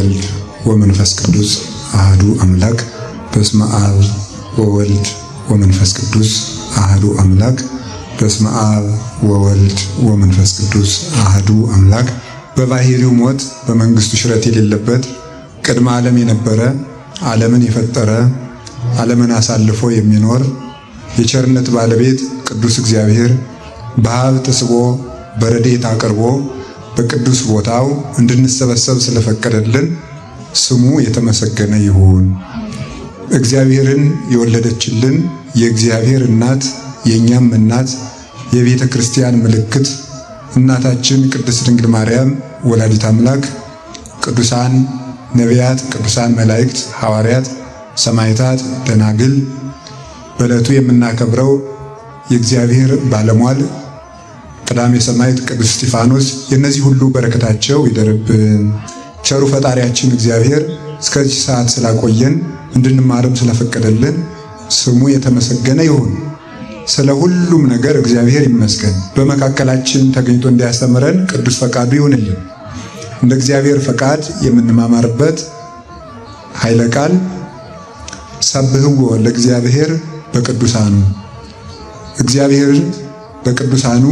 ወወልድ ወመንፈስ ቅዱስ አሐዱ አምላክ። በስመ አብ ወወልድ ወመንፈስ ቅዱስ አሐዱ አምላክ። በስመ አብ ወወልድ ወመንፈስ ቅዱስ አሐዱ አምላክ። በባህሪው ሞት በመንግስቱ ሽረት የሌለበት ቅድመ ዓለም የነበረ ዓለምን የፈጠረ ዓለምን አሳልፎ የሚኖር የቸርነት ባለቤት ቅዱስ እግዚአብሔር በሀብት ስቦ በረድኤት አቅርቦ በቅዱስ ቦታው እንድንሰበሰብ ስለፈቀደልን ስሙ የተመሰገነ ይሁን። እግዚአብሔርን የወለደችልን የእግዚአብሔር እናት የእኛም እናት የቤተ ክርስቲያን ምልክት እናታችን ቅድስት ድንግል ማርያም ወላዲት አምላክ፣ ቅዱሳን ነቢያት፣ ቅዱሳን መላእክት፣ ሐዋርያት፣ ሰማዕታት፣ ደናግል፣ በዕለቱ የምናከብረው የእግዚአብሔር ባለሟል ቀዳሜ ሰማዕት ቅዱስ እስጢፋኖስ የእነዚህ ሁሉ በረከታቸው ይደርብን። ቸሩ ፈጣሪያችን እግዚአብሔር እስከዚህ ሰዓት ስላቆየን እንድንማርም ስለፈቀደልን ስሙ የተመሰገነ ይሁን። ስለ ሁሉም ነገር እግዚአብሔር ይመስገን። በመካከላችን ተገኝቶ እንዲያስተምረን ቅዱስ ፈቃዱ ይሁንልን። እንደ እግዚአብሔር ፈቃድ የምንማማርበት ኃይለ ቃል ሰብህዎ ለእግዚአብሔር በቅዱሳኑ፣ እግዚአብሔርን በቅዱሳኑ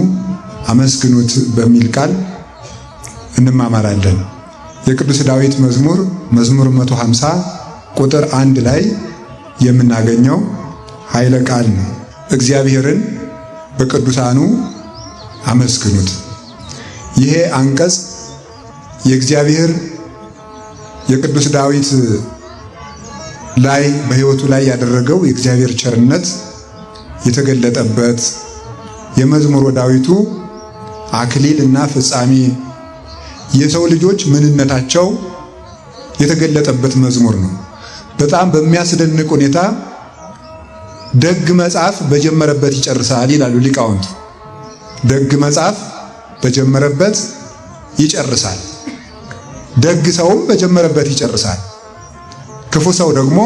አመስግኑት በሚል ቃል እንማማራለን። የቅዱስ ዳዊት መዝሙር 150 ቁጥር 1 ላይ የምናገኘው ኃይለ ቃል ነው። እግዚአብሔርን በቅዱሳኑ አመስግኑት። ይሄ አንቀጽ የእግዚአብሔር የቅዱስ ዳዊት ላይ በሕይወቱ ላይ ያደረገው የእግዚአብሔር ቸርነት የተገለጠበት የመዝሙረ ዳዊቱ አክሊል እና ፍጻሜ የሰው ልጆች ምንነታቸው የተገለጠበት መዝሙር ነው። በጣም በሚያስደንቅ ሁኔታ ደግ መጽሐፍ በጀመረበት ይጨርሳል ይላሉ ሊቃውንት። ደግ መጽሐፍ በጀመረበት ይጨርሳል። ደግ ሰውም በጀመረበት ይጨርሳል። ክፉ ሰው ደግሞ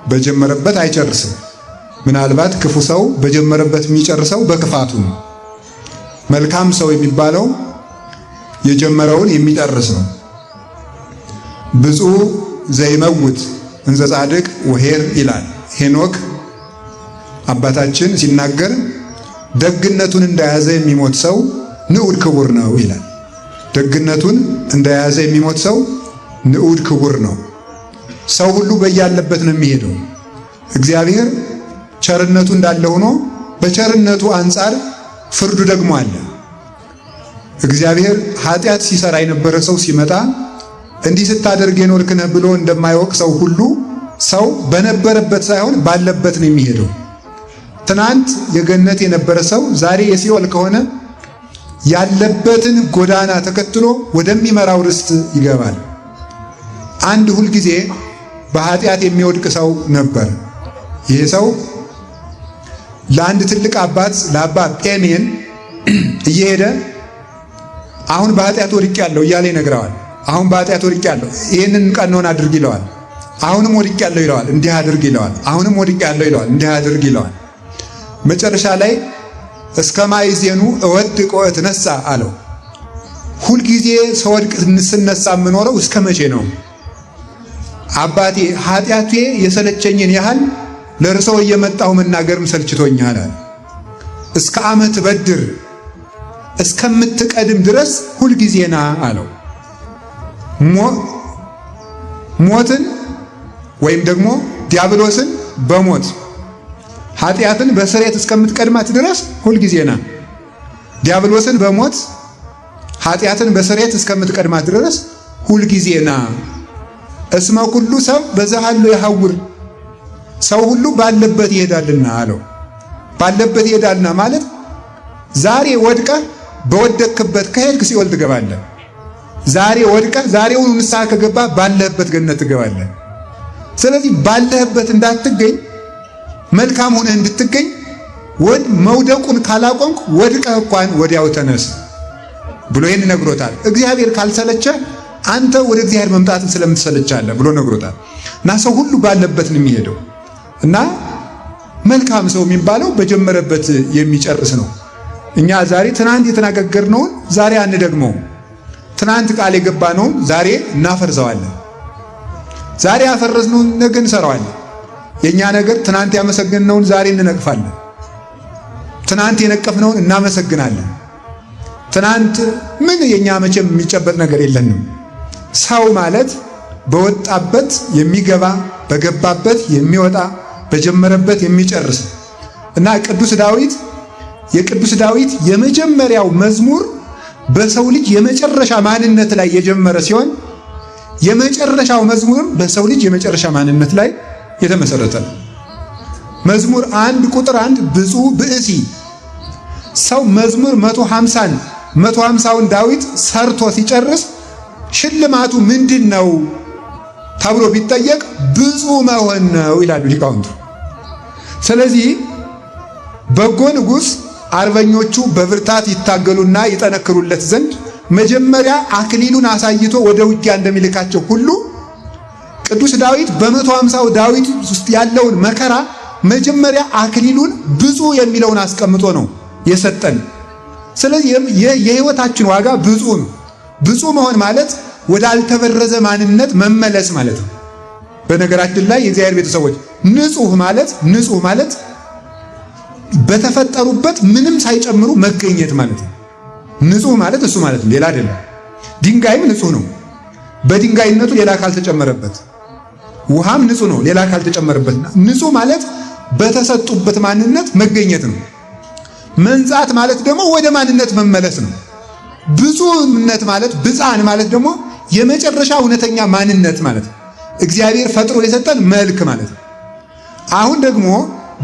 በጀመረበት አይጨርስም። ምናልባት ክፉ ሰው በጀመረበት የሚጨርሰው በክፋቱ ነው። መልካም ሰው የሚባለው የጀመረውን የሚጨርስ ነው። ብፁዕ ዘይመውት እንዘ ጻድቅ ወኄር ይላል ሄኖክ አባታችን ሲናገር፣ ደግነቱን እንደያዘ የሚሞት ሰው ንዑድ ክቡር ነው ይላል። ደግነቱን እንደያዘ የሚሞት ሰው ንዑድ ክቡር ነው። ሰው ሁሉ በያለበት ነው የሚሄደው። እግዚአብሔር ቸርነቱ እንዳለ ሆኖ በቸርነቱ አንጻር ፍርዱ ደግሞ አለ። እግዚአብሔር ኃጢአት ሲሰራ የነበረ ሰው ሲመጣ እንዲህ ስታደርግ የኖርክ ነህ ብሎ እንደማይወቅ ሰው ሁሉ ሰው በነበረበት ሳይሆን ባለበት ነው የሚሄደው። ትናንት የገነት የነበረ ሰው ዛሬ የሲኦል ከሆነ ያለበትን ጎዳና ተከትሎ ወደሚመራው ርስት ይገባል። አንድ ሁልጊዜ በኃጢአት የሚወድቅ ሰው ነበር። ይሄ ሰው ለአንድ ትልቅ አባት ለአባ ጴሜን እየሄደ አሁን በኃጢአት ወድቄያለሁ እያለ ይነግረዋል። አሁን በኃጢአት ወድቄያለሁ፣ ይህንን ቀኖና አድርግ ይለዋል። አሁንም ወድቄያለሁ ይለዋል፣ እንዲህ አድርግ ይለዋል። አሁንም ወድቄያለሁ ይለዋል፣ እንዲህ አድርግ ይለዋል። መጨረሻ ላይ እስከ ማዕዜኑ እወድቅ ወእትነሣ አለው። ሁልጊዜ ስወድቅ ስነሳ የምኖረው እስከ መቼ ነው? አባቴ ኃጢአቴ የሰለቸኝን ያህል ለርሰው እየመጣሁ መናገርም ሰልችቶኛል። እስከ ዓመት በድር እስከምትቀድም ድረስ ሁልጊዜና አለው። ሞትን ወይም ደግሞ ዲያብሎስን በሞት ኃጢአትን በስሬት እስከምትቀድማት ድረስ ሁልጊዜና፣ ዲያብሎስን በሞት ኃጢአትን በስሬት እስከምትቀድማት ድረስ ሁልጊዜና። እስመ ኩሉ ሰብ በዘሃሎ ይሐውር፣ ሰው ሁሉ ባለበት ይሄዳልና አለው። ባለበት ይሄዳልና ማለት ዛሬ ወድቀህ በወደቅክበት ከሄድክ ሲኦል ትገባለህ። ዛሬ ወድቀህ ዛሬውን ንስሐ ከገባ ባለህበት ገነት ትገባለህ። ስለዚህ ባለህበት እንዳትገኝ መልካም ሆነህ እንድትገኝ መውደቁን ካላቆምክ ወድቀህ እንኳን ወዲያው ተነስ ብሎ ይህን ነግሮታል። እግዚአብሔር ካልሰለቸ አንተ ወደ እግዚአብሔር መምጣትን ስለምትሰለቻለህ ብሎ ነግሮታል። እና ሰው ሁሉ ባለበት ነው የሚሄደው። እና መልካም ሰው የሚባለው በጀመረበት የሚጨርስ ነው። እኛ ዛሬ ትናንት የተነጋገርነውን ዛሬ አንደግመውም። ትናንት ቃል የገባነውን ዛሬ እናፈርሰዋለን። ዛሬ ያፈረስነውን ነገ እንሰራዋለን። የኛ ነገር ትናንት ያመሰገንነውን ዛሬ እንነቅፋለን። ትናንት የነቀፍነውን እናመሰግናለን። ትናንት ምን የኛ መቼም የሚጨበጥ ነገር የለንም። ሰው ማለት በወጣበት የሚገባ በገባበት የሚወጣ በጀመረበት የሚጨርስ እና የቅዱስ ዳዊት የመጀመሪያው መዝሙር በሰው ልጅ የመጨረሻ ማንነት ላይ የጀመረ ሲሆን የመጨረሻው መዝሙርም በሰው ልጅ የመጨረሻ ማንነት ላይ የተመሰረተ ነው። መዝሙር 1 ቁጥር 1 ብፁዕ ብእሲ ሰው መዝሙር 150ውን ዳዊት ሰርቶ ሲጨርስ ሽልማቱ ምንድን ነው ተብሎ ቢጠየቅ ብፁዕ መሆን ነው ይላሉ ሊቃውንቱ። ስለዚህ በጎ ንጉሥ አርበኞቹ በብርታት ይታገሉና ይጠነክሩለት ዘንድ መጀመሪያ አክሊሉን አሳይቶ ወደ ውጊያ እንደሚልካቸው ሁሉ ቅዱስ ዳዊት በ150ው ዳዊት ውስጥ ያለውን መከራ መጀመሪያ አክሊሉን ብፁዕ የሚለውን አስቀምጦ ነው የሰጠን። ስለዚህ የሕይወታችን ዋጋ ብፁዕ ነው። ብፁዕ መሆን ማለት ወደ አልተበረዘ ማንነት መመለስ ማለት ነው። በነገራችን ላይ የእግዚአብሔር ቤተሰቦች ንጹሕ ማለት በተፈጠሩበት ምንም ሳይጨምሩ መገኘት ማለት ነው። ንጹሕ ማለት እሱ ማለት ነው፣ ሌላ አይደለም። ድንጋይም ንጹሕ ነው በድንጋይነቱ ሌላ ካልተጨመረበት። ውሃም ንጹሕ ነው ሌላ ካልተጨመረበት። ንጹሕ ማለት በተሰጡበት ማንነት መገኘት ነው። መንጻት ማለት ደግሞ ወደ ማንነት መመለስ ነው። ብፁዕነት ማለት ብፃን ማለት ደግሞ የመጨረሻ እውነተኛ ማንነት ማለት ነው። እግዚአብሔር ፈጥሮ የሰጠን መልክ ማለት ነው። አሁን ደግሞ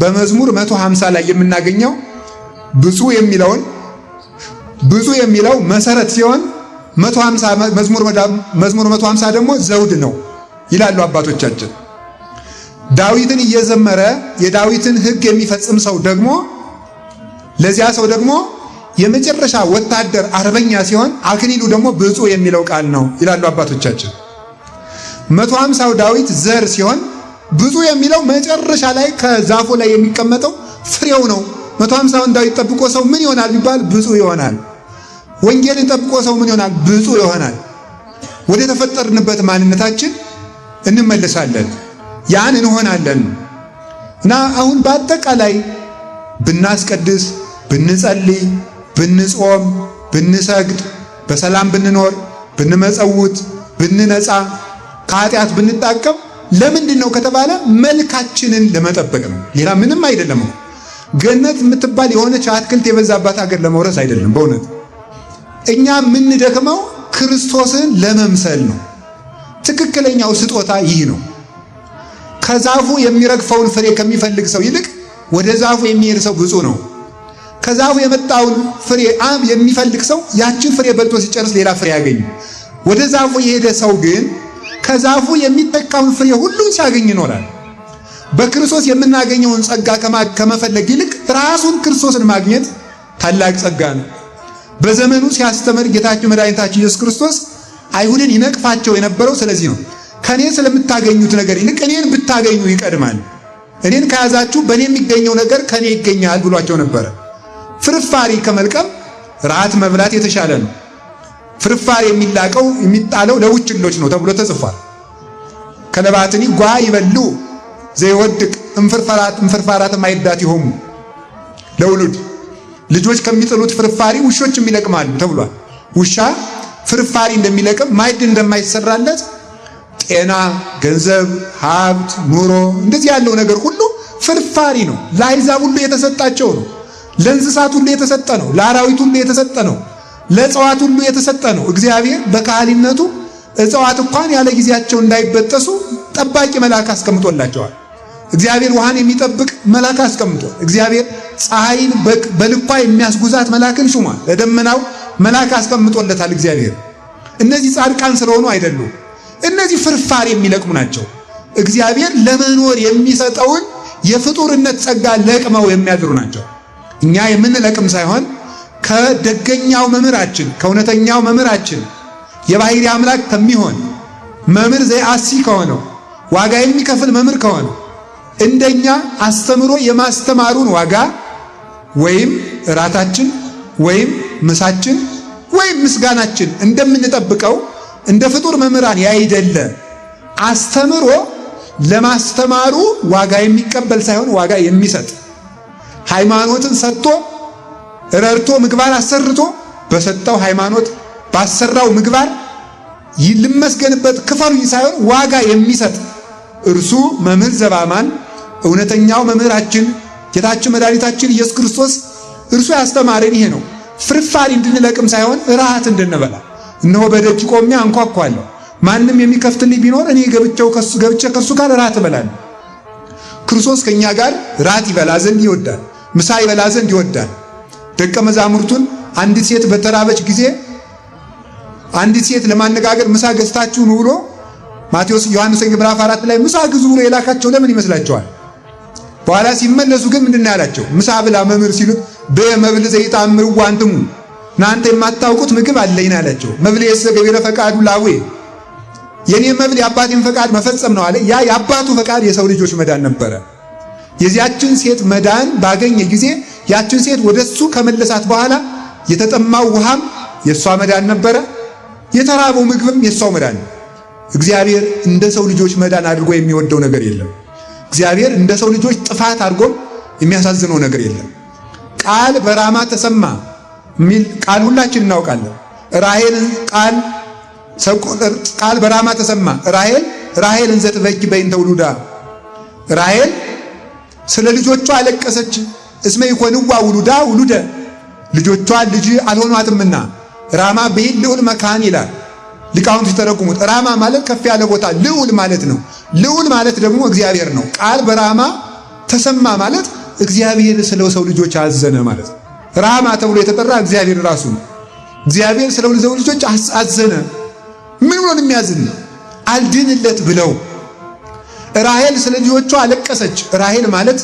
በመዝሙር 150 ላይ የምናገኘው ብፁዕ የሚለው መሰረት ሲሆን 150 መዝሙር 150 ደግሞ ዘውድ ነው ይላሉ አባቶቻችን። ዳዊትን እየዘመረ የዳዊትን ሕግ የሚፈጽም ሰው ደግሞ ለዚያ ሰው ደግሞ የመጨረሻ ወታደር አርበኛ ሲሆን አክሊሉ ደግሞ ብፁዕ የሚለው ቃል ነው ይላሉ አባቶቻችን። 150ው ዳዊት ዘር ሲሆን ብፁዕ የሚለው መጨረሻ ላይ ከዛፉ ላይ የሚቀመጠው ፍሬው ነው። 150ውን ዳዊት ጠብቆ ሰው ምን ይሆናል ቢባል ብፁዕ ይሆናል። ወንጌልን ጠብቆ ሰው ምን ይሆናል? ብፁዕ ይሆናል። ወደ ተፈጠርንበት ማንነታችን እንመለሳለን፣ ያን እንሆናለን። እና አሁን በአጠቃላይ ብናስቀድስ፣ ብንጸልይ፣ ብንጾም፣ ብንሰግድ፣ በሰላም ብንኖር፣ ብንመጸውት፣ ብንነጻ፣ ከኃጢአት ብንጣቀም ለምንድን ነው ከተባለ መልካችንን ለመጠበቅ ነው። ሌላ ምንም አይደለም። ገነት የምትባል የሆነች አትክልት የበዛባት ሀገር ለመውረስ አይደለም። በእውነት እኛ የምንደክመው ክርስቶስን ለመምሰል ነው። ትክክለኛው ስጦታ ይህ ነው። ከዛፉ የሚረግፈውን ፍሬ ከሚፈልግ ሰው ይልቅ ወደ ዛፉ የሚሄድ ሰው ብፁዕ ነው። ከዛፉ የመጣውን ፍሬ የሚፈልግ ሰው ያችን ፍሬ በልቶ ሲጨርስ ሌላ ፍሬ ያገኝ። ወደ ዛፉ የሄደ ሰው ግን ከዛፉ የሚጠቃውን ፍሬ ሁሉ ሲያገኝ ይኖራል። በክርስቶስ የምናገኘውን ጸጋ ከመፈለግ ይልቅ ራሱን ክርስቶስን ማግኘት ታላቅ ጸጋ ነው። በዘመኑ ሲያስተምር ጌታችን መድኃኒታችን ኢየሱስ ክርስቶስ አይሁድን ይነቅፋቸው የነበረው ስለዚህ ነው። ከኔ ስለምታገኙት ነገር ይልቅ እኔን ብታገኙ ይቀድማል። እኔን ከያዛችሁ በእኔ የሚገኘው ነገር ከኔ ይገኛል ብሏቸው ነበረ። ፍርፋሪ ከመልቀም ራት መብላት የተሻለ ነው። ፍርፋሪ የሚጣለው ለውጭሎች ነው ተብሎ ተጽፏል። ከለባትኒ ጓ ይበሉ ዘይወድቅ እንፍርፋራት ማይዳት ይሆሙ ለውሉድ ልጆች ከሚጥሉት ፍርፋሪ ውሾችም ይለቅማሉ ተብሏል። ውሻ ፍርፋሪ እንደሚለቅም ማዕድ እንደማይሰራለት ጤና፣ ገንዘብ፣ ሀብት፣ ኑሮ እንደዚህ ያለው ነገር ሁሉ ፍርፋሪ ነው። ለአሕዛብ ሁሉ የተሰጣቸው ነው። ለእንስሳት ሁሉ የተሰጠ ነው። ለአራዊት ሁሉ የተሰጠ ነው። ለእጽዋት ሁሉ የተሰጠ ነው። እግዚአብሔር በካህሊነቱ እጽዋት እንኳን ያለ ጊዜያቸው እንዳይበጠሱ ጠባቂ መልአክ አስቀምጦላቸዋል። እግዚአብሔር ውሃን የሚጠብቅ መልአክ አስቀምጧል። እግዚአብሔር ፀሐይን በልኳ የሚያስጉዛት መልአክን ሹሟል። ለደመናው መልአክ አስቀምጦለታል እግዚአብሔር። እነዚህ ጻድቃን ስለሆኑ አይደሉም። እነዚህ ፍርፋሪ የሚለቅሙ ናቸው። እግዚአብሔር ለመኖር የሚሰጠውን የፍጡርነት ጸጋ ለቅመው የሚያድሩ ናቸው። እኛ የምንለቅም ሳይሆን ከደገኛው መምህራችን ከእውነተኛው መምህራችን የባሕርይ አምላክ ከሚሆን መምህር ዘአሲ ከሆነው ዋጋ የሚከፍል መምህር ከሆነው እንደኛ አስተምሮ የማስተማሩን ዋጋ ወይም እራታችን ወይም ምሳችን ወይም ምስጋናችን እንደምንጠብቀው እንደ ፍጡር መምህራን ያይደለ አስተምሮ ለማስተማሩ ዋጋ የሚቀበል ሳይሆን ዋጋ የሚሰጥ ሃይማኖትን ሰጥቶ ረድቶ ምግባር አሰርቶ በሰጠው ሃይማኖት ባሰራው ምግባር ይልመስገንበት ክፈሉኝ ሳይሆን ዋጋ የሚሰጥ እርሱ መምህር ዘባማን እውነተኛው መምህራችን ጌታችን መድኃኒታችን ኢየሱስ ክርስቶስ እርሱ ያስተማረን ይሄ ነው። ፍርፋሪ እንድንለቅም ሳይሆን ራሃት እንድንበላ። እነሆ በደጅ ቆሜ አንኳኳለሁ፣ ማንም የሚከፍትልኝ ቢኖር እኔ ገብቼ ከሱ ጋር ራት እበላለሁ። ክርስቶስ ከኛ ጋር ራት ይበላ ዘንድ ይወዳል፣ ምሳ ይበላ ዘንድ ይወዳል። ደቀ መዛሙርቱን አንዲት ሴት በተራበች ጊዜ አንዲት ሴት ለማነጋገር ምሳ ገዝታችሁ ነው ብሎ ዮሐንስ ወንጌል ምዕራፍ 4 ላይ ምሳ ግዙ ብሎ የላካቸው ለምን ይመስላችኋል? በኋላ ሲመለሱ ግን ምንድን ነው ያላቸው? ምሳ ብላ መምህር ሲሉት በመብል ዘይጣምሩ ዋንትሙ እናንተ የማታውቁት ምግብ አለኝ አላቸው። መብል የሰገበረ ፈቃዱ ላዌ የኔ መብል የአባቴን ፈቃድ መፈጸም ነው አለ። ያ የአባቱ ፈቃድ የሰው ልጆች መዳን ነበረ። የዚያችን ሴት መዳን ባገኘ ጊዜ ያችን ሴት ወደሱ ከመለሳት በኋላ የተጠማው ውሃም የሷ መዳን ነበረ፣ የተራበው ምግብም የሷው መዳን። እግዚአብሔር እንደ ሰው ልጆች መዳን አድርጎ የሚወደው ነገር የለም። እግዚአብሔር እንደ ሰው ልጆች ጥፋት አድርጎ የሚያሳዝነው ነገር የለም። ቃል በራማ ተሰማ ሚል ቃል ሁላችን እናውቃለን። ራሔልን ቃል በራማ ተሰማ ራሔል እንዘ ትበኪ በእንተ ውሉዳ ራሔል ስለ ልጆቿ አለቀሰች። እስመ ይኮንዋ ውሉዳ ውሉደ ልጆቿ ልጅ አልሆኗትምና ራማ በይል ልዑል መካን ይላል ሊቃውንቱ ሲተረጉሙት። ራማ ማለት ከፍ ያለ ቦታ ልዑል ማለት ነው። ልዑል ማለት ደግሞ እግዚአብሔር ነው። ቃል በራማ ተሰማ ማለት እግዚአብሔር ስለ ሰው ልጆች አዘነ ማለት ነው። ራማ ተብሎ የተጠራ እግዚአብሔር ራሱ ነው። እግዚአብሔር ስለ ሰው ልጆች አዘነ። ምን ብሎ ነው የሚያዝን? አልድንለት ብለው። ራሔል ስለ ልጆቿ አለቀሰች። ራሔል ማለት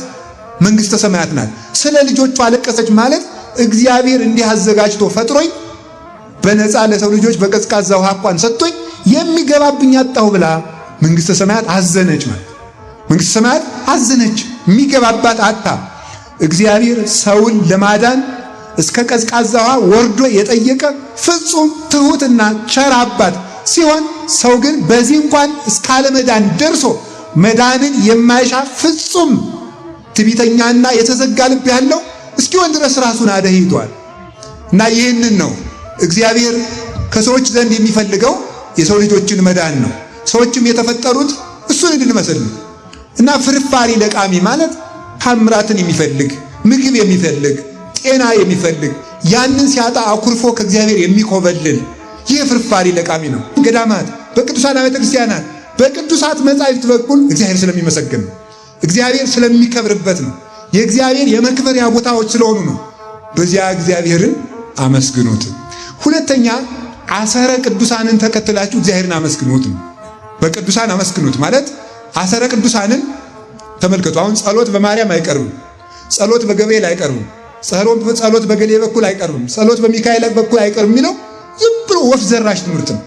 መንግሥተ ሰማያት ናት። ስለ ልጆቿ አለቀሰች ማለት እግዚአብሔር እንዲህ አዘጋጅቶ ፈጥሮኝ በነፃ ለሰው ልጆች በቀዝቃዛ ውሃ እንኳን ሰጥቶኝ የሚገባብኝ አጣሁ ብላ መንግሥተ ሰማያት አዘነች ማለት። መንግሥተ ሰማያት አዘነች፣ የሚገባባት አጣ። እግዚአብሔር ሰውን ለማዳን እስከ ቀዝቃዛ ውሃ ወርዶ የጠየቀ ፍጹም ትሑትና ቸር አባት ሲሆን ሰው ግን በዚህ እንኳን እስካለ መዳን ደርሶ መዳንን የማይሻ ፍጹም ትዕቢተኛና የተዘጋ ልብ ያለው እስኪሆን ድረስ ራሱን አደህይቷል። እና ይህንን ነው እግዚአብሔር ከሰዎች ዘንድ የሚፈልገው የሰው ልጆችን መዳን ነው። ሰዎችም የተፈጠሩት እሱን እንድንመስል ነው። እና ፍርፋሪ ለቃሚ ማለት ታምራትን የሚፈልግ ምግብ የሚፈልግ ጤና የሚፈልግ ያንን ሲያጣ አኩርፎ ከእግዚአብሔር የሚኮበልል ይህ ፍርፋሪ ለቃሚ ነው። ገዳማት በቅዱሳን ቤተ ክርስቲያናት በቅዱሳት መጻሕፍት በኩል እግዚአብሔር ስለሚመሰገን ነው። እግዚአብሔር ስለሚከብርበት ነው። የእግዚአብሔር የመክበሪያ ቦታዎች ስለሆኑ ነው። በዚያ እግዚአብሔርን አመስግኑት። ሁለተኛ አሰረ ቅዱሳንን ተከትላችሁ እግዚአብሔርን አመስግኑት ነው። በቅዱሳን አመስግኑት ማለት አሰረ ቅዱሳንን ተመልከቱ። አሁን ጸሎት በማርያም አይቀርብም፣ ጸሎት በገብርኤል አይቀርብም፣ ጸሎት በገሌ በኩል አይቀርብም፣ ጸሎት በሚካኤል በኩል አይቀርብም የሚለው ዝም ብሎ ወፍ ዘራሽ ትምህርት ነው።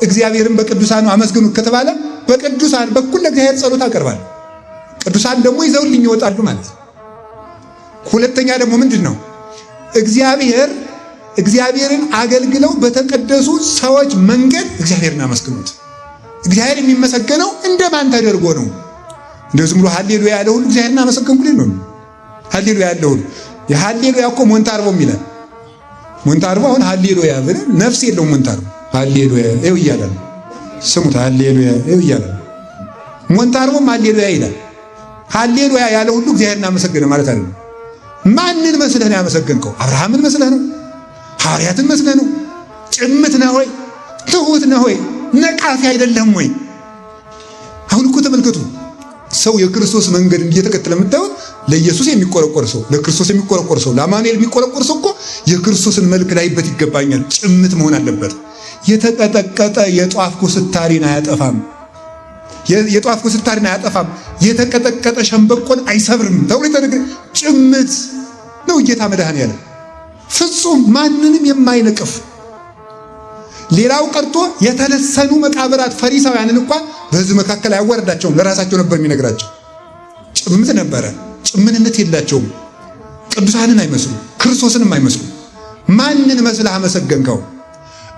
እግዚአብሔርን በቅዱሳኑ አመስግኑት ከተባለ በቅዱሳን በኩል ለእግዚአብሔር ጸሎት አቀርባለሁ፣ ቅዱሳን ደግሞ ይዘውልኝ ይወጣሉ ማለት ነው። ሁለተኛ ደግሞ ምንድን ነው? እግዚአብሔርን አገልግለው በተቀደሱ ሰዎች መንገድ እግዚአብሔርን አመስግኑት። እግዚአብሔር የሚመሰገነው እንደማን ተደርጎ ነው? እንደው ዝም ብሎ ሃሌሉያ ያለ ሁሉ እግዚአብሔርን አመሰገንኩ ሊል ነው? ሃሌሉያ ያለ ሁሉ የሃሌሉያ እኮ ሞንታርቦም ይላል። ሞንታርቦ አሁን ሃሌሉያ ብለን ነፍስ የለውም። ሞንታርቦ ሃሌሉያ ይኸው እያለ ነው። ስሙት፣ ሃሌሉያ ይኸው እያለ ነው። ሞንታርቦም ሃሌሉያ ይላል። ሃሌሉያ ያለ ሁሉ እግዚአብሔርን አመሰገነ ማለት አይደለም። ማንን መስለህ ነው ያመሰገንከው? አብርሃምን መስለህ ነው? ሐዋርያትን መስለህ ነው? ጭምት ነህ ወይ? ትሑት ነህ ወይ? ነቃፊ አይደለም ወይ? አሁን እኮ ተመልከቱ፣ ሰው የክርስቶስ መንገድ እየተከተለ የምታዩት ለኢየሱስ የሚቆረቆር ሰው፣ ለክርስቶስ የሚቆረቆር ሰው፣ ለአማኑኤል የሚቆረቆር ሰው እኮ የክርስቶስን መልክ ላይበት ይገባኛል። ጭምት መሆን አለበት። የተቀጠቀጠ የጧፍ ኩስታሪን አያጠፋም። የጧፍ ኩስታሪን አያጠፋም። የተቀጠቀጠ ሸምበቆን አይሰብርም ተብሎ የተነገረ ጭምት ነው ጌታ መድኃኔዓለም። ፍጹም ማንንም የማይነቅፍ ሌላው ቀርቶ የተለሰኑ መቃብራት ፈሪሳውያንን እንኳን በሕዝብ መካከል አያዋርዳቸውም። ለራሳቸው ነበር የሚነግራቸው። ጭምት ነበረ። ጭምንነት የላቸውም። ቅዱሳንን አይመስሉ፣ ክርስቶስንም አይመስሉ። ማንን መስለህ አመሰገንከው?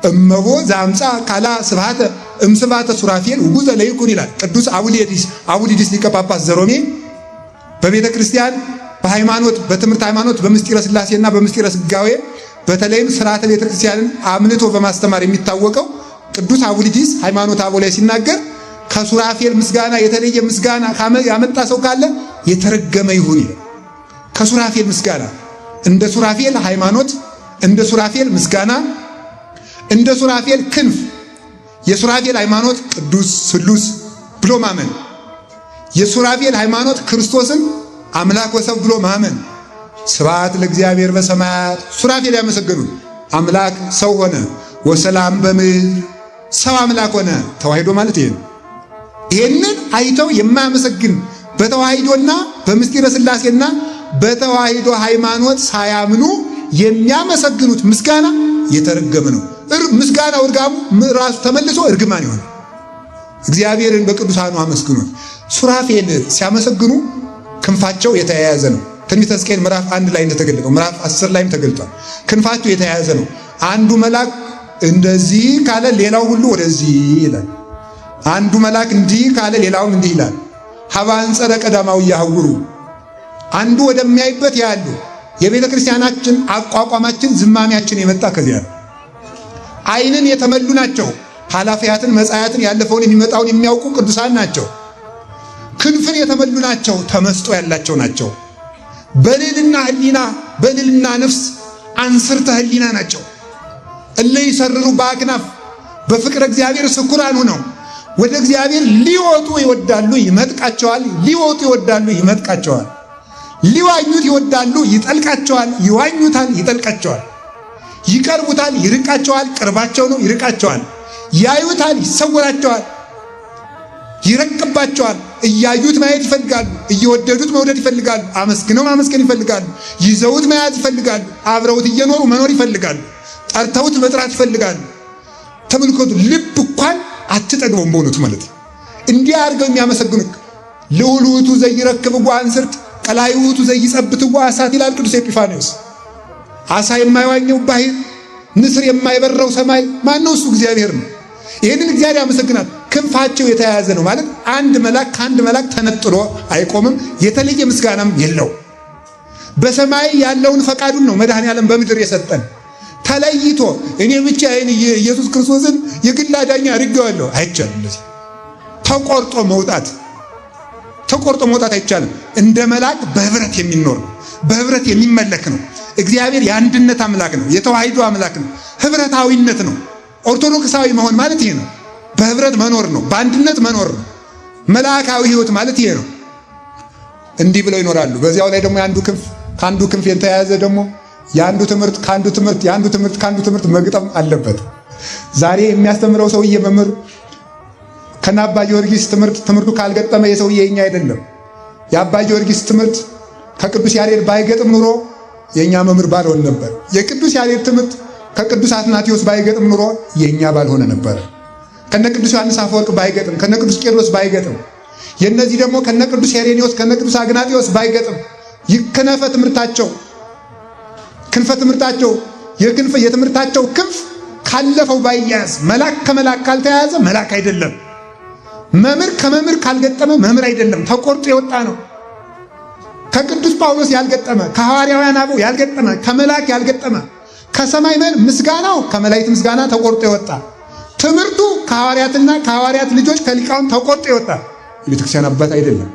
እመቦ ዘአምፃ ካላ ስብሐተ እምስባተ ሱራፌል ውጉዘ ለይኩን ይላል ቅዱስ አቡሊዲስ ሊቀ ጳጳስ ዘሮሜ በቤተ ክርስቲያን በሃይማኖት በትምህርት ሃይማኖት በምስጢረ ሥላሴና በምስጢረ ሥጋዌ በተለይም ሥርዓተ ቤተ ክርስቲያንን አምልቶ በማስተማር የሚታወቀው ቅዱስ አቡሊዲስ ሃይማኖተ አበው ላይ ሲናገር ከሱራፌል ምስጋና የተለየ ምስጋና ያመጣ ሰው ካለ የተረገመ ይሁን ይላል። ከሱራፌል ምስጋና እንደ ሱራፌል ሃይማኖት፣ እንደ ሱራፌል ምስጋና፣ እንደ ሱራፌል ክንፍ የሱራፌል ሃይማኖት ቅዱስ ስሉስ ብሎ ማመን፣ የሱራፌል ሃይማኖት ክርስቶስን አምላክ ወሰብ ብሎ ማመን። ስብሐት ለእግዚአብሔር በሰማያት ሱራፌል ያመሰገኑት አምላክ ሰው ሆነ፣ ወሰላም በምድር ሰው አምላክ ሆነ። ተዋሂዶ ማለት ይሄ ነው። ይሄንን አይተው የማያመሰግን በተዋሂዶና በምስጢረ ሥላሴና በተዋሂዶ ሃይማኖት ሳያምኑ የሚያመሰግኑት ምስጋና የተረገመ ነው። ምስጋናው እርጋሙ ራሱ ተመልሶ እርግማን ይሆናል። እግዚአብሔርን በቅዱሳኑ አመስግኑት። ሱራፌል ሲያመሰግኑ ክንፋቸው የተያያዘ ነው። ትንቢተ ሕዝቅኤል ምዕራፍ 1 ላይ እንደተገለጠው ምዕራፍ 10 ላይም ተገልጧል። ክንፋቸው የተያያዘ ነው። አንዱ መልአክ እንደዚህ ካለ ሌላው ሁሉ ወደዚህ ይላል። አንዱ መልአክ እንዲህ ካለ ሌላውም እንዲህ ይላል። ሀበ አንጸረ ቀዳማዊ ያህውሩ አንዱ ወደሚያይበት ያሉ የቤተ ክርስቲያናችን አቋቋማችን ዝማሚያችን የመጣ ከዚያ ነው። ዓይንን የተመሉ ናቸው። ኃላፊያትን መጻያትን ያለፈውን የሚመጣውን የሚያውቁ ቅዱሳን ናቸው። ክንፍን የተመሉ ናቸው። ተመስጦ ያላቸው ናቸው። በልዕልና ሕሊና በልዕልና ነፍስ አንስርተ ሕሊና ናቸው። እለ ይሰርሩ በአክናፍ በፍቅረ እግዚአብሔር ስኩራን ሆነው ወደ እግዚአብሔር ሊወጡ ይወዳሉ ይመጥቃቸዋል። ሊወጡ ይወዳሉ ይመጥቃቸዋል። ሊዋኙት ይወዳሉ ይጠልቃቸዋል። ይዋኙታል ይጠልቃቸዋል። ይቀርቡታል ይርቃቸዋል። ቅርባቸው ነው ይርቃቸዋል። ያዩታል ይሰወራቸዋል። ይረቅባቸዋል። እያዩት ማየት ይፈልጋሉ። እየወደዱት መውደድ ይፈልጋሉ። አመስግነው ማመስገን ይፈልጋሉ። ይዘውት መያዝ ይፈልጋሉ። አብረውት እየኖሩ መኖር ይፈልጋሉ። ጠርተውት መጥራት ይፈልጋሉ። ተመልከቱ፣ ልብ እንኳን አትጠግበውም በእውነቱ ማለት ነው። እንዲህ አድርገው የሚያመሰግኑት ልዑል ውእቱ ዘይረክብ አንስርት ቀላይ ውእቱ ዘይጸብት እሳት ይላል ቅዱስ ኤጲፋንዮስ። አሳ የማይዋኘው ባህር፣ ንስር የማይበረው ሰማይ ማን ነው? እሱ እግዚአብሔር ነው። ይህንን እግዚአብሔር ያመሰግናል። ክንፋቸው የተያያዘ ነው ማለት አንድ መልአክ ከአንድ መልአክ ተነጥሎ አይቆምም። የተለየ ምስጋናም የለው። በሰማይ ያለውን ፈቃዱን ነው መድኃኔዓለም በምድር የሰጠን። ተለይቶ እኔ ብቻ ኢየሱስ ክርስቶስን የግል አዳኝ አድርጌዋለሁ አይቻልም። እንደዚህ ተቆርጦ መውጣት አይቻልም። እንደ መልአክ በህብረት የሚኖር ነው። በህብረት የሚመለክ ነው። እግዚአብሔር የአንድነት አምላክ ነው። የተዋሂዶ አምላክ ነው። ህብረታዊነት ነው። ኦርቶዶክሳዊ መሆን ማለት ይሄ ነው። በህብረት መኖር ነው። በአንድነት መኖር ነው። መልአካዊ ህይወት ማለት ይሄ ነው። እንዲህ ብለው ይኖራሉ። በዚያው ላይ ደግሞ የአንዱ ክንፍ ከአንዱ ክንፍ የተያያዘ ደግሞ የአንዱ ትምህርት ከአንዱ ትምህርት የአንዱ ትምህርት ከአንዱ ትምህርት መግጠም አለበት። ዛሬ የሚያስተምረው ሰውዬ መምህር ከነ አባ ጊዮርጊስ ትምህርቱ ካልገጠመ የሰውዬ የኛ አይደለም። የአባ ጊዮርጊስ ትምህርት ከቅዱስ ያሬድ ባይገጥም ኑሮ የኛ መምህር ባልሆነ ነበር። የቅዱስ ያሬድ ትምህርት ከቅዱስ አትናቴዎስ ባይገጥም ኑሮ የኛ ባልሆነ ነበር። ከነ ቅዱስ ዮሐንስ አፈወርቅ ባይገጥም፣ ከነ ቅዱስ ቄርሎስ ባይገጥም፣ የነዚህ ደግሞ ከነ ቅዱስ ሄሬኔዎስ ከነ ቅዱስ አግናጤዎስ ባይገጥም ይከነፈ ትምህርታቸው ክንፈ ትምህርታቸው የትምህርታቸው ክንፍ ካለፈው ባይያዝ መልአክ ከመልአክ ካልተያያዘ መልአክ አይደለም። መምህር ከመምህር ካልገጠመ መምህር አይደለም። ተቆርጦ የወጣ ነው። ከቅዱስ ጳውሎስ ያልገጠመ፣ ከሐዋርያውያን አበው ያልገጠመ፣ ከመልአክ ያልገጠመ፣ ከሰማይ ምስጋናው ከመላእክት ምስጋና ተቆርጦ የወጣ ትምህርቱ ከሐዋርያትና ከሐዋርያት ልጆች ከሊቃውንት ተቆርጦ የወጣ የቤተክርስቲያን አባት አይደለም።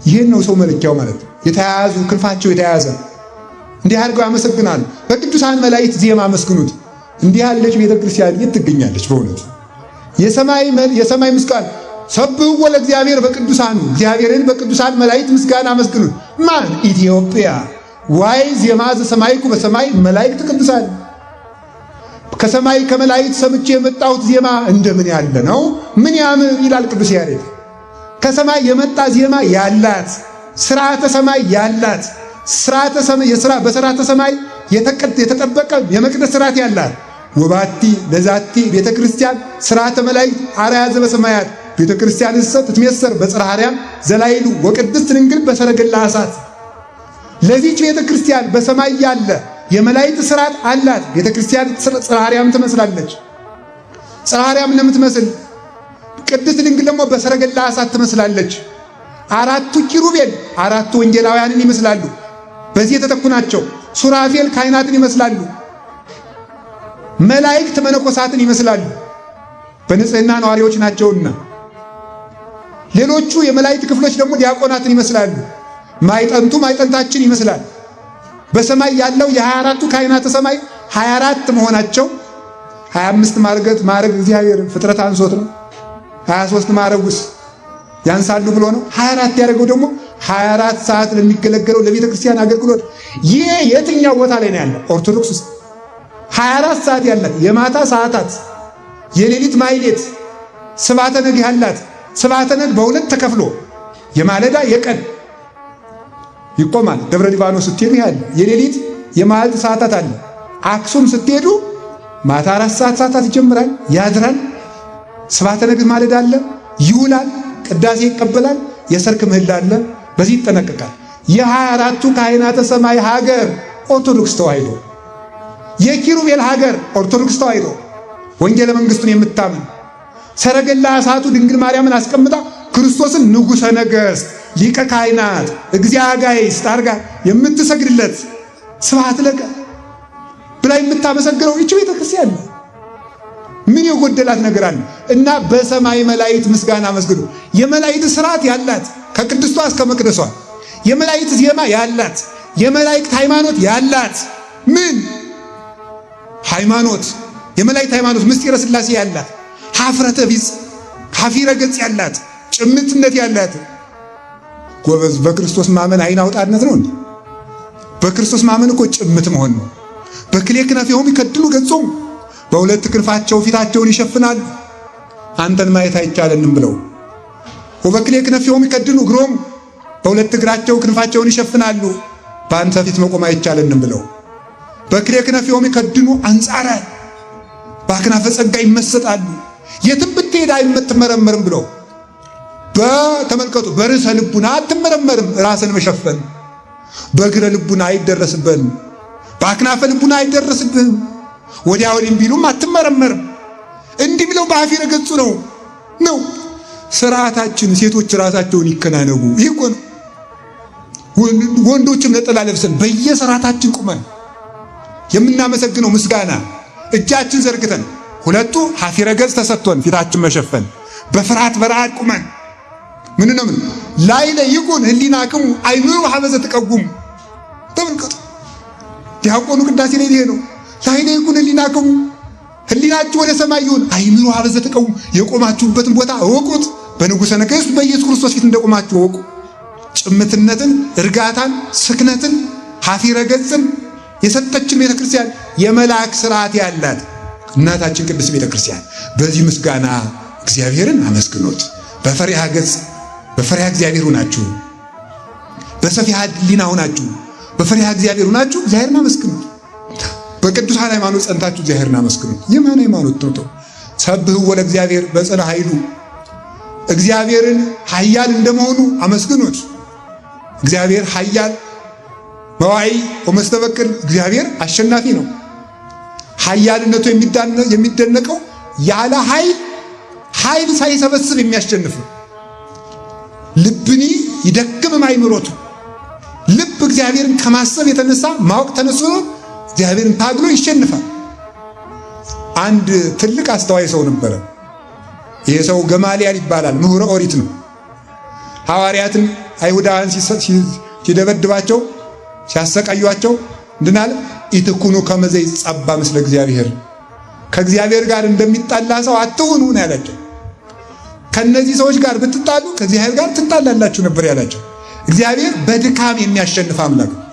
ይህን ነው ሰው መለኪያው ማለት። የተያያዙ ክንፋቸው የተያያዘ እንዲህ አድርገው ያመሰግናሉ። በቅዱሳን መላእክት ዜማ አመስግኑት። እንዲህ ያለች ቤተክርስቲያን የት ትገኛለች? በእውነት የሰማይ ምስጋና ሰብሕዎ ለእግዚአብሔር በቅዱሳኑ እግዚአብሔርን በቅዱሳን መላእክት ምስጋና አመስግኑት። ማን? ኢትዮጵያ ዋይ ዜማ ዘሰማይኩ በሰማይ መላእክት ቅዱሳን። ከሰማይ ከመላእክት ሰምቼ የመጣሁት ዜማ እንደምን ያለ ነው! ምን ያምር ይላል ቅዱስ ያሬድ። ከሰማይ የመጣ ዜማ ያላት ስርዓተ ሰማይ ያላት በስርዓተ ሰማይ የተጠበቀ የመቅደስ ስርዓት ያላት ወባቲ ለዛቲ ቤተክርስቲያን ስርዓተ መላእክት አርአያ ዘበሰማያት ቤተክርስቲያን ትትሜሰር በጽርሐ አርያም ዘላይሉ ወቅድስት ድንግል በሰረገላ እሳት። ለዚህች ቤተክርስቲያን በሰማይ ያለ የመላእክት ስርዓት አላት። ቤተክርስቲያን ጽርሐ አርያም ትመስላለች። ጽርሐ አርያም እንደምትመስል ቅድስት ድንግል ደግሞ በሰረገላ እሳት ትመስላለች። አራቱ ኪሩቤል አራቱ ወንጌላውያንን ይመስላሉ። በዚህ የተተኩ ናቸው። ሱራፌል ካህናትን ይመስላሉ። መላእክት መነኮሳትን ይመስላሉ። በንጽህና ነዋሪዎች ናቸውና። ሌሎቹ የመላእክት ክፍሎች ደግሞ ዲያቆናትን ይመስላሉ። ማይጠንቱ ማይጠንታችን ይመስላል። በሰማይ ያለው የ24ቱ ካህናተ ሰማይ 24 መሆናቸው 25 ማዕረግ እግዚአብሔር ፍጥረት አንሶት ነው። 23 ማዕረጉስ ያንሳሉ ብሎ ነው። 24 ያደረገው ደግሞ 24 ሰዓት ለሚገለገለው ለቤተ ክርስቲያን አገልግሎት። ይሄ የትኛው ቦታ ላይ ነው ያለው? ኦርቶዶክስ ውስጥ 24 ሰዓት ያላት የማታ ሰዓታት፣ የሌሊት ማይሌት፣ ስብዓተ ነግ ያላት። ስብዓተ ነግ በሁለት ተከፍሎ የማለዳ የቀን ይቆማል። ደብረ ሊባኖስ ስትሄዱ ያለ የሌሊት የማልት ሰዓታት አለ። አክሱም ስትሄዱ ማታ 4 ሰዓታት ይጀምራል፣ ያድራል። ስብዓተ ነግ ማለዳ አለ፣ ይውላል፣ ቅዳሴ ይቀበላል፣ የሰርክ ምህላ አለ። በዚህ ይጠነቀቃል። የ24ቱ ካህናተ ሰማይ ሀገር ኦርቶዶክስ ተዋሕዶ፣ የኪሩቤል ሀገር ኦርቶዶክስ ተዋሕዶ ወንጌለ መንግስቱን የምታምን ሰረገላ እሳቱ ድንግል ማርያምን አስቀምጣ ክርስቶስን ንጉሠ ነገሥት ሊቀ ካህናት እግዚአብሔር አድርጋ የምትሰግድለት ስብሐት ለከ ብላ የምታመሰግነው ይህች ቤተ ክርስቲያን ምን የጎደላት ነገር አለ? እና በሰማይ መላእክት ምስጋና መስግዱ። የመላእክት ስርዓት ያላት ከቅድስቷ እስከ መቅደሷ የመላእክት ዜማ ያላት የመላእክት ሃይማኖት ያላት ምን ሃይማኖት የመላእክት ሃይማኖት ምስጢረ ሥላሴ ያላት ሀፍረተ ቢጽ ሀፊረ ገጽ ያላት ጭምትነት ያላት ጎበዝ። በክርስቶስ ማመን አይን አውጣነት ነው እንዴ? በክርስቶስ ማመን እኮ ጭምት መሆን ነው። በክልኤ ክነፌሆሙ ይከድኑ ገጾሙ፣ በሁለት ክንፋቸው ፊታቸውን ይሸፍናሉ አንተን ማየት አይቻለንም ብለው። ወበክልኤ ክነፌሆሙ ይከድኑ እግሮሙ፣ በሁለት እግራቸው ክንፋቸውን ይሸፍናሉ በአንተ ፊት መቆም አይቻለንም ብለው። በክልኤ ክነፌሆሙ ይከድኑ አንጻረ፣ በአክናፈ ጸጋ ይመሰጣሉ የትም ብትሄድ አይመረመርም ብለው። በተመልከቱ በርዕሰ ልቡና አትመረመርም፣ ራስን መሸፈን። በእግረ ልቡና አይደረስብህም፣ በአክናፈ ልቡና አይደረስብህም። ወዲያ ወዲህም ቢሉም አትመረመርም። እንዲህ ብለው በሀፊረ ገጹ ነው ስርዓታችን። ሴቶች ራሳቸውን ይከናነቡ። ይህ እኮ ነው። ወንዶችም ነጠላ ለብሰን በየስርዓታችን ቁመን የምናመሰግነው ምስጋና እጃችን ዘርግተን ሁለቱ ሀፊረ ገጽ ተሰጥቶን ፊታችን መሸፈን በፍርሃት በረዓድ ቁመን ምን ላይለ ይኩን ህሊናክሙ አይምሩ ሀበዘ ተቀጉሙ። ተመልከቱ ዲያቆኑ ቅዳሴ ላይ ይሄ ነው። ላይለ ይኩን ህሊናክሙ ህሊናችሁ ወደ ሰማይ ይሁን፣ አይምሩ ሀበዘ ተቀጉሙ። የቆማችሁበትን ቦታ እወቁት። በንጉሠ ነገሥቱ በኢየሱስ ክርስቶስ ፊት እንደቆማችሁ እወቁ። ጭምትነትን፣ እርጋታን፣ ስክነትን፣ ሀፊረ ገጽን የሰጠችን ቤተክርስቲያን የመልአክ ስርዓት ያላት እናታችን ቅድስት ቤተክርስቲያን። በዚህ ምስጋና እግዚአብሔርን አመስግኖት። በፈሪሃ ገጽ በፈሪሃ እግዚአብሔር ሆናችሁ በሰፊሃ ሕሊና ሆናችሁ በፈሪሃ እግዚአብሔር ሆናችሁ እግዚአብሔርን አመስግኑት። በቅዱሳን ሃይማኖት ጸንታችሁ እግዚአብሔርን አመስግኑት። የማን ሃይማኖት ነው? ሰብሕዎ ለእግዚአብሔር በጽንዕ ኃይሉ፣ እግዚአብሔርን ኃያል እንደመሆኑ አመስግኑት። እግዚአብሔር ኃያል መዋዕይ ወመስተበቅል፣ እግዚአብሔር አሸናፊ ነው። ኃያልነቱ የሚደነቀው ያለ ኃይል ሳይሰበስብ የሚያሸንፍ ነው። ልብኒ ይደክም ማይምሮቱ፣ ልብ እግዚአብሔርን ከማሰብ የተነሳ ማወቅ ተነስቶ እግዚአብሔርን ታግሎ ይሸንፋል። አንድ ትልቅ አስተዋይ ሰው ነበረ። ይሄ ሰው ገማልያል ይባላል። ምሁረ ኦሪት ነው። ሐዋርያትን አይሁዳውያን ሲደበድባቸው ሲያሰቃዩአቸው እንድናል ኢትኩኑ ከመ ዘይጸባ ምስለ እግዚአብሔር፣ ከእግዚአብሔር ጋር እንደሚጣላ ሰው አትሁኑ ነው ያላቸው። ከነዚህ ሰዎች ጋር ብትጣሉ ከእግዚአብሔር ጋር ትጣላላችሁ ነበር ያላቸው። እግዚአብሔር በድካም የሚያሸንፍ አምላክ ነው።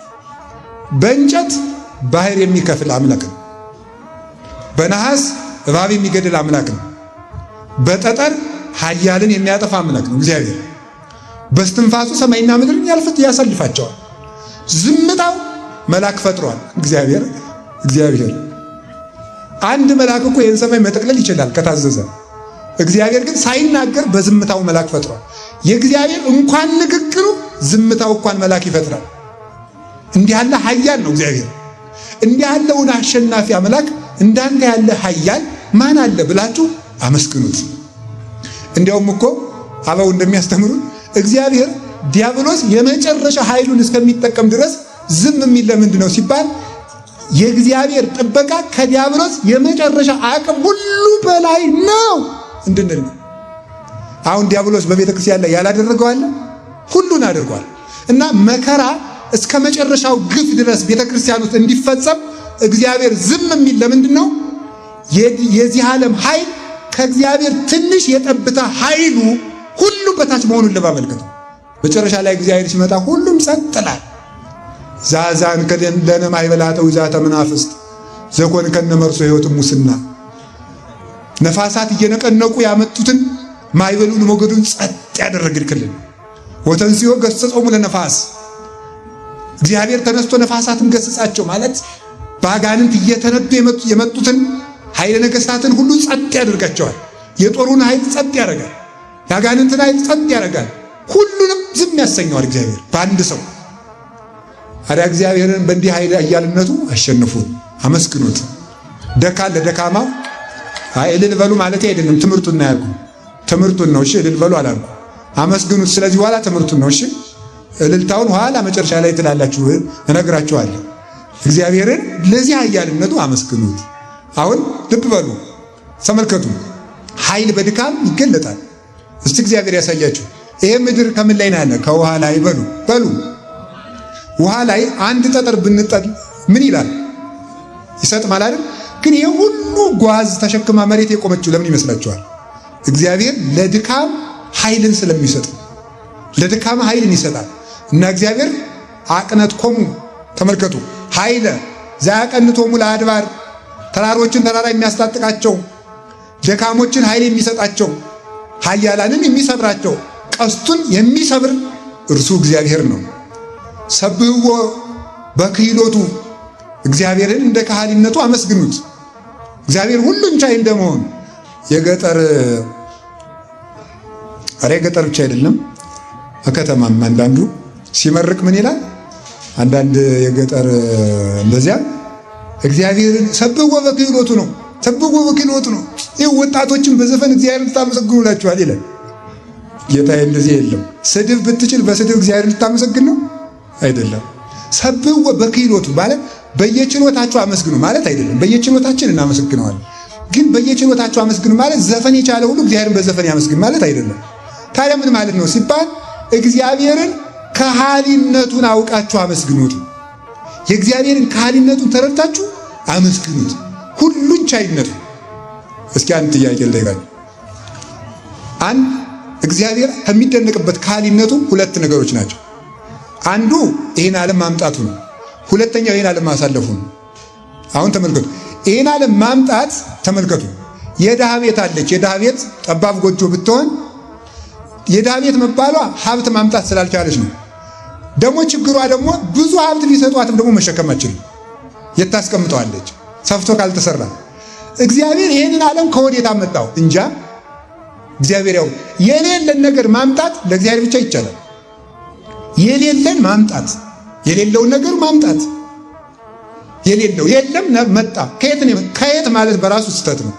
በእንጨት ባህር የሚከፍል አምላክ ነው። በነሐስ እባብ የሚገድል አምላክ ነው። በጠጠር ኃያልን የሚያጠፋ አምላክ ነው እግዚአብሔር። በስትንፋሱ ሰማይና ምድርን ያሳልፋቸዋል። ዝምታው መልአክ ፈጥሯል እግዚአብሔር። አንድ መልአክ እኮ ይህን ሰማይ መጠቅለል ይችላል ከታዘዘ። እግዚአብሔር ግን ሳይናገር በዝምታው መልአክ ፈጥሯል። የእግዚአብሔር እንኳን ንግግሩ ዝምታው እንኳን መልአክ ይፈጥራል። እንዲህ ያለ ኃያል ነው እግዚአብሔር። እንዲህ ያለውን አሸናፊ አምላክ እንዳንተ ያለ ኃያል ማን አለ ብላችሁ አመስግኑት። እንዲያውም እኮ አበው እንደሚያስተምሩን እግዚአብሔር ዲያብሎስ የመጨረሻ ኃይሉን እስከሚጠቀም ድረስ ዝም የሚል ለምንድን ነው ሲባል የእግዚአብሔር ጥበቃ ከዲያብሎስ የመጨረሻ አቅም ሁሉ በላይ ነው እንድንል ነው። አሁን ዲያብሎስ በቤተ ክርስቲያን ላይ ያላደረገው አለ? ሁሉን አድርጓል። እና መከራ እስከ መጨረሻው ግፍ ድረስ ቤተ ክርስቲያን ውስጥ እንዲፈጸም እግዚአብሔር ዝም የሚል ለምንድን ነው? የዚህ ዓለም ኃይል ከእግዚአብሔር ትንሽ የጠብታ ኃይሉ ሁሉ በታች መሆኑን ለማመልከት ነው። መጨረሻ ላይ እግዚአብሔር ሲመጣ ሁሉም ጸጥ ይላል። ዛዛን ከለነ ማይበላተው ዛተ መናፍስት ዘኮን ከነመርሶ ሕይወት ሙስና ነፋሳት እየነቀነቁ ያመጡትን ማይበሉን ሞገዱን ጸጥ ያደረግልክልን ወተንሲዮ ገሰጾሙ ለነፋስ እግዚአብሔር ተነስቶ ነፋሳትን ገሰጻቸው ማለት ባጋንንት እየተነዱ የመጡትን ኃይለ ነገሥታትን ሁሉ ጸጥ ያደርጋቸዋል። የጦሩን ኃይል ጸጥ ያደርጋል። ያጋንንትን ኃይል ጸጥ ያደርጋል። ሁሉንም ዝም ያሰኘዋል እግዚአብሔር በአንድ ሰው። አዲያ እግዚአብሔርን በእንዲህ ኃይል አያልነቱ አሸንፉት፣ አመስግኑት። ለደካማው እልል በሉ ማለት አይደለም። ትምህርቱን ነው ያልኩ፣ ትምህርቱን ነው። እሺ እልል በሉ አላልኩ፣ አመስግኑት። ስለዚህ በኋላ ትምህርቱን ነው። እሺ እልልታውን ኋላ መጨረሻ ላይ ትላላችሁ፣ እነግራችኋለሁ። እግዚአብሔርን ለዚህ ኃያልነቱ አመስግኑት። አሁን ልብ በሉ ተመልከቱ። ኃይል በድካም ይገለጣል። እስቲ እግዚአብሔር ያሳያችሁ። ይሄ ምድር ከምን ላይ ነው ያለ? ከውሃ ላይ በሉ ውሃ ላይ አንድ ጠጠር ብንጠል ምን ይላል? ይሰጥማል አይደል? ግን ይሄ ሁሉ ጓዝ ተሸክማ መሬት የቆመችው ለምን ይመስላችኋል? እግዚአብሔር ለድካም ኃይልን ስለሚሰጥ፣ ለድካም ኃይልን ይሰጣል። እና እግዚአብሔር አቅነትኮሙ ተመልከቱ፣ ኃይለ ዘያቀንቶሙ ለአድባር ተራሮችን ተራራ የሚያስታጥቃቸው፣ ደካሞችን ኃይል የሚሰጣቸው፣ ኃያላንን የሚሰብራቸው፣ ቀስቱን የሚሰብር እርሱ እግዚአብሔር ነው። ሰብህዎ በክህሎቱ እግዚአብሔርን እንደ ካህሊነቱ አመስግኑት። እግዚአብሔር ሁሉን ቻይ እንደመሆኑ የገጠር ብቻ አይደለም፣ ከተማም አንዳንዱ ሲመርቅ ምን ይላል? አንዳንድ የገጠር እንደዚያ እግዚአብሔርን ሰብህዎ በክህሎቱ ነው፣ ሰብህዎ በክህሎቱ ነው። ይህ ወጣቶችን በዘፈን እግዚአብሔርን ልታመሰግኑላችኋል ይላል። ጌታዬ እንደዚህ የለም። ስድብ ብትችል በስድብ እግዚአብሔርን ልታመሰግን ነው አይደለም። ሰብህዎ በክህሎቱ ማለት በየችሎታችሁ አመስግኑ ማለት አይደለም። በየችሎታችን እናመሰግነዋለን። ግን በየችሎታችሁ አመስግኑ ማለት ዘፈን የቻለ ሁሉ እግዚአብሔርን በዘፈን ያመስግን ማለት አይደለም። ታዲያ ምን ማለት ነው ሲባል እግዚአብሔርን ከሃሊነቱን አውቃችሁ አመስግኑት። የእግዚአብሔርን ከሃሊነቱን ተረድታችሁ አመስግኑት፣ ሁሉን ቻይነቱ። እስኪ አንድ ጥያቄ ልጠይቃችሁ። አንድ እግዚአብሔር ከሚደነቅበት ከሃሊነቱ ሁለት ነገሮች ናቸው። አንዱ ይህን ዓለም ማምጣቱ ነው። ሁለተኛው ይህን ዓለም ማሳለፉ ነው። አሁን ተመልከቱ፣ ይህን ዓለም ማምጣት ተመልከቱ። የድሃ ቤት አለች። የድሃ ቤት ጠባብ ጎጆ ብትሆን የድሃ ቤት መባሏ ሀብት ማምጣት ስላልቻለች ነው። ደግሞ ችግሯ ደግሞ ብዙ ሀብት ሊሰጧትም ደግሞ መሸከም አትችልም። የታስቀምጠዋለች ሰፍቶ ካልተሰራ። እግዚአብሔር ይህንን ዓለም ከወዴት አመጣው እንጃ። እግዚአብሔር ያው የሌለን ነገር ማምጣት ለእግዚአብሔር ብቻ ይቻላል። የሌለን ማምጣት፣ የሌለውን ነገር ማምጣት። የሌለው የለም መጣ። ከየት ማለት በራሱ ስህተት ነው።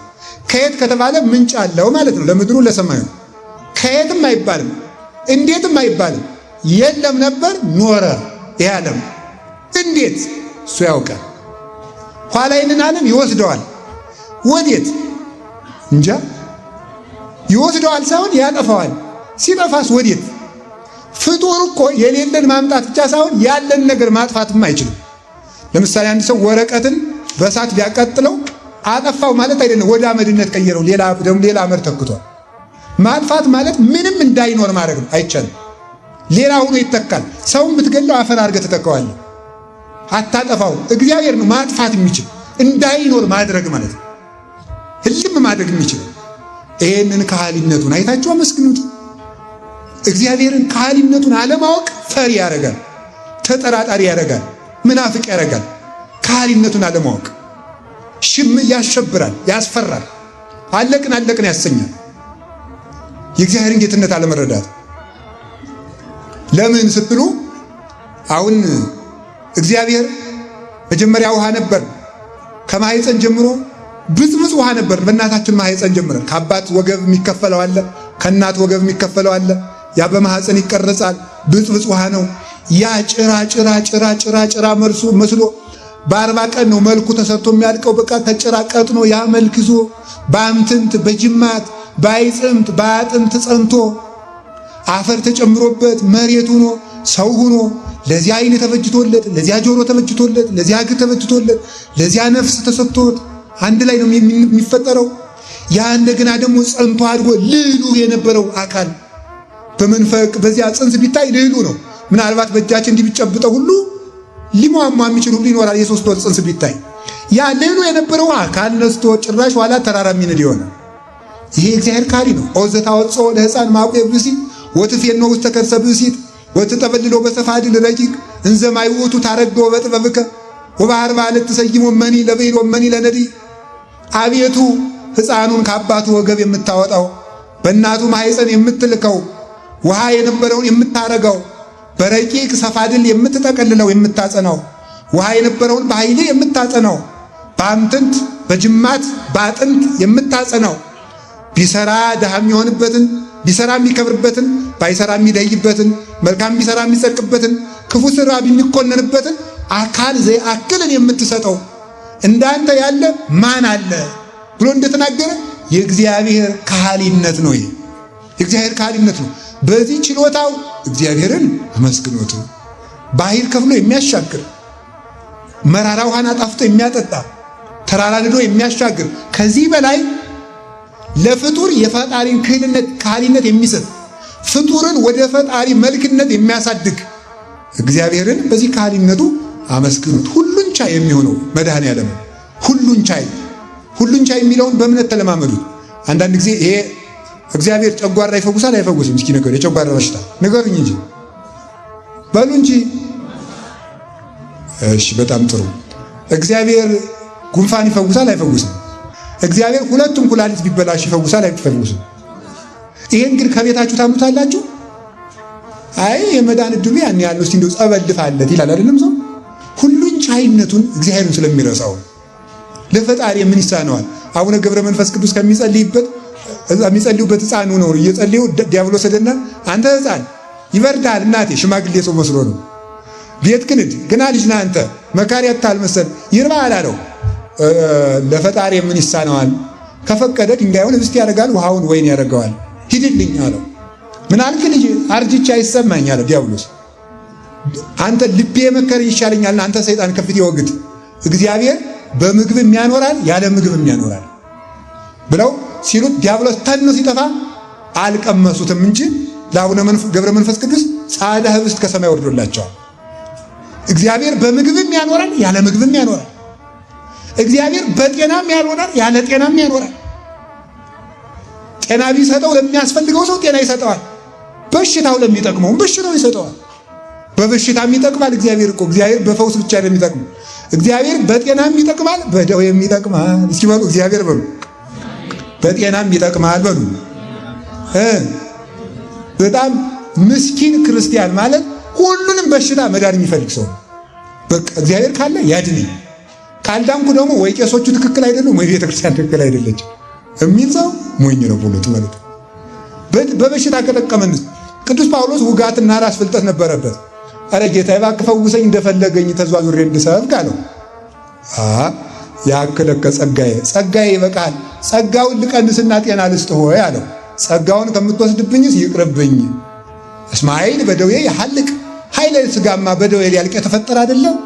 ከየት ከተባለ ምንጭ አለው ማለት ነው። ለምድሩ ለሰማዩ ከየትም አይባልም፣ እንዴትም አይባልም። የለም ነበር ኖረ። ይህ ዓለም እንዴት እሱ ያውቃል። ኋላ ይህንን ዓለም ይወስደዋል። ወዴት እንጃ። ይወስደዋል ሳይሆን ያጠፋዋል። ሲጠፋስ ወዴት? ፍጡር እኮ የሌለን ማምጣት ብቻ ሳይሆን ያለን ነገር ማጥፋትም አይችልም። ለምሳሌ አንድ ሰው ወረቀትን በእሳት ቢያቃጥለው አጠፋው ማለት አይደለም፣ ወደ አመድነት ቀየረው፣ ሌላ አመድ ተክቷል። ማጥፋት ማለት ምንም እንዳይኖር ማድረግ ነው። አይቻልም። ሌላ ሆኖ ይተካል። ሰውን ብትገለው አፈር አድርገህ ትተካዋለህ፣ አታጠፋው። እግዚአብሔር ነው ማጥፋት የሚችል እንዳይኖር ማድረግ ማለት ነው፣ ህልም ማድረግ የሚችል። ይሄንን ከሃሊነቱን አይታችሁ አመስግኑት። እግዚአብሔርን ከሃሊነቱን አለማወቅ ፈሪ ያደርጋል፣ ተጠራጣሪ ያደርጋል፣ ምናፍቅ ያደርጋል። ከሃሊነቱን አለማወቅ ያሸብራል፣ ያስፈራል፣ አለቅን ያሰኛል። የእግዚአብሔርን ጌትነት አለመረዳት። ለምን ስትሉ አሁን እግዚአብሔር መጀመሪያ ውሃ ነበር። ከማህፀን ጀምሮ ብጽብጽ ውሃ ነበር። በእናታችን ማህፀን ጀምረን ከአባት ወገብ የሚከፈለው አለ፣ ከእናት ወገብ የሚከፈለው አለ። ያ በማህፀን ይቀረጻል። ብጽብጽ ውሃ ነው። ያ ጭራ መስሎ በ40 ቀን ነው መልኩ ተሰርቶ የሚያልቀው። በቃ ከጭራ ቀጥኖ ያ መልክ ይዞ በአምትንት በጅማት በአይጽምት በአጥንት ጸንቶ አፈር ተጨምሮበት መሬት ሆኖ ሰው ሆኖ ለዚያ አይን ተበጅቶለት፣ ለዚያ ጆሮ ተበጅቶለት፣ ለዚያ እግር ተበጅቶለት፣ ለዚያ ነፍስ ተሰጥቶት አንድ ላይ ነው የሚፈጠረው። ያ እንደገና ደግሞ ጸንቶ አድጎ ልዕሉ የነበረው አካል በመንፈቅ በዚያ ጽንስ ቢታይ ልዕሉ ነው። ምናልባት በእጃችን እንዲህ ቢጨብጠው ሁሉ ሊሟሟ የሚችል ሁሉ ይኖራል። የ3 ወር ጽንስ ቢታይ ያ ልዕሉ የነበረው አካል ነስቶ ጭራሽ ኋላ ተራራ የሚንድ ይሆናል። ይሄ እግዚአብሔር ካሪ ነው። ኦዘ ታወጽኦ ለሕፃን ማቁየ ብእሲት ወትፌኖ ውስተ ከርሰ ብእሲት ወትጠበልሎ በሰፋድል ረቂቅ እንዘ ማይውቱ ታረግዶ በጥበብከ ወበአርባ ዕለት ትሰይሞ መኒ ለብዒል ወመኒ ለነዲይ። አቤቱ ሕፃኑን ከአባቱ ወገብ የምታወጣው በእናቱ ማኅፀን የምትልከው ውሃ የነበረውን የምታረገው በረቂቅ ሰፋድል የምትጠቀልለው የምታጸናው ውሃ የነበረውን በኃይል የምታጸናው በአምትንት በጅማት በአጥንት የምታጸናው ቢሰራ ድሃ የሚሆንበትን ቢሰራ የሚከብርበትን ባይሰራ የሚለይበትን መልካም ቢሰራ የሚጸድቅበትን ክፉ ስራ የሚኮነንበትን አካል ዘየአክልን የምትሰጠው እንዳንተ ያለ ማን አለ ብሎ እንደተናገረ የእግዚአብሔር ካህሊነት ነው። ይሄ የእግዚአብሔር ካህሊነት ነው። በዚህ ችሎታው እግዚአብሔርን አመስግኖት ባህር ከፍሎ የሚያሻግር መራራ ውሃን አጣፍጦ የሚያጠጣ ተራራ ንዶ የሚያሻግር ከዚህ በላይ ለፍጡር የፈጣሪን ካህሊነት የሚሰጥ ፍጡርን ወደ ፈጣሪ መልክነት የሚያሳድግ እግዚአብሔርን በዚህ ካህሊነቱ አመስግኑት። ሁሉን ቻይ የሚሆነው መድኃኔዓለም ሁሉን ቻይ የሚለውን በእምነት ተለማመዱት። አንዳንድ ጊዜ ይሄ እግዚአብሔር ጨጓራ ይፈውሳል አይፈውስም? እስኪ ነገር የጨጓራ በሽታ ንገሩኝ እንጂ በሉ እንጂ። እሺ በጣም ጥሩ። እግዚአብሔር ጉንፋን ይፈውሳል አይፈውስም? እግዚአብሔር ሁለቱም ኩላሊት ቢበላሽ ይፈውሳል አይፈውስም? ይሄን ግን ከቤታችሁ ታምኑታላችሁ? አይ የመዳን እድሉ ያን ያለው እስቲ እንደው ጸበል ልፋለት ይላል አይደለም ሰው። ሁሉን ቻይነቱን እግዚአብሔርን ስለሚረሳው ለፈጣሪ ምን ይሳነዋል? አቡነ ገብረ መንፈስ ቅዱስ የሚጸልዩበት ሕፃኑ ነው እየጸልዩ ዲያብሎስ ደና አንተ ሕፃን ይበርዳል እናቴ ሽማግሌ ሰው መስሎ ነው ቤት ክንድ ግና ልጅ ነህ አንተ መካሪ አታል መሰል ይርባል አለው። ለፈጣሪ ምን ይሳነዋል? ከፈቀደ ድንጋዩን ህብስት ያደርጋል፣ ውሃውን ወይን ያደርገዋል። ሂድልኝ አለው። ምን አልክ ልጅ? አርጅቻ ይሰማኝ አለ ዲያብሎስ። አንተ ልቤ መከር ይሻለኛል አንተ ሰይጣን ከፊት ይወግድ። እግዚአብሔር በምግብ ያኖራል ያለ ምግብ ያኖራል ብለው ሲሉት ዲያብሎስ ተኖ ሲጠፋ አልቀመሱትም እንጂ ለአቡነ ገብረ መንፈስ ቅዱስ ጻዕዳ ህብስት ከሰማይ ወርዶላቸዋል። እግዚአብሔር በምግብም ያኖራል ያለ ምግብም ያኖራል። እግዚአብሔር በጤናም ያኖራል ያለ ጤናም ያኖራል። ጤና ቢሰጠው ለሚያስፈልገው ሰው ጤና ይሰጠዋል። በሽታው ለሚጠቅመው በሽታው ይሰጠዋል። በበሽታም ይጠቅማል እግዚአብሔር እኮ። እግዚአብሔር በፈውስ ብቻ አይደለም የሚጠቅመው። እግዚአብሔር በጤናም ይጠቅማል በደዌም ይጠቅማል። እስኪ በሉ እግዚአብሔር በሉ በጤናም ይጠቅማል በሉ። በጣም ምስኪን ክርስቲያን ማለት ሁሉንም በሽታ መዳን የሚፈልግ ሰው። በቃ እግዚአብሔር ካለ ያድነኝ፣ ካልዳንኩ ደግሞ ወይ ቄሶቹ ትክክል አይደሉም ወይ ቤተክርስቲያን ትክክል አይደለች የሚል ሰው ሞኝ ነው ብሎት ማለት። በበሽታ ከጠቀመን ቅዱስ ጳውሎስ ውጋትና ራስ ፍልጠት ነበረበት። አረ ጌታ እባክህ ፈውሰኝ እንደፈለገኝ ተዟዙሬ እንድሰብክ አለው። ያከለከ ጸጋዬ ይበቃል፣ ጸጋውን ልቀንስና ጤና ልስጥህ ሆይ አለው። ጸጋውን ከምትወስድብኝስ ይቅርብኝ። እስማኤል በደዌ ያሐልቅ ኃይለ ሥጋማ በደዌ ሊያልቅ የተፈጠረ አይደለም።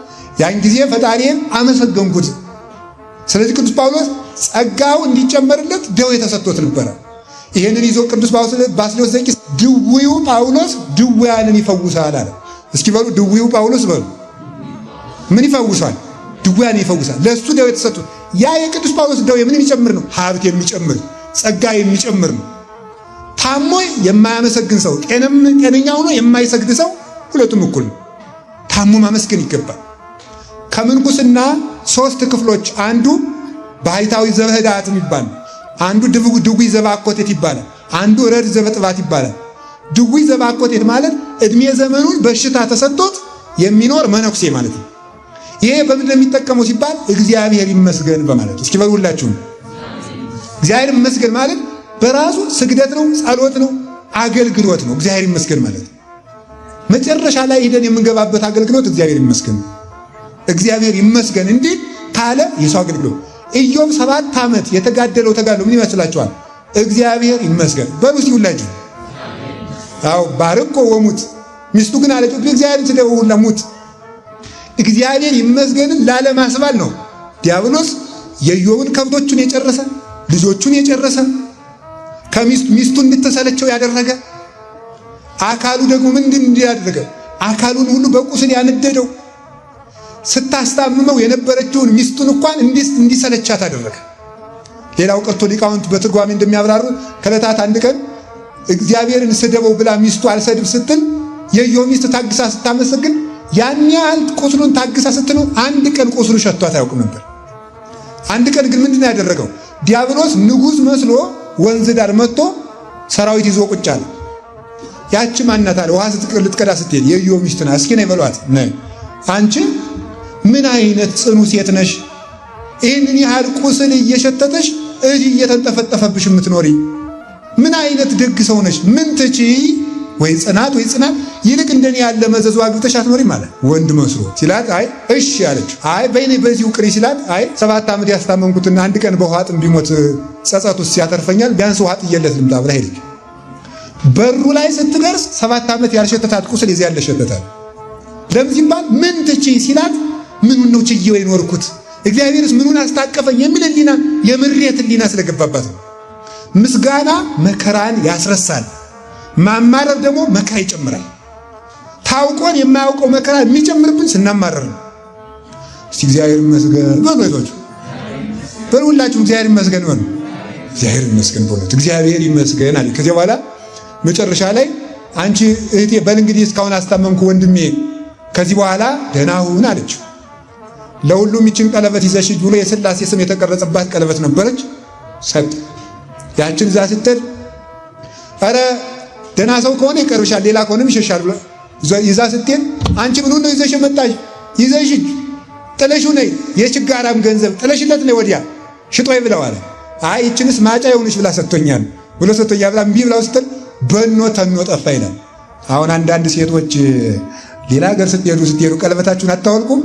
ያን ጊዜ ፈጣሪን አመሰገንኩት። ስለዚህ ቅዱስ ጳውሎስ ጸጋው እንዲጨመርለት ደዌ ተሰጥቶት ነበረ። ይሄንን ይዞ ቅዱስ ባስልዮስ ዘቂስ ድውዩ ጳውሎስ ድውያንን ይፈውሳል አለ። እስኪ በሉ ድውዩ ጳውሎስ በሉ ምን ይፈውሳል? ድውያን ይፈውሳል። ለሱ ደዌ ተሰጥቶት ያ የቅዱስ ጳውሎስ ደዌ ምን የሚጨምር ነው? ሀብት የሚጨምር ጸጋ የሚጨምር ነው። ታሞ የማያመሰግን ሰው ጤነኛ ሆኖ የማይሰግድ ሰው ሁለቱም እኩል ነው። ታሞ ማመስገን ይገባል። ከምንኩስና 3 ክፍሎች አንዱ ባህታዊ ዘበህዳት ይባላል። አንዱ ድውይ ዘባኮቴት ይባላል። አንዱ ረድ ዘበጥባት ይባላል። ድውይ ዘባኮቴት ማለት እድሜ ዘመኑን በሽታ ተሰጥቶት የሚኖር መነኩሴ ማለት ነው። ይሄ በምን የሚጠቀመው ሲባል እግዚአብሔር ይመስገን በማለት እስኪ በሉላችሁ እግዚአብሔር ይመስገን ማለት በራሱ ስግደት ነው፣ ጸሎት ነው፣ አገልግሎት ነው። እግዚአብሔር ይመስገን ማለት መጨረሻ ላይ ሄደን የምንገባበት አገልግሎት እግዚአብሔር ይመስገን። እግዚአብሔር ይመስገን እንዲህ ካለ የሰው አገልግሎት ኢዮብ 7 ዓመት የተጋደለው ተጋድሎ ምን ይመስላችኋል? እግዚአብሔር ይመስገን በሉ እስቲ ሁላችሁ። አዎ ባርኮ ወሙት። ሚስቱ ግን አለችው እግዚአብሔርን ስደውና ሙት። እግዚአብሔር ይመስገንን ላለማስባል ነው ዲያብሎስ የኢዮብን ከብቶቹን የጨረሰ ልጆቹን የጨረሰ ሚስቱን እንድትሰለቸው ያደረገ አካሉ ደግሞ ምንድን እንዲያደርገ አካሉን ሁሉ በቁስል ያነደደው ስታስታምመው የነበረችውን ሚስቱን እንኳን እንዲሰለቻት አደረገ። ሌላው ቀርቶ ሊቃውንት በትርጓሜ እንደሚያብራሩ ከዕለታት አንድ ቀን እግዚአብሔርን ስደበው ብላ ሚስቱ አልሰድብ ስትል የኢዮብ ሚስት ታግሳ ስታመሰግን ያን ያህል ቁስሉን ታግሳ ስትለው አንድ ቀን ቁስሉ ሸቷት አያውቅም ነበር። አንድ ቀን ግን ምንድን ነው ያደረገው? ዲያብሎስ ንጉሥ መስሎ ወንዝ ዳር መጥቶ ሰራዊት ይዞ ቁጭ አለ። ያቺ ማናት አለ ውሃ ልትቀዳ ስትሄድ የኢዮብ ሚስት ናት። እስኪ ነይ በሏት። ነይ አንቺ ምን አይነት ጽኑ ሴት ነሽ? ይህንን ያህል ቁስል እየሸተተሽ እዚህ እየተንጠፈጠፈብሽ የምትኖሪ ምን አይነት ደግ ሰው ነሽ? ምን ትችይ? ወይ ጽናት ወይ ጽናት ይልቅ እንደኔ ያለ መዘዙ አግብተሽ አትኖሪ ማለት ወንድ መስሎ ሲላት አይ እሺ አለች። አይ በእኔ በዚሁ ቅሪ ሲላት አይ 7 ዓመት ያስታመምኩትና አንድ ቀን በውሃ ጥም ቢሞት ጸጸቱስ ያተርፈኛል ቢያንስ ውሃ ጥየለት ልምጣ ብላ ሄደች። በሩ ላይ ስትደርስ 7 ዓመት ያልሸተታት ቁስል ይዘ ያለ ሸተታል። ለምን ሲባል ምን ትችይ ሲላት ምኑን ነው ችዬው የኖርኩት እግዚአብሔርስ ምኑን አስታቀፈኝ የሚል ህሊና የምሬት ህሊና ስለገባባት ነው። ምስጋና መከራን ያስረሳል። ማማረር ደግሞ መከራ ይጨምራል። ታውቆን የማያውቀው መከራ የሚጨምርብን ስናማረር ነው። እስቲ እግዚአብሔር ይመስገን በሉ አይዟችሁ በሉ ሁላችሁም እግዚአብሔር ይመስገን በሉ። እግዚአብሔር ይመስገን በሉ እግዚአብሔር ይመስገን አለ። ከዚያ በኋላ መጨረሻ ላይ አንቺ እህቴ በል እንግዲህ እስካሁን አስታመምኩ ወንድሜ ከዚህ በኋላ ደህና ሁን አለችው። ለሁሉም ይችን ቀለበት ይዘሽ ብሎ የሥላሴ ስም የተቀረጸባት ቀለበት ነበረች ሰጥ። ያችን ዛ ስትል ኧረ ደህና ሰው ከሆነ ይቀርብሻል ሌላ ከሆነም ይሸሻል ብሎ ይዛ ስትል አንቺ ምኑን ነው ይዘሽ መጣሽ? ይዘሽ ጥለሽው ነይ የችጋራም ገንዘብ ጥለሽለት ነይ ወዲያ ሽጦይ ብለው አለ። አይ ይችንስ ማጫ የሆነች ብላ ሰጥቶኛል ብሎ ሰጥቶኛል ብላ እምቢ ብላው ስትል በኖ ተኖ ጠፋ ይላል። አሁን አንዳንድ ሴቶች ሌላ ሀገር ስትሄዱ ቀለበታችሁን አታወልቁም?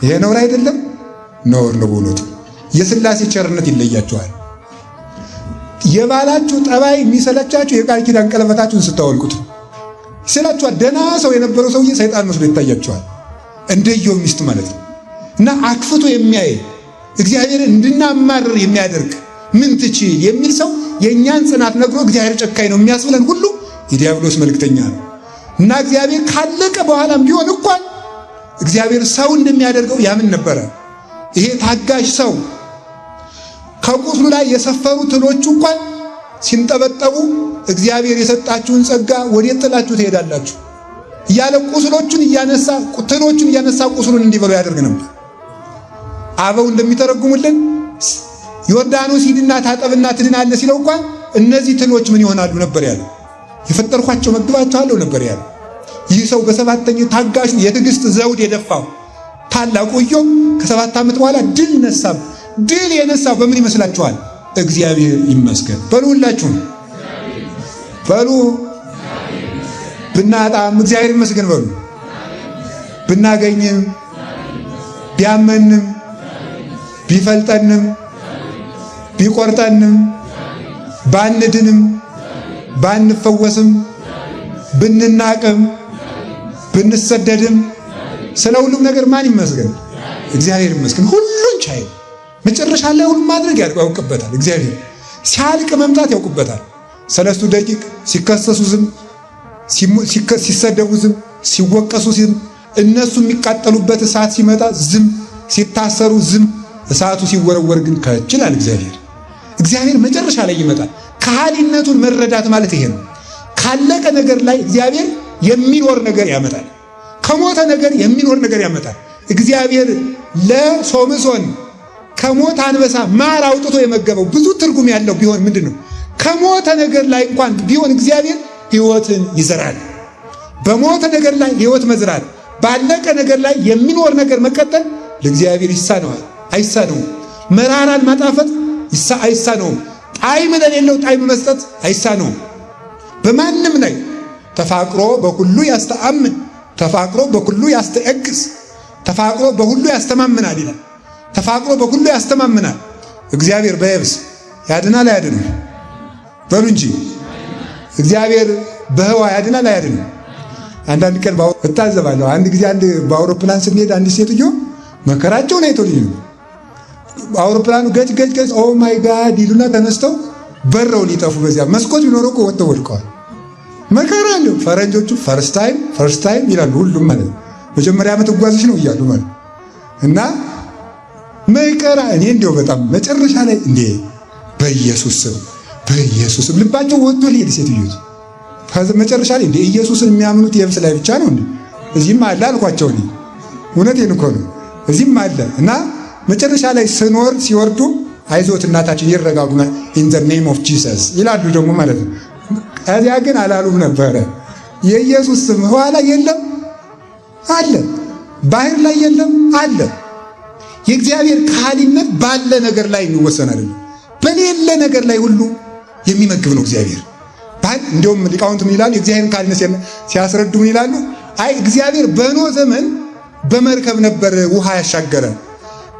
ይሄ ነውር አይደለም? ነውር ነው በእውነቱ። የሥላሴ ቸርነት ይለያችኋል። የባላችሁ ጠባይ የሚሰለቻችሁ የቃል ኪዳን ቀለበታችሁን ስታወልቁት ይሰላችኋል። ደህና ሰው የነበረው ሰውዬ ሰይጣን መስሎ ይታያችኋል። እንደ ኢዮብ ሚስት ማለት ነው። እና አክፍቶ የሚያይ እግዚአብሔርን እንድናማርር የሚያደርግ ምን ትችል የሚል ሰው የእኛን ጽናት ነግሮ እግዚአብሔር ጨካኝ ነው የሚያስብለን ሁሉ የዲያብሎስ መልእክተኛ ነው። እና እግዚአብሔር ካለቀ በኋላም ቢሆን እንኳን እግዚአብሔር ሰው እንደሚያደርገው ያምን ነበረ። ይሄ ታጋሽ ሰው ከቁስሉ ላይ የሰፈሩ ትሎቹ እንኳን ሲንጠበጠቡ እግዚአብሔር የሰጣችሁን ጸጋ ወዴት ጥላችሁ ትሄዳላችሁ እያለ ቁስሎቹን እያነሳ ትሎቹን እያነሳ ቁስሉን እንዲበሉ ያደርግ ነበር። አበው እንደሚተረጉሙልን ዮርዳኖስ ሂድና ታጠብና ትድናለህ ሲለው እንኳን እነዚህ ትሎች ምን ይሆናሉ ነበር ያለው። የፈጠርኳቸው መግባቸዋለሁ ነበር ያለው። ይህ ሰው በሰባተኛው ታጋሹ የትዕግስት ዘውድ የደፋው ታላቁ ኢዮብ ከ7 ዓመት በኋላ ድል ነሳብ። ድል የነሳው በምን ይመስላችኋል? እግዚአብሔር ይመስገን በሉ ሁላችሁም በሉ። ብናጣም እግዚአብሔር ይመስገን በሉ። ብናገኝም ቢያመንም ቢፈልጠንም ቢቆርጠንም ባንድንም ባንፈወስም ብንናቅም ብንሰደድም ስለ ሁሉም ነገር ማን ይመስገን? እግዚአብሔር ይመስገን። ሁሉን ቻይ መጨረሻ ላይ ሁሉም ማድረግ ያውቅበታል። እግዚአብሔር ሲያልቅ መምጣት ያውቅበታል። 3 ደቂቅ ሲከሰሱ ዝም፣ ሲሰደቡ ዝም፣ ሲወቀሱ ዝም፣ እነሱ የሚቃጠሉበት እሳት ሲመጣ ዝም፣ ሲታሰሩ ዝም፣ እሳቱ ሲወረወር ግን ከችላል እግዚአብሔር። እግዚአብሔር መጨረሻ ላይ ይመጣል። ከሃሊነቱን መረዳት ማለት ይሄ ነው። ካለቀ ነገር ላይ እግዚአብሔር የሚኖር ነገር ያመጣል። ከሞተ ነገር የሚኖር ነገር ያመጣል። እግዚአብሔር ለሶምሶን ከሞተ አንበሳ ማር አውጥቶ የመገበው ብዙ ትርጉም ያለው ቢሆን ምንድነው? ከሞተ ነገር ላይ እንኳን ቢሆን እግዚአብሔር ሕይወትን ይዘራል። በሞተ ነገር ላይ ሕይወት መዝራት፣ ባለቀ ነገር ላይ የሚኖር ነገር መቀጠል ለእግዚአብሔር ይሳነዋል? አይሳነውም። መራራን ማጣፈጥ አይሳነውም። ጣዕም ለሌለው ጣዕም መስጠት አይሳነውም። በማንም ላይ ተፋቅሮ በሁሉ ያስተአምን፣ ተፋቅሮ በሁሉ ያስተያግስ፣ ተፋቅሮ በሁሉ ያስተማምናል ይላል። ተፋቅሮ በሁሉ ያስተማምናል። እግዚአብሔር በየብስ ያድናል አያድንም? በሉ እንጂ እግዚአብሔር በህዋ ያድናል አያድንም? አንዳንድ ቀን እታዘባለሁ። አንድ ጊዜ በአውሮፕላን ስንሄድ አንድ ሴትዮ መከራቸውን አይተውልኝ ነው። አውሮፕላኑ ገጭ ገጭ ገጭ ኦ ማይ ጋድ ይሉና ተነስተው በረው ሊጠፉ በዚያ መስኮት ቢኖረው እኮ ወጥተው ወድቀዋል። መከራ አለው። ፈረንጆቹ ፈርስት ታይም ይላሉ። ሁሉም ማለት ነው መጀመሪያ ዓመት ጓዝሽ ነው እያሉ ማለት እና መከራ እኔ እንዲያው በጣም መጨረሻ ላይ እንዴ በኢየሱስ ስም ልባቸው ወጥቶ ሊሄድ ሴትዮት ከዛ መጨረሻ ላይ እንዴ ኢየሱስን የሚያምኑት የብስ ላይ ብቻ ነው እንዴ? እዚህም አለ አልኳቸው። እኔ እውነቴን እኮ ነው እዚህም አለ እና መጨረሻ ላይ ስኖር ሲወርዱ አይዞት እናታችን ይረጋጉና ኢን ዘ ኔም ኦፍ ጂሰስ ይላሉ ደግሞ ማለት ነው። ከዚያ ግን አላሉም ነበረ። የኢየሱስ ስም ህዋ ላይ የለም አለ፣ ባህር ላይ የለም አለ። የእግዚአብሔር ካህሊነት ባለ ነገር ላይ የሚወሰን አይደለም፣ በሌለ ነገር ላይ ሁሉ የሚመግብ ነው እግዚአብሔር። እንዲሁም ሊቃውንት ምን ይላሉ? የእግዚአብሔርን ካህሊነት ሲያስረዱ ምን ይላሉ? አይ እግዚአብሔር በኖህ ዘመን በመርከብ ነበር ውሃ ያሻገረ፣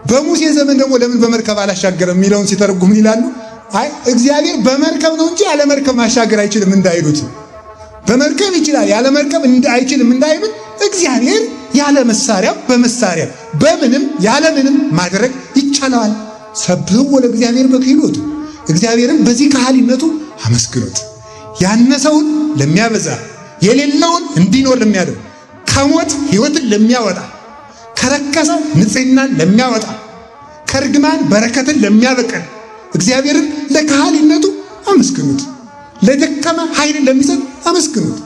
በሙሴ ዘመን ደግሞ ለምን በመርከብ አላሻገረም የሚለውን ሲተረጉም ይላሉ አይ እግዚአብሔር በመርከብ ነው እንጂ ያለ መርከብ ማሻገር አይችልም እንዳይሉት፣ በመርከብ ይችላል ያለ መርከብ አይችልም እንዳይሉት፣ እግዚአብሔር ያለ መሳሪያ በመሳሪያ በምንም ያለ ምንም ማድረግ ይቻላል። ሰብሕዎ ለእግዚአብሔር በክህሎቱ፣ እግዚአብሔርን በዚህ ካህሊነቱ አመስግኑት። ያነሰውን ለሚያበዛ፣ የሌለውን እንዲኖር ለሚያደርግ፣ ከሞት ሕይወትን ለሚያወጣ፣ ከረከሰው ንጽሕናን ለሚያወጣ፣ ከርግማን በረከትን ለሚያበቀል እግዚአብሔርን ለካህሊነቱ አመስግኑት። ለደከመ ኃይልን ለሚሰጥ አመስግኑት።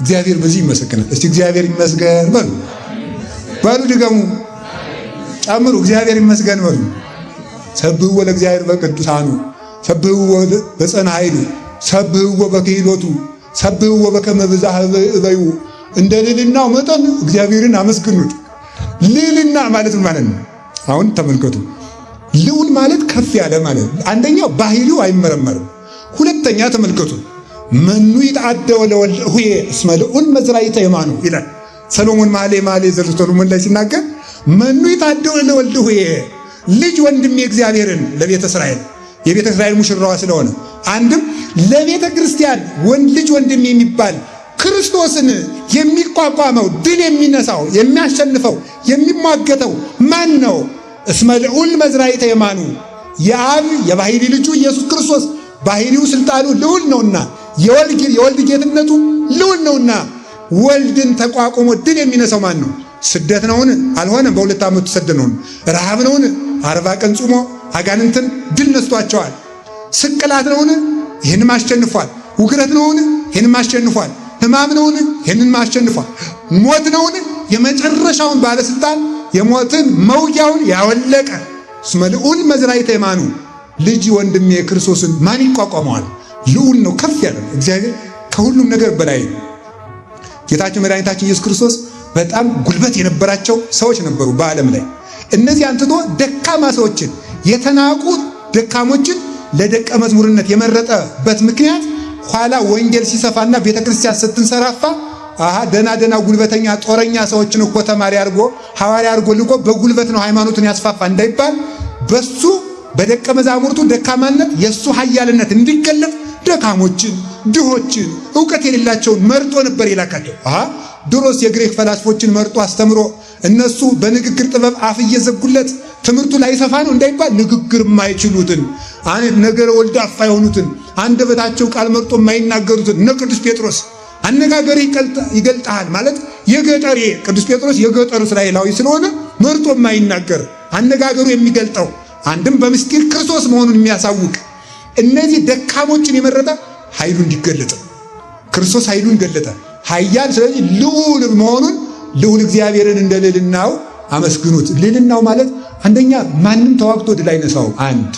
እግዚአብሔር በዚህ ይመሰገናል። እስቲ እግዚአብሔር ይመስገን በሉ ድገሙ፣ ጨምሩ። እግዚአብሔር ይመስገን በሉ። ሰብሕዎ ለእግዚአብሔር በቅዱሳኑ፣ ሰብሕዎ በጸና ኃይሉ፣ ሰብሕዎ በክህሎቱ፣ ሰብሕዎ በከመ ብዝኃ እበዩ። እንደ ልዕልናው መጠን እግዚአብሔርን አመስግኑት። ልዕልና ማለት ምን ማለት ነው? አሁን ተመልከቱ። ልዑል ማለት ከፍ ያለ ማለት ነው። አንደኛው ባህሪው አይመረመርም። ሁለተኛ ተመልከቱ። መኑ ይትዓደው ለወልደ እሁየ እስመ ልዑል መዝራዕተ የማኑ ይላል ሰሎሞን መኃልየ ዘሰሎሞን ላይ ሲናገር መኑ ይትዓደው ለወልደ እሁየ፣ ልጅ ወንድሜ እግዚአብሔርን ለቤተ እስራኤል የቤተ እስራኤል ሙሽራዋ ስለሆነ አንድም ለቤተ ክርስቲያን ልጅ ወንድሜ የሚባል ክርስቶስን የሚቋቋመው ድል የሚነሳው የሚያሸንፈው የሚሟገተው ማን ነው? እስመ ልዑል መዝራዕተ የማኑ፣ የአብ የባሕርይ ልጁ ኢየሱስ ክርስቶስ ባሕርዩ ስልጣኑ ልዑል ነውና የወልድ ጌትነቱ ልዑል ነውና ወልድን ተቋቁሞ ድል የሚነሳው ማን ነው? ስደት ነውን? አልሆነም። በ2 ዓመቱ ተሰደደ ነውን? ረሃብ ነውን? 40 ቀን ጾሞ አጋንንትን ድል ነስቷቸዋል። ስቅላት ነውን? ይህንም አሸንፏል። ውግረት ነውን? ይህንም አሸንፏል። ሕማም ነውን? ይህንም አሸንፏል። ሞት ነውን? የመጨረሻውን ባለስልጣን የሞትን መውጊያውን ያወለቀ እስመ ልዑል መዝራዕተ የማኑ፣ ልጅ ወንድሜ ክርስቶስን ማን ይቋቋመዋል? ልዑል ነው፣ ከፍ ያለ እግዚአብሔር ከሁሉም ነገር በላይ ነው። ጌታችን መድኃኒታችን ኢየሱስ ክርስቶስ በጣም ጉልበት የነበራቸው ሰዎች ነበሩ በዓለም ላይ። እነዚህ አንትቶ ደካማ ሰዎችን፣ የተናቁ ደካሞችን ለደቀ መዝሙርነት የመረጠበት ምክንያት ኋላ ወንጌል ሲሰፋና ቤተክርስቲያን ስትንሰራፋ ደና ጉልበተኛ ጦረኛ ሰዎችን እኮ ተማሪ አድርጎ ሐዋርያ አድርጎ ልኮ በጉልበት ነው ሃይማኖትን ያስፋፋ እንዳይባል በሱ በደቀ መዛሙርቱ ደካማነት የሱ ኃያልነት እንዲገለጥ ደካሞችን፣ ድሆችን፣ ዕውቀት የሌላቸውን መርጦ ነበር የላካቸው። ድሮስ የግሪክ ፈላስፎችን መርጦ አስተምሮ እነሱ በንግግር ጥበብ አፍ እየዘጉለት ትምህርቱ ላይ ሰፋ ነው እንዳይባል ንግግር የማይችሉትን ነገረ ወልድ አፋ የሆኑትን አንደበታቸው ቃል መርጦ የማይናገሩትን እነ ቅዱስ ጴጥሮስ አነጋገር ይገልጣል ማለት የገጠር ቅዱስ ጴጥሮስ የገጠሩ እስራኤላዊ ስለሆነ መርጦ የማይናገር አነጋገሩ የሚገልጠው አንድም በምስጢር ክርስቶስ መሆኑን የሚያሳውቅ እነዚህ ደካሞችን የመረጠ ኃይሉ እንዲገለጥ ክርስቶስ ኃይሉን ገለጠ። ኃያል ስለዚህ ልዑል መሆኑን ልዑል እግዚአብሔርን እንደ ልዕልናው አመስግኑት። ልዕልናው ማለት አንደኛ ማንም ተዋግቶ ድል አይነሳው። አንድ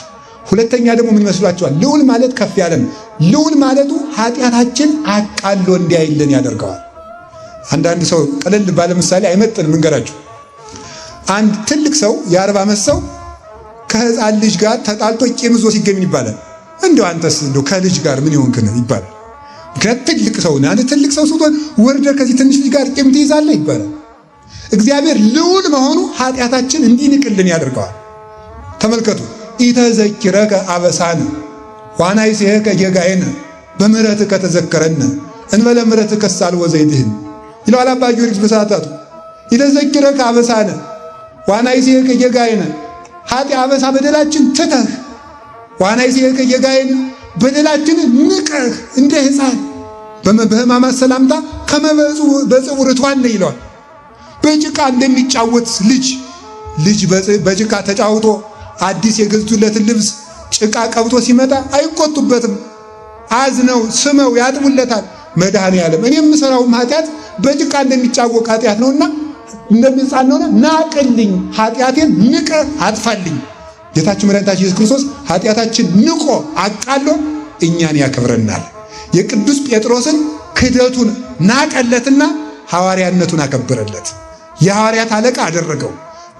ሁለተኛ ደግሞ ምን መስሏቸዋል? ልዑል ማለት ከፍ ያለ ነው። ልዑል ማለቱ ኃጢአታችን አቃሎ እንዲያይልን ያደርገዋል። አንዳንድ ሰው ቀለል ባለ ምሳሌ አይመጥንም እንገራችሁ። አንድ ትልቅ ሰው የ40 ዓመት ሰው ከሕፃን ልጅ ጋር ተጣልቶ ቂም ይዞ ሲገኝ ይባላል? እንደው አንተስ እንደው ከልጅ ጋር ምን ይሆንክ ነው ይባላል። ምክንያት ትልቅ ሰው ነህ አንተ፣ ትልቅ ሰው ስትሆን ወርደህ ከዚህ ትንሽ ልጅ ጋር ቂም ትይዛለህ ይባላል። እግዚአብሔር ልዑል መሆኑ ኃጢአታችን እንዲንቅልን ያደርገዋል። ተመልከቱ። ኢተዘኪረከ አበሳነ ዋናይሴከ ጌጋየነ በምሕረትከ ተዘከረነ እንበለ ምሕረትከ ሳልወ ዘይድህን ይለዋል አባ ጊዮርጊስ በሰዓታቱ። ኢተዘኪረከ አበሳነ ዋናይሴከ ጌጋየነ አበሳ በደላችን ትተህ ዋናይሴከ ጌጋየነ በደላችንን ንቀህ እንደ ሕፃን በሕማማት ሰላምታ ከመበጹ በጽውር ትዋነ ይለዋል። በጭቃ እንደሚጫወት ልጅ በጭቃ ተጫውቶ አዲስ የገዙለትን ልብስ ጭቃ ቀብቶ ሲመጣ አይቆጡበትም። አዝነው ስመው ያጥቡለታል። መድኃኔዓለም እኔ የምሰራውም ኃጢአት በጭቃ እንደሚጫወቅ ኃጢአት ነውና እንደሚጻን ነውና ናቅልኝ፣ ኃጢአቴን ንቀ አጥፋልኝ። ጌታችን መድኃኒታችን ኢየሱስ ክርስቶስ ኃጢአታችን ንቆ አቃሎ እኛን ያከብረናል። የቅዱስ ጴጥሮስን ክህደቱን ናቀለትና ሐዋርያነቱን አከበረለት። የሐዋርያት አለቃ አደረገው።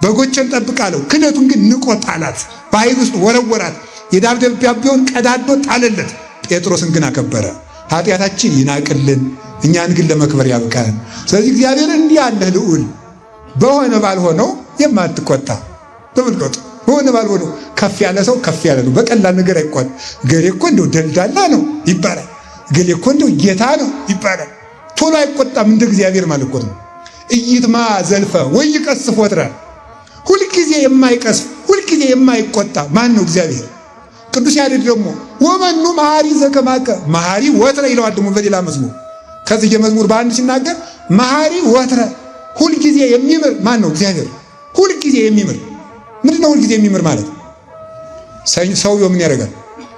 በጎችን ጠብቃለሁ። ክህደቱን ግን ንቆ ጣላት፣ በኃይል ውስጥ ወረወራት። የደብዳቤውን ቀዳዶ ጣለለት። ጴጥሮስን ግን አከበረ። ኃጢአታችን ይናቅልን፣ እኛን ግን ለመክበር ያብቃን። ስለዚህ እግዚአብሔር እንዲህ ያለ ልዑል በሆነ ባልሆነው የማትቆጣ ተመልከቱ። በሆነ ባልሆነው ከፍ ያለ ሰው ከፍ ያለ ነው። በቀላል ነገር አይቆጣ። ገሌ እኮ እንደው ደልዳላ ነው ይባላል። ገሌ እኮ እንደው ጌታ ነው ይባላል። ቶሎ አይቆጣም። እንደ እግዚአብሔር ማለት እኮ ነው። እይትማ ዘልፈ ወይ ይቀስፍ ወትረ፣ ሁልጊዜ የማይቀስፍ ሁልጊዜ የማይቆጣ ማን ነው? እግዚአብሔር። ቅዱስ ያሬድ ደግሞ ወመኑ መሐሪ ዘከማከ መሐሪ ወትረ ይለዋል። ደግሞ በሌላ መዝሙር ከዚህ የመዝሙር በአንድ ሲናገር መሐሪ ወትረ ሁልጊዜ የሚምር ማን ነው? እግዚአብሔር። ሁልጊዜ የሚምር ምንድን ነው? ሁልጊዜ የሚምር ማለት ሰውየው ምን ያደርጋል?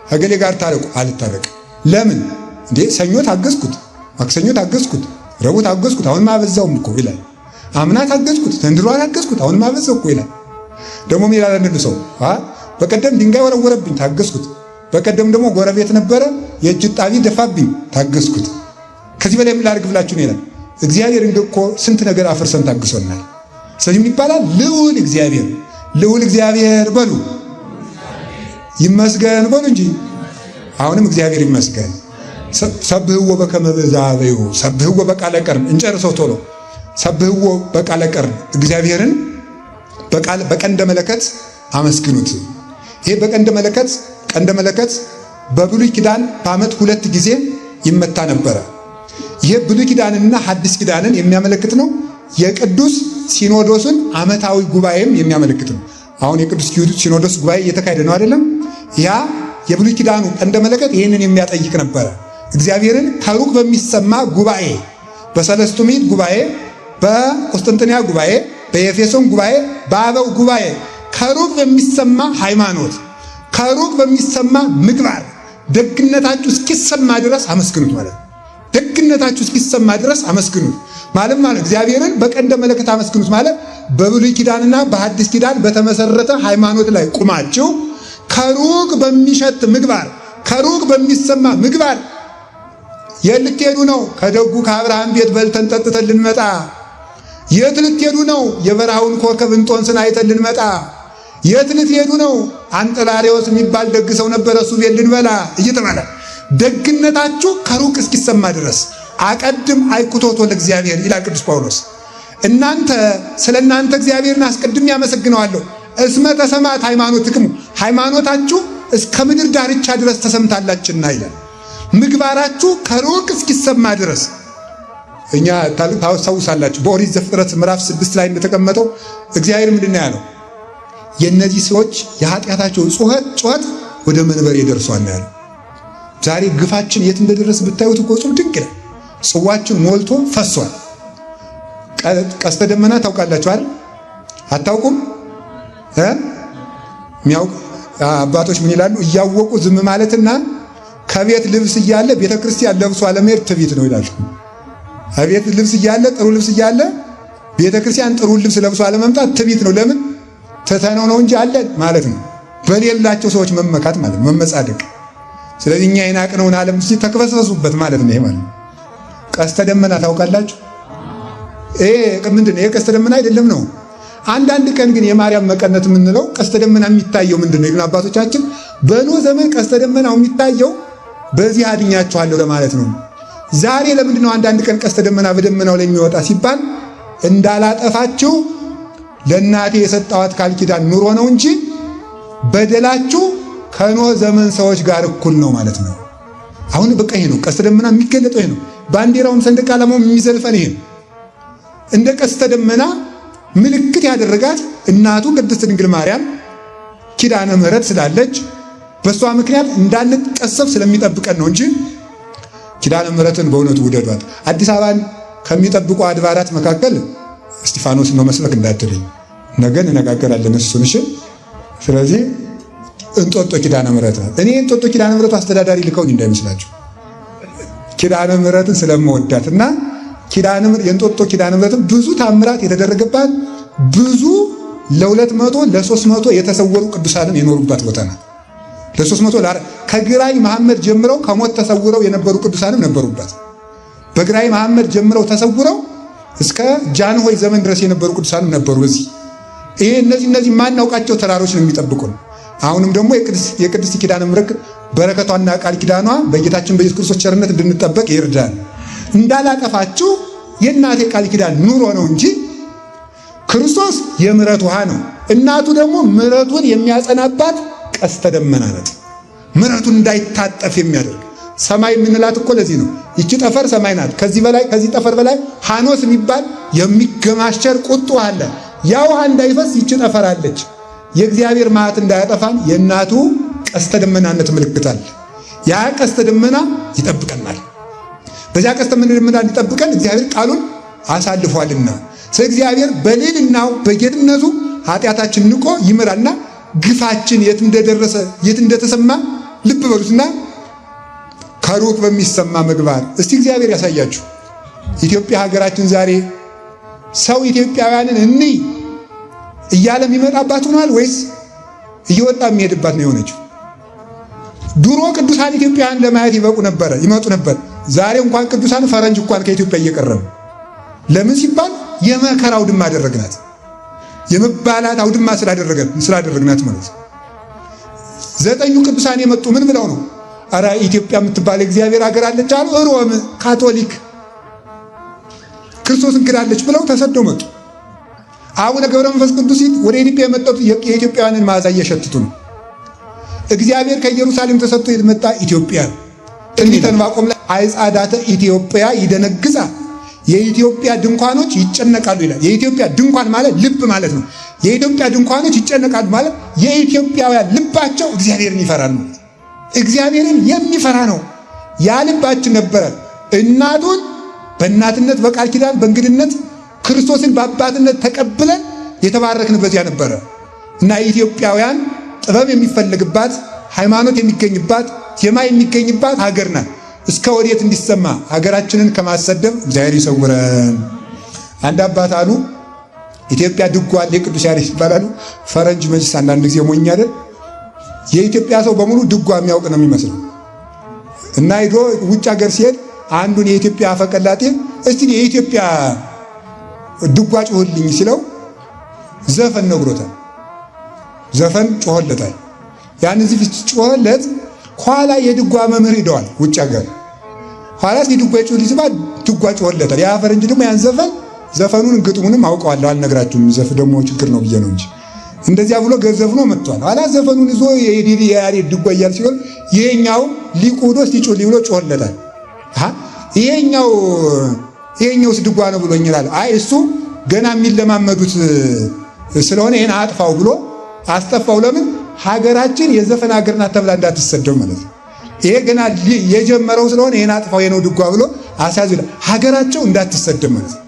ከገሌ ጋር ታረቁ፣ አልታረቅ። ለምን እንዴ? ሰኞ ታገዝኩት፣ ማክሰኞ ታገዝኩት፣ ረቡዕ ታገዝኩት፣ አሁን ማበዛውም እኮ ይላል። አምና ታገዝኩት፣ ዘንድሮ ታገዝኩት፣ አሁን ማበዛው እኮ ይላል። ደግሞ ምን ይላል? አንድ ሰው በቀደም ድንጋይ ወረወረብኝ፣ ታገዝኩት። በቀደም ደግሞ ጎረቤት ነበረ የእጅ ጣቢ ደፋብኝ፣ ታገዝኩት። ከዚህ በላይ ምን ላድርግ ብላችሁ ነው ይላል። እግዚአብሔር እኮ ስንት ነገር አፍርሰን ታግሶናል። ስለዚህ ምን ይባላል? ልዑል እግዚአብሔር። ልዑል እግዚአብሔር በሉ ይመስገን በሉ እንጂ አሁንም እግዚአብሔር ይመስገን። ሰብህዎ በከመ በዛብሑ ሰብህዎ በቃለ ቀርን እንጨርሰው ቶሎ። ሰብህዎ በቃለ ቀርን እግዚአብሔርን በቀንደ መለከት አመስግኑት። ይሄ በቀንደ መለከት በብሉይ ኪዳን በዓመት 2 ጊዜ ይመታ ነበረ። ይሄ ብሉይ ኪዳንና ሐዲስ ኪዳንን የሚያመለክት ነው። የቅዱስ ሲኖዶስን ዓመታዊ ጉባኤም የሚያመለክት ነው። አሁን የቅዱስ ሲኖዶስ ጉባኤ እየተካሄደ ነው አይደለም? ያ የብሉይ ኪዳኑ ቀንደ መለከት ይህንን የሚያጠይቅ ነበረ። እግዚአብሔርን ከሩቅ በሚሰማ ጉባኤ፣ በሰለስቱ ምዕት ጉባኤ፣ በቁስጥንጥንያ ጉባኤ፣ በኤፌሶን ጉባኤ፣ በአበው ጉባኤ ከሩቅ በሚሰማ ሃይማኖት፣ ከሩቅ በሚሰማ ምግባር ደግነታችሁ እስኪሰማ ድረስ አመስግኑት ማለት። ደግነታችሁ እስኪሰማ ድረስ አመስግኑት ማለት እግዚአብሔርን በቀንደ መለከት አመስግኑት ማለት በብሉይ ኪዳንና በሐዲስ ኪዳን በተመሰረተ ሃይማኖት ላይ ቁማችሁ ከሩቅ በሚሸት ምግባር፣ ከሩቅ በሚሰማ ምግባር የት ልትሄዱ ነው? ከደጉ ከአብርሃም ቤት በልተን ጠጥተን ልንመጣ። የት ልትሄዱ ነው? የበረሃውን ኮከብ እንጦንስን አይተን ልንመጣ። የት ልትሄዱ ነው? አንጠላሪዎስ የሚባል ደግ ሰው ነበረ፣ እሱ ቤት ልንበላ እየተባለ ደግነታችሁ ከሩቅ እስኪሰማ ድረስ አቀድም አይኩቶቶ ለእግዚአብሔር ይላል ቅዱስ ጳውሎስ። እናንተ ስለ እናንተ እግዚአብሔርን አስቀድም ያመሰግነዋለሁ። እስመ ተሰማት ሃይማኖትክሙ ሃይማኖታችሁ እስከ ምድር ዳርቻ ድረስ ተሰምታላችና ይላል። ምግባራችሁ ከሩቅ እስኪሰማ ድረስ። እኛ ታውሳላችሁ በኦሪት ዘፍጥረት ምዕራፍ 6 ላይ እንደተቀመጠው እግዚአብሔር ምንድን ነው ያለው? የእነዚህ ሰዎች የኃጢአታቸው ጩኸት ወደ መንበሬ ደርሷል ነው ያለው። ዛሬ ግፋችን የት እንደደረስ ብታዩት እኮ ጽም ድንቅ ነው። ጽዋችን ሞልቶ ፈሷል። ቀስተ ደመና ታውቃላችሁ አይደል? አታውቁም? የሚያውቅ አባቶች ምን ይላሉ? እያወቁ ዝም ማለትና ከቤት ልብስ እያለ ቤተክርስቲያን ለብሶ አለመሄድ ትዕቢት ነው ይላሉ። ከቤት ልብስ እያለ ጥሩ ልብስ እያለ ቤተክርስቲያን ጥሩ ልብስ ለብሶ አለመምጣት ትዕቢት ነው። ለምን? ተተነው ነው እንጂ አለ ማለት ነው። በሌላቸው ሰዎች መመካት ማለት ነው፣ መመጻደቅ። ስለዚህ እኛ የናቅነውን ዓለም ተከፈሰሱበት ማለት ነው። ይሄ ማለት ቀስተ ደመና ታውቃላችሁ? ምንድን ነው? ቀስተ ደመና አይደለም ነው። አንዳንድ ቀን ግን የማርያም መቀነት የምንለው ቀስተ ደመና የሚታየው ምንድነው? ይሉን አባቶቻችን በኖህ ዘመን ቀስተ ደመናው የሚታየው በዚህ አድኛችኋለሁ ለማለት ነው። ዛሬ ለምንድነው አንዳንድ ቀን ቀስተ ደመና በደመናው ላይ የሚወጣ ሲባል እንዳላጠፋችሁ ለእናቴ የሰጣዋት ቃል ኪዳን ኑሮ ነው እንጂ በደላችሁ ከኖህ ዘመን ሰዎች ጋር እኩል ነው ማለት ነው። አሁን በቃ ይሄ ነው ቀስተ ደመና የሚገለጠው፣ ይሄ ነው ባንዲራውም ሰንደቅ ዓላማውም የሚዘልፈን ይሄ ነው። እንደ ቀስተ ደመና ምልክት ያደረጋት እናቱ ቅድስት ድንግል ማርያም ኪዳነ ምሕረት ስላለች በሷ ምክንያት እንዳንቀሰፍ ስለሚጠብቀን ነው እንጂ ኪዳነ ምሕረትን በእውነቱ ውደዷት። አዲስ አበባን ከሚጠብቁ አድባራት መካከል እስጢፋኖስን ነው መስበክ እንዳትልኝ፣ ነገ እንነጋገራለን እሱን። እሺ። ስለዚህ እንጦጦ ኪዳነ ምሕረት ናት። እኔ እንጦጦ ኪዳነ ምሕረቱ አስተዳዳሪ ልከውኝ እንዳይመስላችሁ ኪዳነ ምሕረትን ስለምወዳትና የእንጦጦ ኪዳነ ምሕረትን ብዙ ታምራት የተደረገባት ብዙ ለ200 ለ300 የተሰወሩ ቅዱሳንም የኖሩባት ቦታ ናት። ለ300 ከግራኝ መሐመድ ጀምረው ከሞት ተሰውረው የነበሩ ቅዱሳንም ነበሩባት። በግራኝ መሐመድ ጀምረው ተሰውረው እስከ ጃንሆይ ዘመን ድረስ የነበሩ ቅዱሳንም ነበሩ። ይሄ እነዚህ ማናውቃቸው ተራሮች ነው የሚጠብቁን። አሁንም ደግሞ የቅድስት ኪዳነ ምሕረት በረከቷና ቃል ኪዳኗ በጌታችን በኢየሱስ ክርስቶስ ቸርነት እንድንጠበቅ ይርዳል። እንዳላጠፋችሁ የእናቴ ቃል ኪዳን ኑሮ ነው እንጂ ክርስቶስ የምሕረት ውሃ ነው። እናቱ ደግሞ ምሕረቱን የሚያጸናባት ቀስተ ደመና ናት። ምሕረቱን እንዳይታጠፍ የሚያደርግ ሰማይ የምንላት እኮ ለዚህ ነው። ይቺ ጠፈር ሰማይ ናት። ከዚህ ጠፈር በላይ ሐኖስ የሚባል የሚገማሸር ቁጡ አለ። ያ ውሃ እንዳይፈስ ይቺ ጠፈር አለች። የእግዚአብሔር መዓት እንዳያጠፋን የእናቱ ቀስተ ደመናነት ምልክት አለ። ያ ቀስተ ደመና ይጠብቀናል። በዚያ ቀስተ ደመና እንዲጠብቀን እግዚአብሔር ቃሉን አሳልፏልና ስለ እግዚአብሔር በልዕልናው በጌትነቱ ኃጢአታችን ንቆ ይምራልና ግፋችን የት እንደደረሰ የት እንደተሰማ ልብ በሉትና ከሩቅ በሚሰማ ምግባር እስቲ እግዚአብሔር ያሳያችሁ። ኢትዮጵያ ሀገራችን ዛሬ ሰው ኢትዮጵያውያንን እንይ እያለ የሚመጣባት ሆኗል ወይስ እየወጣ የሚሄድባት ነው የሆነችው? ድሮ ቅዱሳን ኢትዮጵያውያን ለማየት ይመጡ ነበር። ዛሬ እንኳን ቅዱሳን ፈረንጅ እንኳን ከኢትዮጵያ እየቀረበ ለምን ሲባል የመከራ አውድማ አደረግናት። የመባላት አውድማ ስላደረግናት ማለት ነው። 9 ቅዱሳን የመጡ ምን ብለው ነው? አረ ኢትዮጵያ የምትባል እግዚአብሔር ሀገር አለች አሉ። ሮም ካቶሊክ ክርስቶስን ክዳለች ብለው ተሰደው መጡ። አቡነ ገብረ መንፈስ ቅዱስ ወደ ኢትዮጵያ የመጡት የኢትዮጵያውያንን መዓዛ እየሸትቱ ነው። እግዚአብሔር ከኢየሩሳሌም ተሰጥቶ የመጣ ኢትዮጵያ ትንቢተ ዕንባቆም ላይ አይጻዳተ ኢትዮጵያ ይደነግዛ፣ የኢትዮጵያ ድንኳኖች ይጨነቃሉ ይላል። የኢትዮጵያ ድንኳን ማለት ልብ ማለት ነው። የኢትዮጵያ ድንኳኖች ይጨነቃሉ ማለት የኢትዮጵያውያን ልባቸው እግዚአብሔርን ይፈራል ነው። እግዚአብሔርን የሚፈራ ነው። ያ ልባችን ነበረ። እናቱን በእናትነት በቃል ኪዳን በእንግድነት ክርስቶስን በአባትነት ተቀብለን የተባረክን በዚያ ነበረ እና ኢትዮጵያውያን ጥበብ የሚፈልግባት ሃይማኖት የሚገኝባት ዜማ የሚገኝባት ሀገር ናት። እስከ ወዴት እንዲሰማ ሀገራችንን ከማሰደብ እግዚአብሔር ይሰውረን። አንድ አባት አሉ ኢትዮጵያ ድጓል የቅዱስ ያሬድ ይባላሉ። ፈረንጅ መጅስ አንዳንድ ጊዜ ሞኝ አይደል? የኢትዮጵያ ሰው በሙሉ ድጓ የሚያውቅ ነው የሚመስለው እና ሄዶ ውጭ ሀገር ሲሄድ አንዱን የኢትዮጵያ አፈቀላጤ እስቲ የኢትዮጵያ ድጓ ጮህልኝ ሲለው ዘፈን ነግሮታል። ዘፈን ጮኸለታል። ያን እዚህ ፊት ጮኸለት። ኋላ የድጓ መምህር ሄደዋል ውጭ ሀገር። ኋላ የድጓ ጮህልኝ ሲባል ድጓ ጮኸለታል። ያ ፈረንጅ ደግሞ ያን ዘፈኑን ግጥሙንም አውቀዋለሁ አልነግራችሁም። ዘፍ ደግሞ ችግር ነው ብዬ ነው እንጂ እንደዚያ ብሎ ገዘፍኖ መጥቷል። ኋላ ዘፈኑን ይዞ የያሬድ ድጓ እያል ሲሆን ይሄኛው ሊቁ ዶ ሲጮህልኝ ብሎ ጮኸለታል። ይሄኛውስ ድጓ ነው ብሎኛል። አይ እሱ ገና የሚለማመዱት ስለሆነ ይሄን አጥፋው ብሎ አስጠፋው። ለምን? ሀገራችን የዘፈን ሀገር ናት ተብላ እንዳትሰደው ማለት ነው። ይሄ ገና የጀመረው ስለሆነ ይሄን አጥፋው የነው ድጓ ብሎ አሳዝለ ሀገራቸው እንዳትሰደብ ማለት ነው።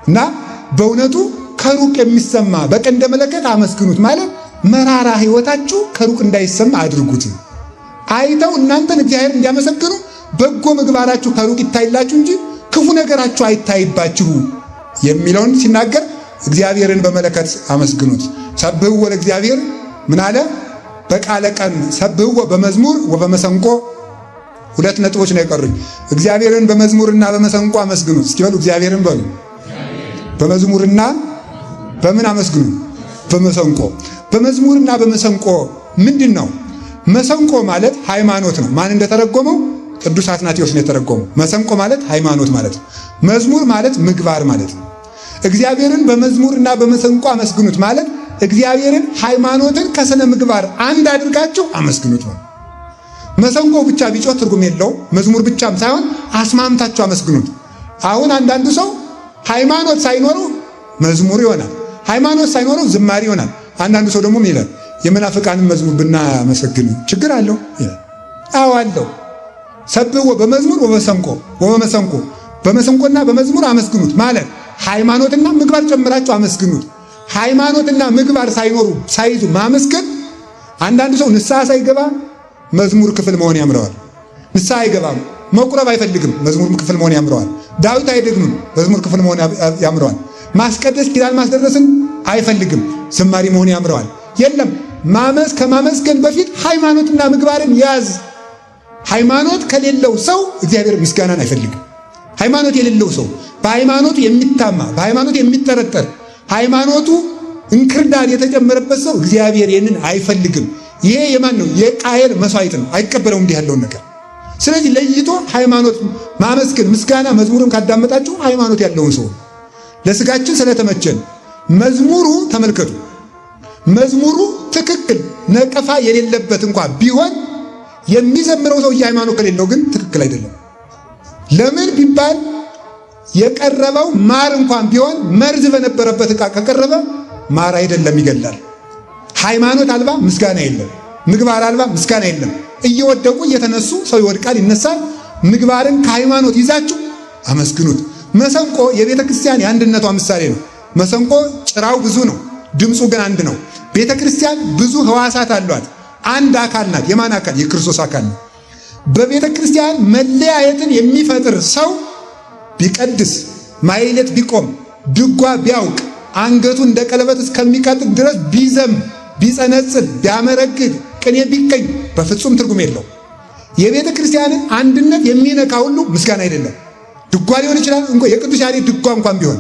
እና በእውነቱ ከሩቅ የሚሰማ በቀንደ መለከት አመስግኑት ማለት መራራ ሕይወታችሁ ከሩቅ እንዳይሰማ አድርጉት። አይተው እናንተን እግዚአብሔር እንዲያመሰግኑ በጎ ምግባራችሁ ከሩቅ ይታይላችሁ እንጂ ክፉ ነገራችሁ አይታይባችሁ የሚለውን ሲናገር እግዚአብሔርን በመለከት አመስግኑት። ሰብህዎ ለእግዚአብሔር ምን አለ? በቃለ ቀን ሰብህዎ በመዝሙር ወበመሰንቆ። 2 ነጥቦች ነው የቀሩኝ። እግዚአብሔርን በመዝሙርና በመሰንቆ አመስግኑት። እስኪ በሉ እግዚአብሔርን በሉ በመዝሙርና በምን አመስግኑ? በመሰንቆ። በመዝሙርና በመሰንቆ ምንድን ነው? መሰንቆ ማለት ሃይማኖት ነው። ማን እንደተረጎመው? ቅዱስ አትናቴዎስ ነው የተረጎመው። መሰንቆ ማለት ሃይማኖት ማለት ነው። መዝሙር ማለት ምግባር ማለት ነው። እግዚአብሔርን በመዝሙርና በመሰንቆ አመስግኑት ማለት እግዚአብሔርን ሃይማኖትን ከስነ ምግባር አንድ አድርጋችሁ አመስግኑት ነው። መሰንቆ ብቻ ቢጮህ ትርጉም የለውም። መዝሙር ብቻም ሳይሆን አስማምታችሁ አመስግኑት። አሁን አንዳንዱ ሰው ሃይማኖት ሳይኖረው መዝሙር ይሆናል፣ ሃይማኖት ሳይኖረው ዝማሬ ይሆናል። አንዳንዱ ሰው ደግሞ ይላል የመናፍቃንን መዝሙር ብናመሰግን ችግር አለው ይላል። አዎ አለው። ሰብዎ በመዝሙር ወበመሰንቆ በመሰንቆና በመዝሙር አመስግኑት ማለት ሃይማኖትና ምግባር ጨምራችሁ አመስግኑት። ሃይማኖትና ምግባር ሳይዙ ማመስገን። አንዳንዱ ሰው ንስሐ ሳይገባ መዝሙር ክፍል መሆን ያምረዋል። ንስሐ አይገባም፣ መቁረብ አይፈልግም፣ መዝሙር ክፍል መሆን ያምረዋል። ዳዊት አይደግምም፣ መዝሙር ክፍል መሆን ያምረዋል። ማስቀደስ ኪዳን ማስደረስን አይፈልግም፣ ዝማሬ መሆን ያምረዋል። የለም ከማመስገን በፊት ሃይማኖትና ምግባርን ያዝ። ሃይማኖት ከሌለው ሰው እግዚአብሔር ምስጋናን አይፈልግም። ሃይማኖት የሌለው ሰው በሃይማኖቱ የሚታማ በሃይማኖት የሚጠረጠር ሃይማኖቱ እንክርዳድ የተጨመረበት ሰው እግዚአብሔር ይህንን አይፈልግም። ይሄ የማን ነው? የቃየል መስዋዕት ነው። አይቀበለውም እንዲህ ያለውን ነገር። ስለዚህ ለይቶ ሃይማኖት ማመስገን፣ ምስጋና፣ መዝሙርን ካዳመጣችሁ ሃይማኖት ያለውን ሰው ለስጋችን ስለተመቸን መዝሙሩ ተመልከቱ። መዝሙሩ ትክክል ነቀፋ የሌለበት እንኳን ቢሆን የሚዘምረው ሰውዬ ሃይማኖት ከሌለው ግን ትክክል አይደለም። ለምን ቢባል የቀረበው ማር እንኳን ቢሆን መርዝ በነበረበት ዕቃ ከቀረበ ማር አይደለም፣ ይገላል። ሃይማኖት አልባ ምስጋና የለም፣ ምግባር አልባ ምስጋና የለም። እየወደቁ እየተነሱ ሰው ይወድቃል ይነሳል። ምግባርን ከሃይማኖት ይዛችሁ አመስግኑት። መሰንቆ የቤተ ክርስቲያን የአንድነቷ ምሳሌ ነው። መሰንቆ ጭራው ብዙ ነው፣ ድምፁ ግን አንድ ነው። ቤተ ክርስቲያን ብዙ ሕዋሳት አሏት፣ አንድ አካል ናት። የማን አካል? የክርስቶስ አካል ነው። በቤተ ክርስቲያን መለያየትን የሚፈጥር ሰው ቢቀድስ፣ ማይሌት ቢቆም፣ ድጓ ቢያውቅ፣ አንገቱ እንደ ቀለበት እስከሚቀጥል ድረስ ቢዘም፣ ቢጸነጽል፣ ቢያመረግድ፣ ቅኔ ቢቀኝ በፍጹም ትርጉም የለው። የቤተ ክርስቲያንን አንድነት የሚነካ ሁሉ ምስጋና አይደለም። ድጓ ሊሆን ይችላል እንኳ የቅዱስ ያሬድ ድጓ እንኳን ቢሆን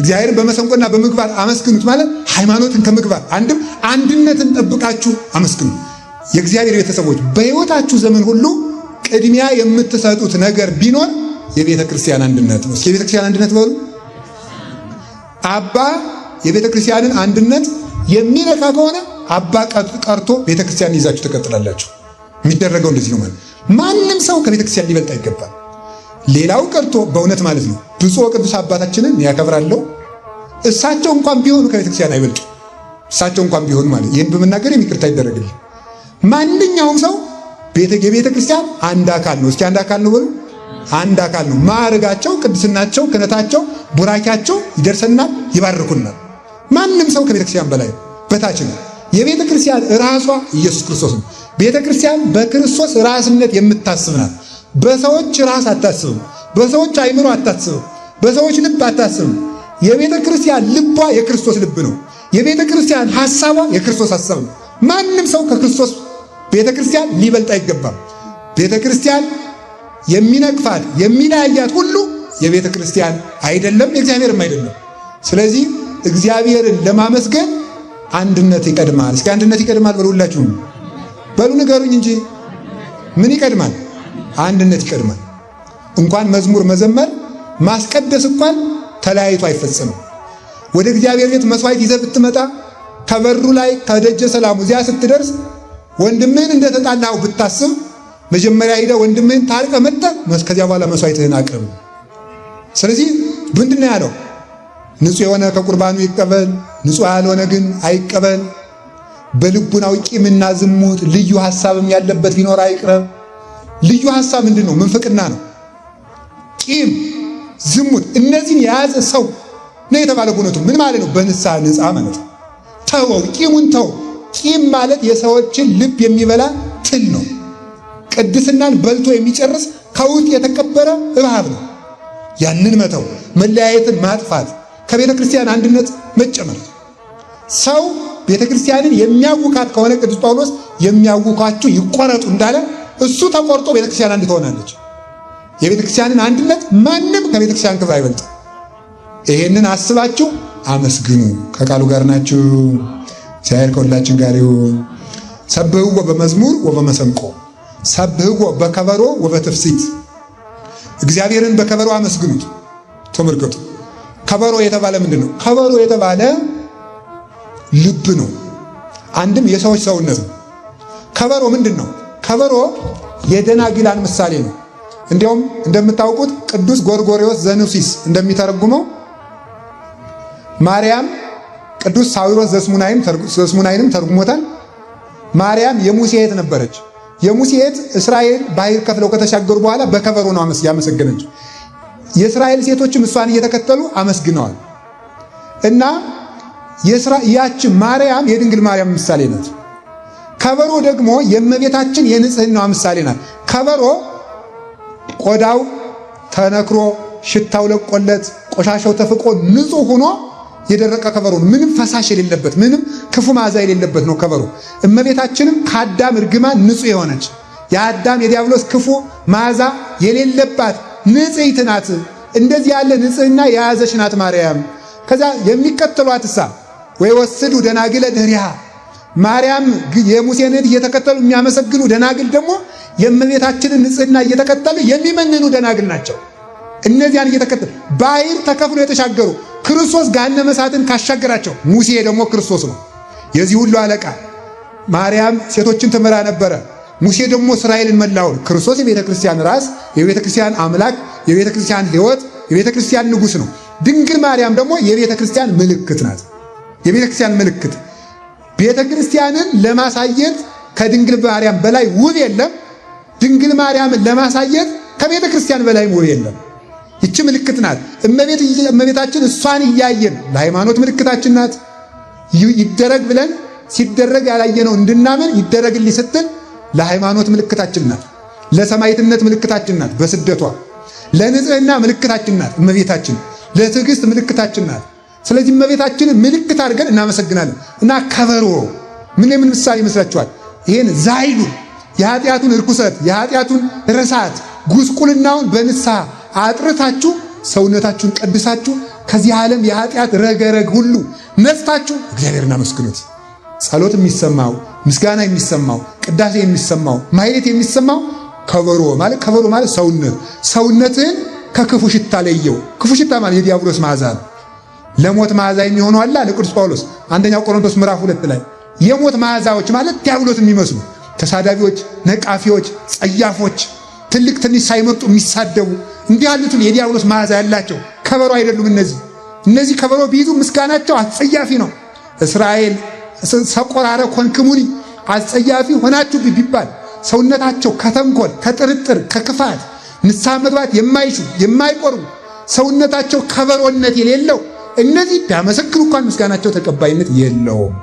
እግዚአብሔርን በመሰንቆና በምግባር አመስግኑት ማለት ሃይማኖትን ከምግባር አንድነትን ጠብቃችሁ አመስግኑ። የእግዚአብሔር ቤተሰቦች በሕይወታችሁ ዘመን ሁሉ ቅድሚያ የምትሰጡት ነገር ቢኖር የቤተ ክርስቲያን አንድነት ነው። እስኪ የቤተ ክርስቲያን አንድነት በሉ። አባ የቤተ ክርስቲያንን አንድነት የሚነካ ከሆነ አባ ቀርቶ ቤተ ክርስቲያን ይዛችሁ ትቀጥላላችሁ። የሚደረገው እንደዚህ ነው ማለት። ማንም ሰው ከቤተ ክርስቲያን ሊበልጥ አይገባም። ሌላው ቀርቶ በእውነት ማለት ነው ብፁዕ ወቅዱስ አባታችንን ያከብራለሁ። እሳቸው እንኳን ቢሆኑ ከቤተ ክርስቲያን አይበልጡ። እሳቸው እንኳን ቢሆኑ ማለት ይህን በመናገር ይቅርታ ይደረግልኝ። ማንኛውም ሰው የቤተ ክርስቲያን አንድ አካል ነው። እስኪ አንድ አካል ነው በሉ። አንድ አካል ነው። ማዕረጋቸው፣ ቅድስናቸው፣ ክህነታቸው፣ ቡራኪያቸው ይደርሰናል፣ ይባርኩናል። ማንም ሰው ከቤተ ክርስቲያን በላይ በታች ነው። የቤተ ክርስቲያን ራሷ ኢየሱስ ክርስቶስ ነው። ቤተ ክርስቲያን በክርስቶስ ራስነት የምታስብ ናት። በሰዎች ራስ አታስብም። በሰዎች አይምሮ አታስብም። በሰዎች ልብ አታስብም። የቤተ ክርስቲያን ልቧ የክርስቶስ ልብ ነው። የቤተ ክርስቲያን ሐሳቧ የክርስቶስ ሐሳብ ነው። ማንም ሰው ከክርስቶስ ቤተ ክርስቲያን ሊበልጥ አይገባም። ቤተ ክርስቲያን የሚነቅፋት የሚለያያት ሁሉ የቤተ ክርስቲያን አይደለም፣ የእግዚአብሔርም አይደለም። ስለዚህ እግዚአብሔርን ለማመስገን አንድነት ይቀድማል። እስኪ አንድነት ይቀድማል በሉ። ሁላችሁም በሉ ንገሩኝ እንጂ ምን ይቀድማል? አንድነት ይቀድማል። እንኳን መዝሙር መዘመር ማስቀደስ እንኳን ተለያይቶ አይፈጸምም። ወደ እግዚአብሔር ቤት መስዋዕት ይዘህ ብትመጣ ከበሩ ላይ ከደጀ ሰላሙ እዚያ ስትደርስ ወንድምህን እንደተጣላኸው ብታስብ መጀመሪያ ሄደህ ወንድምህን ታርቀህ መጥተህ ከዚያ በኋላ መስዋዕትህን አቅርብ። ስለዚህ ምንድን ነው ያለው? ንጹሕ የሆነ ከቁርባኑ ይቀበል፣ ንጹሕ ያልሆነ ግን አይቀበል። በልቡናው ቂምና ዝሙት ልዩ ሐሳብም ያለበት ቢኖር አይቅረብ። ልዩ ሐሳብ ምንድን ነው? ምንፍቅና ነው። ቂም፣ ዝሙት እነዚህን የያዘ ሰው ነው የተባለ። እውነቱ ምን ማለት ነው? በንስሐ ንጻ ማለት ነው። ተወው፣ ቂሙን ተው። ቂም ማለት የሰዎችን ልብ የሚበላ ትል ነው። ቅድስናን በልቶ የሚጨርስ ከውስጥ የተቀበረ እባብ ነው። ያንን መተው፣ መለያየትን ማጥፋት፣ ከቤተ ክርስቲያን አንድነት መጨመር። ሰው ቤተ ክርስቲያንን የሚያውካት ከሆነ ቅዱስ ጳውሎስ የሚያውኳችሁ ይቆረጡ እንዳለ እሱ ተቆርጦ ቤተ ክርስቲያን አንድ ትሆናለች። የቤተ ክርስቲያንን አንድነት ማንም ከቤተ ክርስቲያን ክብር አይበልጥም። ይሄንን አስባችሁ አመስግኑ። ከቃሉ ጋር ናችሁ። እግዚአብሔር ከሁላችን ጋር ይሁን። ሰብህዎ በመዝሙር ወበመሰንቆ ሰብህዎ በከበሮ ወበትፍሲት። እግዚአብሔርን በከበሮ አመስግኑት። ተመልከቱ። ከበሮ የተባለ ምንድን ነው? ከበሮ የተባለ ልብ ነው። አንድም የሰዎች ሰውነት ነው። ከበሮ ምንድን ነው? ከበሮ የደናግላን ምሳሌ ነው። እንዲያውም እንደምታውቁት ቅዱስ ጎርጎርዮስ ዘኑሲስ እንደሚተረጉመው ማርያም ቅዱስ ሳዊሮስ ዘስሙናይንም ተርጉሞታል። ማርያም የሙሴ እህት ነበረች። የሙሴ እህት እስራኤል ባህር ከፍለው ከተሻገሩ በኋላ በከበሮ ነው ያመሰገነች። የእስራኤል ሴቶችም እሷን እየተከተሉ አመስግነዋል። እና ያች ማርያም የድንግል ማርያም ምሳሌ ናት። ከበሮ ደግሞ የእመቤታችን የንጽህናዋ ምሳሌ ናት። ከበሮ ቆዳው ተነክሮ ሽታው ለቆለት ቆሻሻው ተፍቆ ንጹህ ሆኖ የደረቀ ከበሮ ነው። ምንም ፈሳሽ የሌለበት ምንም ክፉ መዓዛ የሌለበት ነው ከበሮ። እመቤታችንም ከአዳም እርግማን ንጹህ የሆነች የአዳም የዲያብሎስ ክፉ መዓዛ የሌለባት ንጽሕት ናት። እንደዚህ ያለ ንጽህና የያዘች ናት ማርያም። ከዛ የሚከተሏትሳ ወይ ወስዱ ደናግለ ድህሪሃ ማርያም የሙሴን እህት እየተከተሉ የሚያመሰግኑ ደናግል ደግሞ የእመቤታችንን ንጽህና እየተከተሉ የሚመንኑ ደናግል ናቸው። እነዚያን እየተከተሉ ባህር ተከፍሎ የተሻገሩ ክርስቶስ ገሃነመ እሳትን ካሻገራቸው ሙሴ ደግሞ ክርስቶስ ነው፣ የዚህ ሁሉ አለቃ። ማርያም ሴቶችን ትመራ ነበረ። ሙሴ ደግሞ እስራኤልን መላውን። ክርስቶስ የቤተ ክርስቲያን ራስ፣ የቤተ ክርስቲያን አምላክ፣ የቤተ ክርስቲያን ሕይወት፣ የቤተ ክርስቲያን ንጉሥ ነው። ድንግል ማርያም ደግሞ የቤተ ክርስቲያን ምልክት ናት። የቤተ ክርስቲያን ምልክት ቤተ ክርስቲያንን ለማሳየት ከድንግል ማርያም በላይ ውብ የለም። ድንግል ማርያምን ለማሳየት ከቤተ ክርስቲያን በላይ ውብ የለም። ይቺ ምልክት ናት። እመቤታችን እሷን እያየን ለሃይማኖት ምልክታችን ናት። ይደረግ ብለን ሲደረግ ያላየነው እንድናምን ይደረግልኝ ስትል ለሃይማኖት ምልክታችን ናት። ለሰማዕትነት ምልክታችን ናት። በስደቷ ለንጽህና ምልክታችን ናት እመቤታችን። ለትዕግስት ምልክታችን ናት። ስለዚህ እመቤታችንን ምልክት አድርገን እናመሰግናለን። እና ከበሮ ምን ምሳሌ ይመስላችኋል? ይሄን ዛይሉ የኃጢአቱን እርኩሰት የኃጢአቱን ረሳት ጉስቁልናውን በንስሐ አጥርታችሁ ሰውነታችሁን ቀድሳችሁ ከዚህ ዓለም የኃጢአት ረገረግ ሁሉ ነስታችሁ እግዚአብሔርን አመስግኑት። ጸሎት የሚሰማው ምስጋና የሚሰማው ቅዳሴ የሚሰማው ማህሌት የሚሰማው ከበሮ ማለት ሰውነትህን ከክፉ ሽታ ለየው። ክፉ ሽታ ማለት የዲያብሎስ መዓዛ ነው። ለሞት መዓዛ የሚሆነው አለ ቅዱስ ጳውሎስ አንደኛው ቆሮንቶስ ምዕራፍ 2 ላይ የሞት መዓዛዎች ማለት ዲያብሎስ የሚመስሉ ተሳዳቢዎች፣ ነቃፊዎች፣ ጸያፎች፣ ትልቅ ትንሽ ሳይመርጡ የሚሳደቡ እንዲህ ያሉትን የዲያብሎስ መዓዛ ያላቸው ከበሮ አይደሉም። እነዚህ ከበሮ ቢይዙ ምስጋናቸው አስጸያፊ ነው። እስራኤል ሰቆራረ ኮንክሙኒ አስጸያፊ ሆናችሁ ቢባል ሰውነታቸው ከተንኮል፣ ከጥርጥር፣ ከክፋት ንስሐ መግባት የማይሹ የማይቆርቡ ሰውነታቸው ከበሮነት የሌለው እነዚህ ቢያመሰግኑ እንኳን ምስጋናቸው ተቀባይነት የለውም።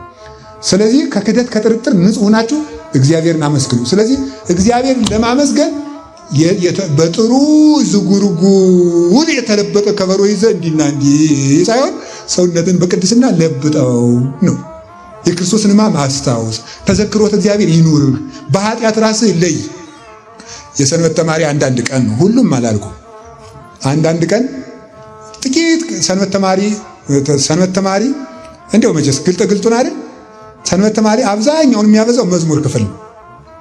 ስለዚህ ከክደት ከጥርጥር ንጹሕ ናችሁ እግዚአብሔርን አመስግኑ። ስለዚህ እግዚአብሔርን ለማመስገን በጥሩ ዝጉርጉር የተለበጠ ከበሮ ይዘ እንዲና እንዲህ ሳይሆን ሰውነትን በቅድስና ለብጠው ነው። የክርስቶስን ሕማም ማስታወስ ተዘክሮት እግዚአብሔር ይኑርህ። በኃጢአት ራስህ ለይ። የሰንበት ተማሪ አንዳንድ ቀን ነው፣ ሁሉም አላልኩ። አንዳንድ ቀን ጥቂት ሰንበት ተማሪ እንደው መቼስ ግልጡን አይደል? ሰንበት ተማሪ አብዛኛውን የሚያበዛው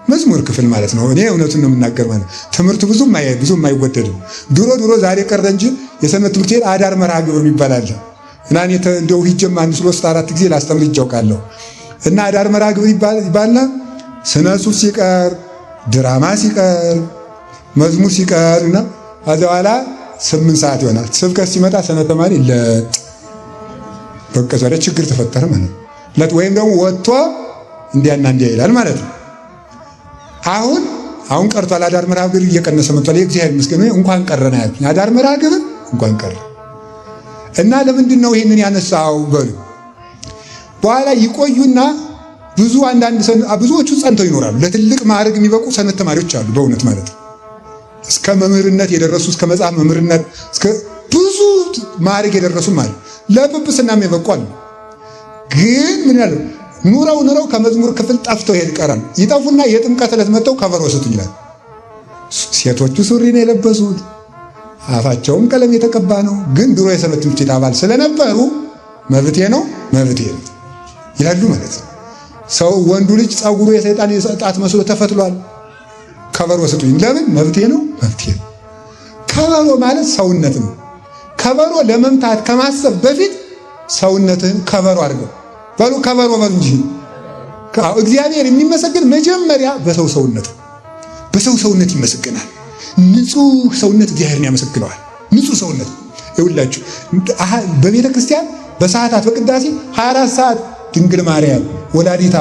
መዝሙር ክፍል ማለት ነው። እኔ እውነቱን ነው የምናገር ማለት ትምህርቱ ብዙም አይወደድም። ድሮ ዛሬ ቀረ እንጂ የሰንበት ትምህርት ቤት አዳር መርሃ ግብር የሚባል አለ እና እኔ እንደው ሂጄም 1-3-4 ጊዜ ላስተምር ይጫውቃለሁ። እና አዳር መርሃ ግብር ይባልና ስነ ጽሑፍ ሲቀር፣ ድራማ ሲቀር፣ መዝሙር ሲቀር እና ከዛ በኋላ 8 ሰዓት ይሆናል። ስብከት ሲመጣ ሰንበት ተማሪ በቃ ዛሬ ችግር ተፈጠረ ማለት ነው። ወይም ደግሞ ወጥቶ እንዲያና እንዲያ ይላል ማለት ነው። አሁን ቀርቷል። አዳር መርሃ ግብር እየቀነሰ መጥቷል። የእግዚአብሔር ይመስገን እንኳን ቀረና ያልኩኝ አዳር መርሃ ግብር እንኳን ቀረ እና ለምንድን ነው ይህንን ያነሳው በሉ። በኋላ ይቆዩና ብዙዎቹ ጸንተው ይኖራሉ። ለትልቅ ማዕረግ የሚበቁ ሰንበት ተማሪዎች አሉ። በእውነት ማለት ነው እስከ መምህርነት የደረሱ እስከ መጽሐፍ መምህርነት እስከ ብዙ ማዕረግ የደረሱ ማለት ለጵጵስናም የበቁ አሉ። ግን ምን ያለው ኑረው ከመዝሙር ክፍል ጠፍተው ይቀራል። ይጠፉና የጥምቀት ዕለት መጥተው ከበሮ ስጡኝ ይላል። ሴቶቹ ሱሪ ነው የለበሱት፣ አፋቸውም ቀለም የተቀባ ነው። ግን ድሮ የሰንበት ትምህርት ቤት አባል ስለነበሩ መብቴ ነው ይላሉ ማለት ነው። ሰው ወንዱ ልጅ ጸጉሩ የሰይጣን የሰጣት መስሎ ተፈትሏል። ከበሮ ስጡኝ። ለምን? መብቴ ነው። ከበሮ ማለት ሰውነት ነው። ከበሮ ለመምታት ከማሰብ በፊት ሰውነትህን ከበሮ አድርገው በሉ። ከበሮ በሉ እንጂ እግዚአብሔር የሚመሰገን መጀመሪያ በሰው ሰውነት ይመሰገናል። ንጹህ ሰውነት እግዚአብሔርን ያመሰግነዋል። ንጹህ ሰውነት ይውላችሁ። በቤተ ክርስቲያን በሰዓታት በቅዳሴ 24 ሰዓት ድንግል ማርያም ወላዲተ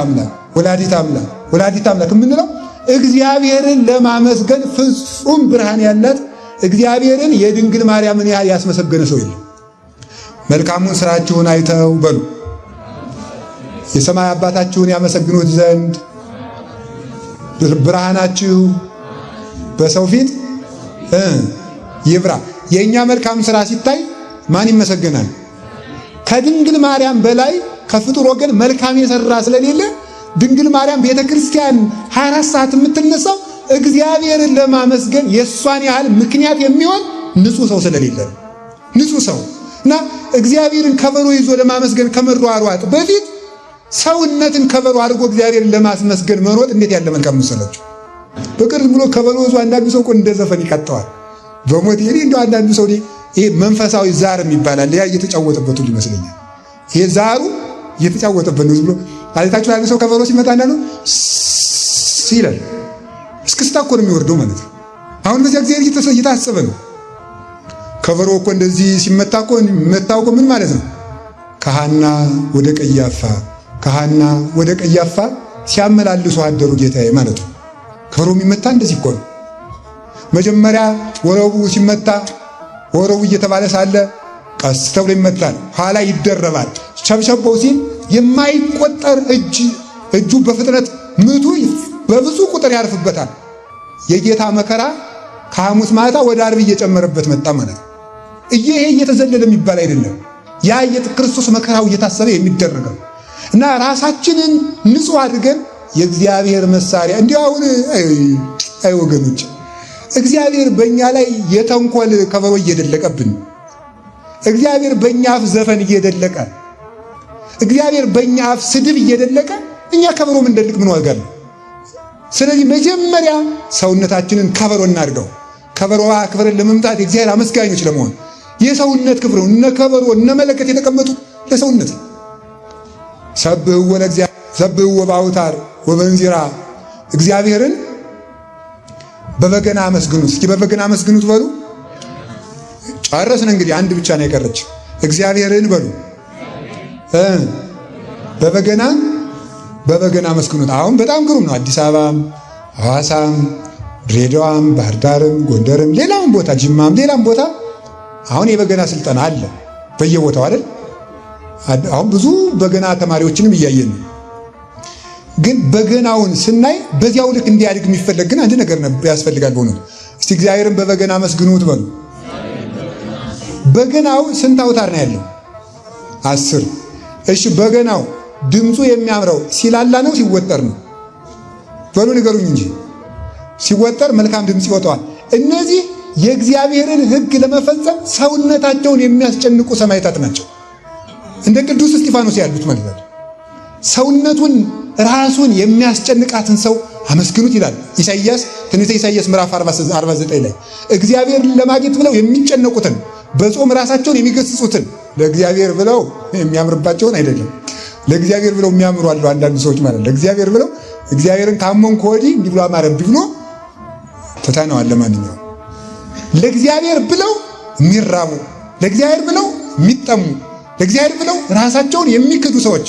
አምላክ የምንለው እግዚአብሔርን ለማመስገን ፍጹም ብርሃን ያላት እግዚአብሔርን የድንግል ማርያምን ያህል ያስመሰገነ ሰው የለም። መልካሙን ስራችሁን አይተው በሉ የሰማይ አባታችሁን ያመሰግኑት ዘንድ ብርሃናችሁ በሰው ፊት ይብራ። የእኛ መልካም ስራ ሲታይ ማን ይመሰገናል? ከድንግል ማርያም በላይ ከፍጡር ወገን መልካም የሰራ ስለሌለ ድንግል ማርያም ቤተ ክርስቲያን 24 ሰዓት የምትነሳው እግዚአብሔርን ለማመስገን የእሷን ያህል ምክንያት የሚሆን ንጹህ ሰው ስለሌለ ነው። ንጹህ ሰው እና እግዚአብሔርን ከበሮ ይዞ ለማመስገን ከመሯሯጥ በፊት ሰውነትን ከበሮ አድርጎ እግዚአብሔርን ለማስመስገን መሮጥ እንዴት ያለ መልካም መሰላችሁ! በቅርብ ብሎ ከበሮ ይዞ አንዳንዱ ሰው እንደ ዘፈን ይቀጥተዋል። በሞት ይሄ እንደው አንዳንዱ ሰው ይሄ መንፈሳዊ ዛር የሚባላል ያ እየተጫወተበት ሁሉ ይመስለኛል። ይሄ ዛሩ እየተጫወተበት ነው ብሎ አለታችሁ ያለ ሰው ከበሮ ሲመጣ እንዳለው ሲላል እስክስታ እኮ ነው የሚወርደው ማለት ነው። አሁን በዚያ እግዚአብሔር እየታሰበ ነው። ከበሮ እኮ እንደዚህ ሲመታ እኮ መታው ምን ማለት ነው? ከሐና ወደ ቀያፋ ሲያመላልሱ አደሩ ጌታዬ ማለት ነው። ከበሮ የሚመታ እንደዚህ እኮ ነው። መጀመሪያ ወረቡ ሲመታ ወረቡ እየተባለ ሳለ ቀስ ተብሎ ይመታል። ኋላ ይደረባል። ሸብሸበው ሲል የማይቆጠር እጁ በፍጥነት ምቱ በብዙ ቁጥር ያርፍበታል። የጌታ መከራ ከሐሙስ ማታ ወደ ዓርብ እየጨመረበት መጣ ማለት ነው። ይሄ እየተዘለለ የሚባል አይደለም። ያ የክርስቶስ መከራው እየታሰበ የሚደረገው እና ራሳችንን ንጹህ አድርገን የእግዚአብሔር መሳሪያ እንዲሁ አሁን አይ ወገኖች እግዚአብሔር በእኛ ላይ የተንኮል ከበሮ እየደለቀብን፣ እግዚአብሔር በእኛ አፍ ዘፈን እየደለቀ፣ እግዚአብሔር በእኛ አፍ ስድብ እየደለቀ እኛ ከበሮ ምንደልቅ ምን ዋጋ አለው? ስለዚህ መጀመሪያ ሰውነታችንን ከበሮ እናድርገው። ከበሮ አክብረን ለመምጣት የእግዚአብሔር አመስጋኞች ለመሆን የሰውነት ክብር ነው። እነ ከበሮ እነ መለከት የተቀመጡት ለሰውነት። ሰብህዎ በአውታር ወበንዚራ እግዚአብሔርን በበገና አመስግኑት። እስኪ በበገና አመስግኑት በሉ። ጨረስን። እንግዲህ አንድ ብቻ ነው የቀረች። እግዚአብሔርን በሉ በበገና አመስግኑት። አሁን በጣም ግሩም ነው። አዲስ አበባም፣ ሐዋሳም፣ ድሬዳዋም፣ ባህር ዳርም፣ ጎንደርም፣ ሌላም ቦታ ጅማም፣ ሌላም ቦታ አሁን የበገና ስልጠና አለ በየቦታው አይደል? አሁን ብዙ በገና ተማሪዎችንም እያየን ነው። ግን በገናውን ስናይ በዚያው ልክ እንዲያድግ የሚፈለግ ግን አንድ ነገር ያስፈልጋል። በእውነቱ እስቲ እግዚአብሔርን በበገና አመስግኑት በሉ። በገናው ስንት አውታር ነው ያለው? 10። እሺ በገናው ድምፁ የሚያምረው ሲላላ ነው ሲወጠር ነው? በሉ ንገሩኝ እንጂ። ሲወጠር መልካም ድምፅ ይወጣዋል። እነዚህ የእግዚአብሔርን ሕግ ለመፈጸም ሰውነታቸውን የሚያስጨንቁ ሰማዕታት ናቸው። እንደ ቅዱስ እስጢፋኖስ ያሉት ማለት ነው። ሰውነቱን ራሱን የሚያስጨንቃትን ሰው አመስግኑት ይላል ኢሳይያስ። ትንቢተ ኢሳይያስ ምዕራፍ 49 ላይ እግዚአብሔርን ለማግኘት ብለው የሚጨነቁትን በጾም ራሳቸውን የሚገስጹትን ለእግዚአብሔር ብለው የሚያምርባቸውን አይደለም፣ ለእግዚአብሔር ብለው የሚያምሩ አሉ አንዳንድ ሰዎች ማለት ለእግዚአብሔር ብለው እግዚአብሔርን ካመንኩ ወዲህ እንዲህ ብሎ አማረብኝ ብሎ ተታነዋል። ለማንኛውም ለእግዚአብሔር ብለው የሚራቡ፣ ለእግዚአብሔር ብለው የሚጠሙ፣ ለእግዚአብሔር ብለው ራሳቸውን የሚክዱ ሰዎች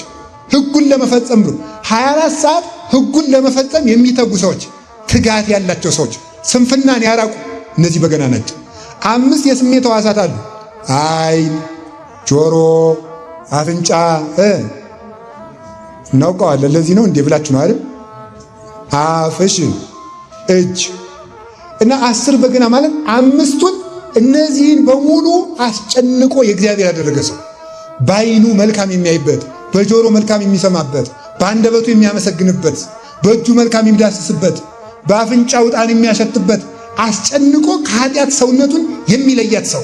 ሕጉን ለመፈጸም ብሎ 24 ሰዓት ሕጉን ለመፈጸም የሚተጉ ሰዎች፣ ትጋት ያላቸው ሰዎች፣ ስንፍናን ያራቁ እነዚህ በገና ናቸው። 5 የስሜት ሕዋሳት አሉ። ዓይን፣ ጆሮ፣ አፍንጫ እናውቀዋለን። ለዚህ ነው እንዴ ብላችሁ ነው አይደል? አፍሽ፣ እጅ እና 10 በገና ማለት 5ቱን እነዚህን በሙሉ አስጨንቆ የእግዚአብሔር ያደረገ ሰው በዓይኑ መልካም የሚያይበት፣ በጆሮ መልካም የሚሰማበት፣ በአንደበቱ የሚያመሰግንበት፣ በእጁ መልካም የሚዳስስበት፣ በአፍንጫው ዕጣን የሚያሸትበት አስጨንቆ ከኃጢአት ሰውነቱን የሚለያት ሰው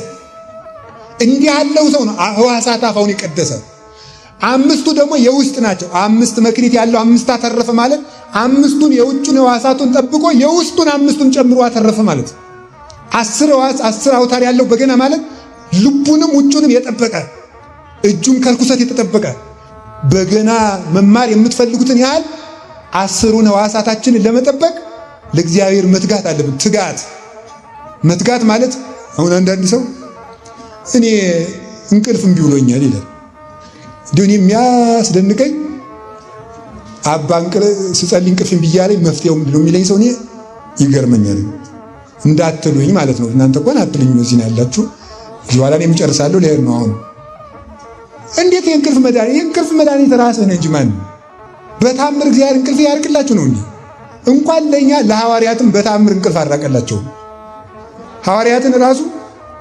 እንዲህ ያለው ሰው ነው ሕዋሳት አፋውን የቀደሰ። አምስቱ ደግሞ የውስጥ ናቸው። 5 መክሊት ያለው 5 አተረፈ ማለት 5ቱን የውጩን ሕዋሳቱን ጠብቆ የውስጡን 5ቱን ጨምሮ አተረፈ ማለት። 10 ሕዋስ 10 አውታር ያለው በገና ማለት ልቡንም ውጩንም የጠበቀ እጁን ከርኩሰት የተጠበቀ። በገና መማር የምትፈልጉትን ያህል 10ሩን ሕዋሳታችንን ለመጠበቅ ለእግዚአብሔር መትጋት አለብን። መትጋት ማለት አሁን አንዳንድ ሰው እኔ እንቅልፍ እምቢ ብሎኛል ይላል። ዱኒ የሚያስደንቀኝ አባ ስጸልይ እንቅልፍ እምቢ እያለኝ መፍትሄው ምንድነው የሚለኝ ሰው እኔ ይገርመኛል። እንዳትሉኝ ማለት ነው። እናንተ እንኳን አትሉኝ ነው እዚህ ያላችሁ። ኋላ እኔም እጨርሳለሁ ልሄድ ነው። አሁን እንዴት የእንቅልፍ መድኃኒት ራስህ ነህ እንጂ ማን በታምር እግዚአብሔር እንቅልፍ ያርቅላችሁ ነው እንዴ? እንኳን ለኛ ለሐዋርያትም በታምር እንቅልፍ አራቀላቸው። ሐዋርያትን ራሱ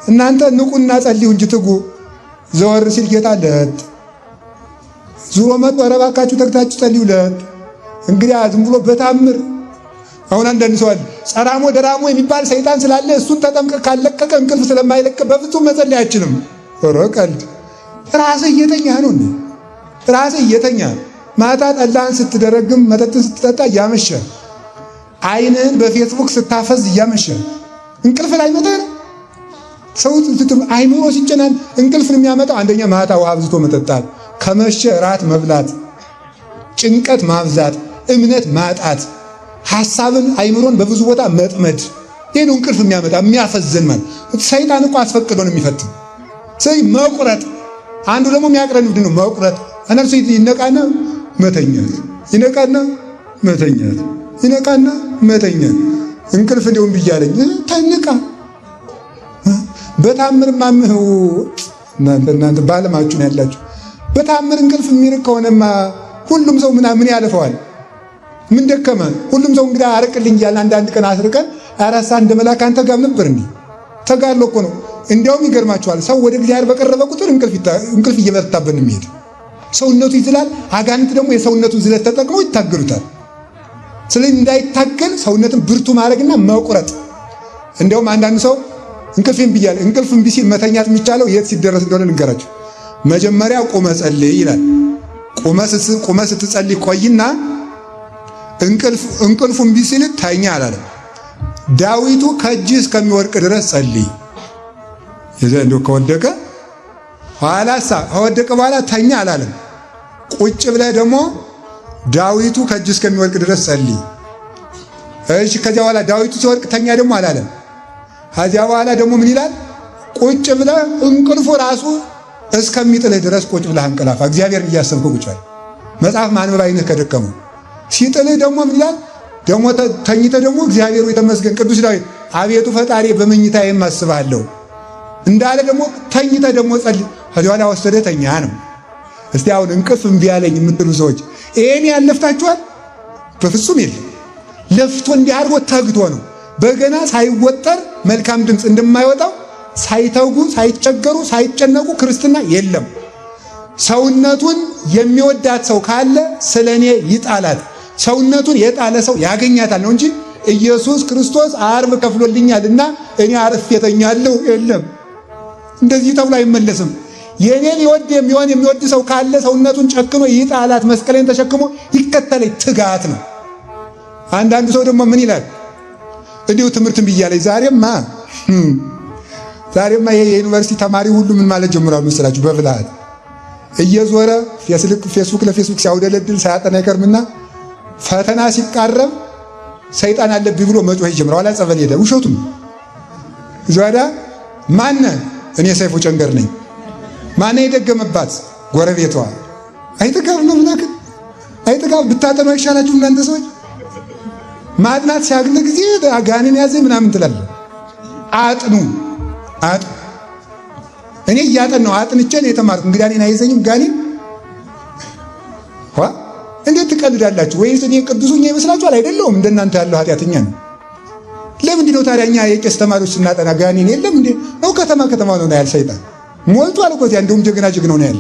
እናንተ ንቁና ጸልዩ እንጂ ትጉ፣ ዘወር ሲል ጌታ ለት ዙሮ መጥቶ ኧረ እባካችሁ ተግታችሁ ጸልዩለት። እንግዲህ ዝም ብሎ በታምር አሁን አንዳንድ ሰው አለ ጸራሞ ደራሞ የሚባል ሰይጣን ስላለ እሱን ተጠምቀህ ካለቀቀ እንቅልፍ ስለማይለቅ በፍጹም መጸለይ አይችልም። ኧረ ቀልድ። ራስህ እየተኛህ ነው እንዴ? ራስህ እየተኛህ ማታ ጠላህን ስትደረግም መጠጥን ስትጠጣ እያመሸ ዓይንህን በፌስቡክ ስታፈዝ እያመሸ እንቅልፍ ላይ መጣ ነው። ሰው አይምሮ ሲጨናን እንቅልፍን የሚያመጣው አንደኛ ማታ ውሃ አብዝቶ መጠጣት፣ ከመሸ ራት መብላት፣ ጭንቀት ማብዛት፣ እምነት ማጣት፣ ሐሳብን አይምሮን በብዙ ቦታ መጥመድ። ይሄ ነው እንቅልፍ የሚያመጣ የሚያፈዘን ማለት። ሰይጣን እኮ አስፈቅዶ ነው የሚፈትን። ስለዚህ መቁረጥ አንዱ ደግሞ የሚያቅረን ምንድን ነው? መቁረጥ። አንዳንድ ሰው ይነቃና መተኛት፣ ይነቃና መተኛት፣ ይነቃና መተኛት። እንቅልፍ እንደውም ብያለኝ ተንቃ በታምር ማምሁ እናንተ ባለማችሁ ያላችሁ በታምር እንቅልፍ የሚርቅ ከሆነማ ሁሉም ሰው ምን ያለፈዋል? ምን ደከመ? ሁሉም ሰው እንግዲህ አርቅልኝ እያልን አንዳንድ ቀን አስርቀን አራሳ እንደ መላክ አንተ ጋር ነበር እንዴ? ተጋድሎ እኮ ነው። እንዲያውም ይገርማችኋል፣ ሰው ወደ እግዚአብሔር በቀረበ ቁጥር እንቅልፍ እየበረታብን የሚሄድ ሰውነቱ ይዝላል። አጋንንት ደግሞ የሰውነቱን ዝለት ተጠቅመው ይታገሉታል። ስለዚህ እንዳይታገል ሰውነትን ብርቱ ማድረግና መቁረጥ። እንዲያውም አንዳንድ ሰው እንቅልፍም ብያለሁ። እንቅልፍ እምቢ ሲል መተኛት የሚቻለው የት ሲደረስ እንደሆነ ልንገራችሁ። መጀመሪያ ቁመ ጸልይ ይላል። ቁመ ስትጸልይ ቆይና እንቅልፉ እምቢ ሲል ተኛ አላለም። ዳዊቱ ከእጅህ እስከሚወድቅ ድረስ ጸልይ። የዘንዶ ከወደቀ ከወደቀ በኋላ ተኛ አላለም። ቁጭ ብለህ ደግሞ ዳዊቱ ከእጅህ እስከሚወድቅ ድረስ ጸልይ። እሺ፣ ከዚያ በኋላ ዳዊቱ ሲወድቅ ተኛ ደግሞ አላለም። ከዚያ በኋላ ደግሞ ምን ይላል? ቁጭ ብለህ እንቅልፉ ራሱ እስከሚጥልህ ድረስ ቁጭ ብለህ አንቀላፋ። እግዚአብሔርን እያሰብከው ቁጭ በል። መጽሐፍ ማንበብ አይነህ ከደከመው ሲጥልህ ደግሞ ምን ይላል? ደግሞ ተኝተህ ደግሞ እግዚአብሔር ሆይ ተመስገን። ቅዱስ ዳዊት አቤቱ ፈጣሪ በመኝታዬ አስብሃለሁ እንዳለ ደግሞ ተኝተህ ደግሞ ጸልይ። ከዚያ በኋላ ወሰደህ ተኛ ነው። እስቲ አሁን እንቅልፍ እምቢ አለኝ የምትሉ ሰዎች ይሄን ያለፍታችኋል? በፍጹም የለም። ለፍቶ እንዲህ አድርጎ ተግቶ ነው። በገና ሳይወጠር መልካም ድምፅ እንደማይወጣው ሳይተጉ ሳይቸገሩ ሳይጨነቁ ክርስትና የለም። ሰውነቱን የሚወዳት ሰው ካለ ስለኔ ይጣላት፣ ሰውነቱን የጣለ ሰው ያገኛታል ነው እንጂ ኢየሱስ ክርስቶስ ዓርብ ከፍሎልኛልና እኔ አርፌ እተኛለሁ የለም። እንደዚህ ተብሎ አይመለስም። የኔን የሚወድ ሰው ካለ ሰውነቱን ጨክኖ ይጣላት፣ መስቀሌን ተሸክሞ ይከተለኝ። ትጋት ነው። አንዳንድ ሰው ደግሞ ምን ይላል? እንዲሁ ትምህርትን ብያለኝ ዛሬማ የዩኒቨርሲቲ ተማሪ ሁሉ ምን ማለት ጀምሯል መሰላችሁ? በብልሃት እየዞረ ፌስቡክ ለፌስቡክ ሲያውደለድል ሳያጠና ይቀርምና ፈተና ሲቃረብ ሰይጣን አለብኝ ብሎ መጮህ ይጀምራል። ኋላ ጸበል ሄደ። ውሸቱም ዟዳ ማነ እኔ ሰይፉ ጨንገር ነኝ። ማነ የደገመባት ጎረቤቷ አይተጋብ ነው። ምናክ አይተጋብ ብታጠኑ አይሻላችሁ እናንተ ሰዎች? ማጥናት ሲያግለ ጊዜ ጋኔን ያዘ ምናምን ትላለህ። አጥኑ እኔ እያጠናሁ አጥንቼ ነው የተማርኩ። እንግዲህ እኔን አይዘኝም ጋኔን። እንዴት ትቀልዳላችሁ? ወይስ እኔ ቅዱሱኛ ይመስላችኋል? አይደለሁም። እንደናንተ ያለው ኃጢአተኛ ነው። ለምንድን ነው ታዲያ እኛ የቄስ ተማሪዎች ስናጠና ጋኔን የለም እንዴ? ነው ከተማ ነው ያለ ሰይጣን ሞልቷል እኮ። እንደውም ጀግናው ነው ያለ።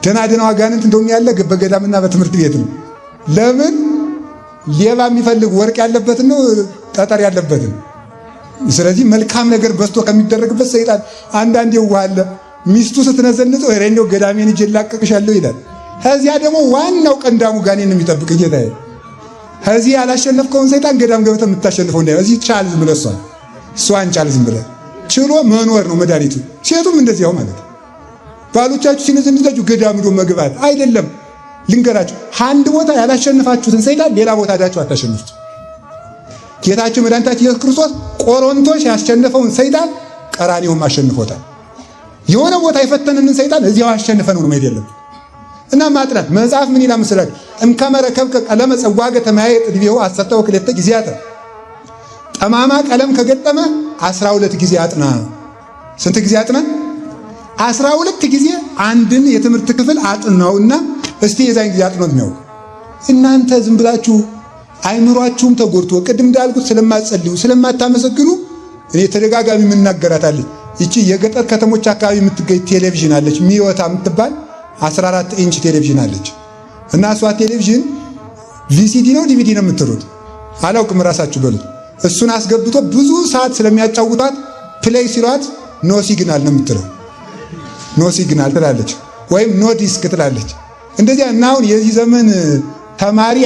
ደናው አጋንንት እንደውም ያለ በገዳምና በትምህርት ቤት ነው። ለምን ሌባ የሚፈልግ ወርቅ ያለበት ነው ጠጠር ያለበትን። ስለዚህ መልካም ነገር በዝቶ ከሚደረግበት ሰይጣን አንዳንዴ ይዋለ ሚስቱ ስትነዘንጸው እንደው ገዳሜን እጄ ላቀቅሻለሁ ይላል። ከዚያ ደግሞ ዋናው ቀንዳሙ ጋኔን ነው የሚጠብቅ ጌታዬ። ከዚህ ያላሸነፍከውን ሰይጣን ገዳም ገብተህ የምታሸንፈው እንዳይ እዚህ ቻል ዝም ብለህ እሷን ቻል ዝም ብለህ ችሎ መኖር ነው መድኃኒቱ። ሴቱም እንደዚያው ማለት ባሎቻችሁ ሲነዘንዛችሁ ገዳም ሄዶ መግባት አይደለም። ልንገራችሁ፣ አንድ ቦታ ያላሸነፋችሁትን ሰይጣን ሌላ ቦታ ሄዳችሁ አታሸንፉት። ጌታችን መድኃኒታችን ኢየሱስ ክርስቶስ ቆሮንቶስ ያሸነፈውን ሰይጣን ቀራንዮም አሸንፎታል። የሆነ ቦታ የፈተነንን ሰይጣን እዚያው አሸንፈን ነው መሄድ የለም እና ማጥናት። መጽሐፍ ምን ይላል መሰላችሁ? እምከመረከብከ ቀለመ ጸዋገ ተማየ ጥድቤው አሰርተው ክለተ ጊዜያት። ጠማማ ቀለም ከገጠመ 12 ጊዜ አጥና። ስንት ጊዜ አጥና? 12 ጊዜ አንድን የትምህርት ክፍል አጥናውና እስቲ የዛን ጊዜ አጥኖት ነው። እናንተ ዝም ብላችሁ አይምሯችሁም ተጎድቶ ቅድም እንዳልኩት ስለማትጸልዩ ስለማታመሰግኑ እኔ ተደጋጋሚ የምናገራታለሁ። ይቺ የገጠር ከተሞች አካባቢ የምትገኝ ቴሌቪዥን አለች፣ ሚዮታ የምትባል 14 ኢንች ቴሌቪዥን አለች። እና እሷ ቴሌቪዥን ቪሲዲ ነው ዲቪዲ ነው የምትሉት አላውቅም፣ ራሳችሁ በሉት። እሱን አስገብቶ ብዙ ሰዓት ስለሚያጫውቷት ፕሌይ ሲሏት ኖ ሲግናል ነው የምትለው። ኖ ሲግናል ትላለች ወይም ኖ ዲስክ ትላለች። እንደዚያ እና አሁን የዚህ ዘመን ተማሪ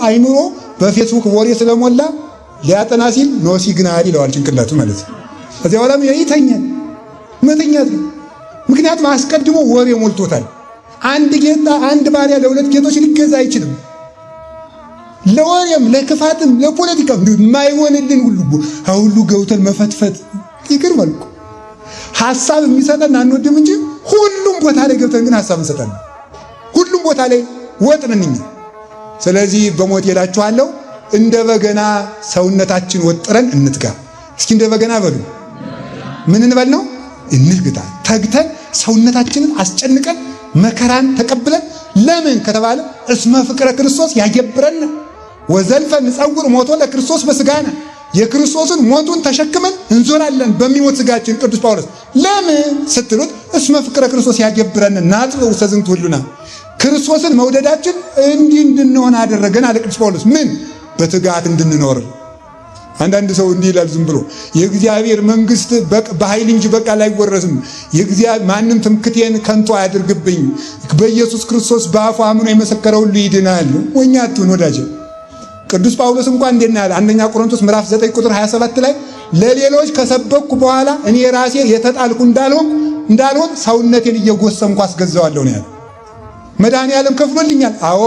አይምሮ በፌስቡክ ወሬ ስለሞላ ሊያጠና ሲል ኖ ሲግናል ይለዋል ጭንቅላቱ ማለት ነው። እዚያ በኋላም ይተኛል። መተኛት ነው። ምክንያቱም አስቀድሞ ወሬ ሞልቶታል። አንድ ጌታ አንድ ባሪያ ለሁለት ጌቶች ሊገዛ አይችልም። ለወሬም ለክፋትም ለፖለቲካም የማይሆንልን ሁሉ ገብተን መፈትፈት ይገርማል እኮ። ሐሳብ የሚሰጠን አንወድም እንጂ ሁሉም ቦታ ላይ ገብተን ግን ሐሳብ እንሰጣለን። ሁሉም ቦታ ላይ ወጥነን እኛ። ስለዚህ በሞት እላችኋለሁ እንደ በገና ሰውነታችን ወጥረን እንትጋ። እስኪ እንደ በገና በሉ። ምን እንበል ነው? እንግታ። ተግተን ሰውነታችንን አስጨንቀን መከራን ተቀብለን ለምን ከተባለ እስመ ፍቅረ ክርስቶስ ያገብረን ወዘልፈ ንጸውር ሞቶ ለክርስቶስ በስጋና የክርስቶስን ሞቱን ተሸክመን እንዞራለን በሚሞት ስጋችን። ቅዱስ ጳውሎስ ለምን ስትሉት እስመ ፍቅረ ክርስቶስ ያገብረን ናጥበው ሰዝንቱ ሁሉና ክርስቶስን መውደዳችን እንዲህ እንድንሆን አደረገን አለ ቅዱስ ጳውሎስ። ምን በትጋት እንድንኖር። አንዳንድ ሰው እንዲህ ይላል ዝም ብሎ የእግዚአብሔር መንግስት በኃይል እንጂ በቃል አይወረስም። ማንም ትምክቴን ከንቱ አያድርግብኝ። በኢየሱስ ክርስቶስ በአፉ አምኖ የመሰከረ ሁሉ ይድናል። ወኛቱን ወዳጅ ቅዱስ ጳውሎስ እንኳን እንዴት ነው ያለ? አንደኛ ቆሮንቶስ ምዕራፍ 9 ቁጥር 27 ላይ ለሌሎች ከሰበኩ በኋላ እኔ ራሴ የተጣልኩ እንዳልሆን ሰውነቴን እየጎሰምኩ አስገዛዋለሁ ነው ያለ። መድኃኔዓለም ከፍሎልኛል። አዎ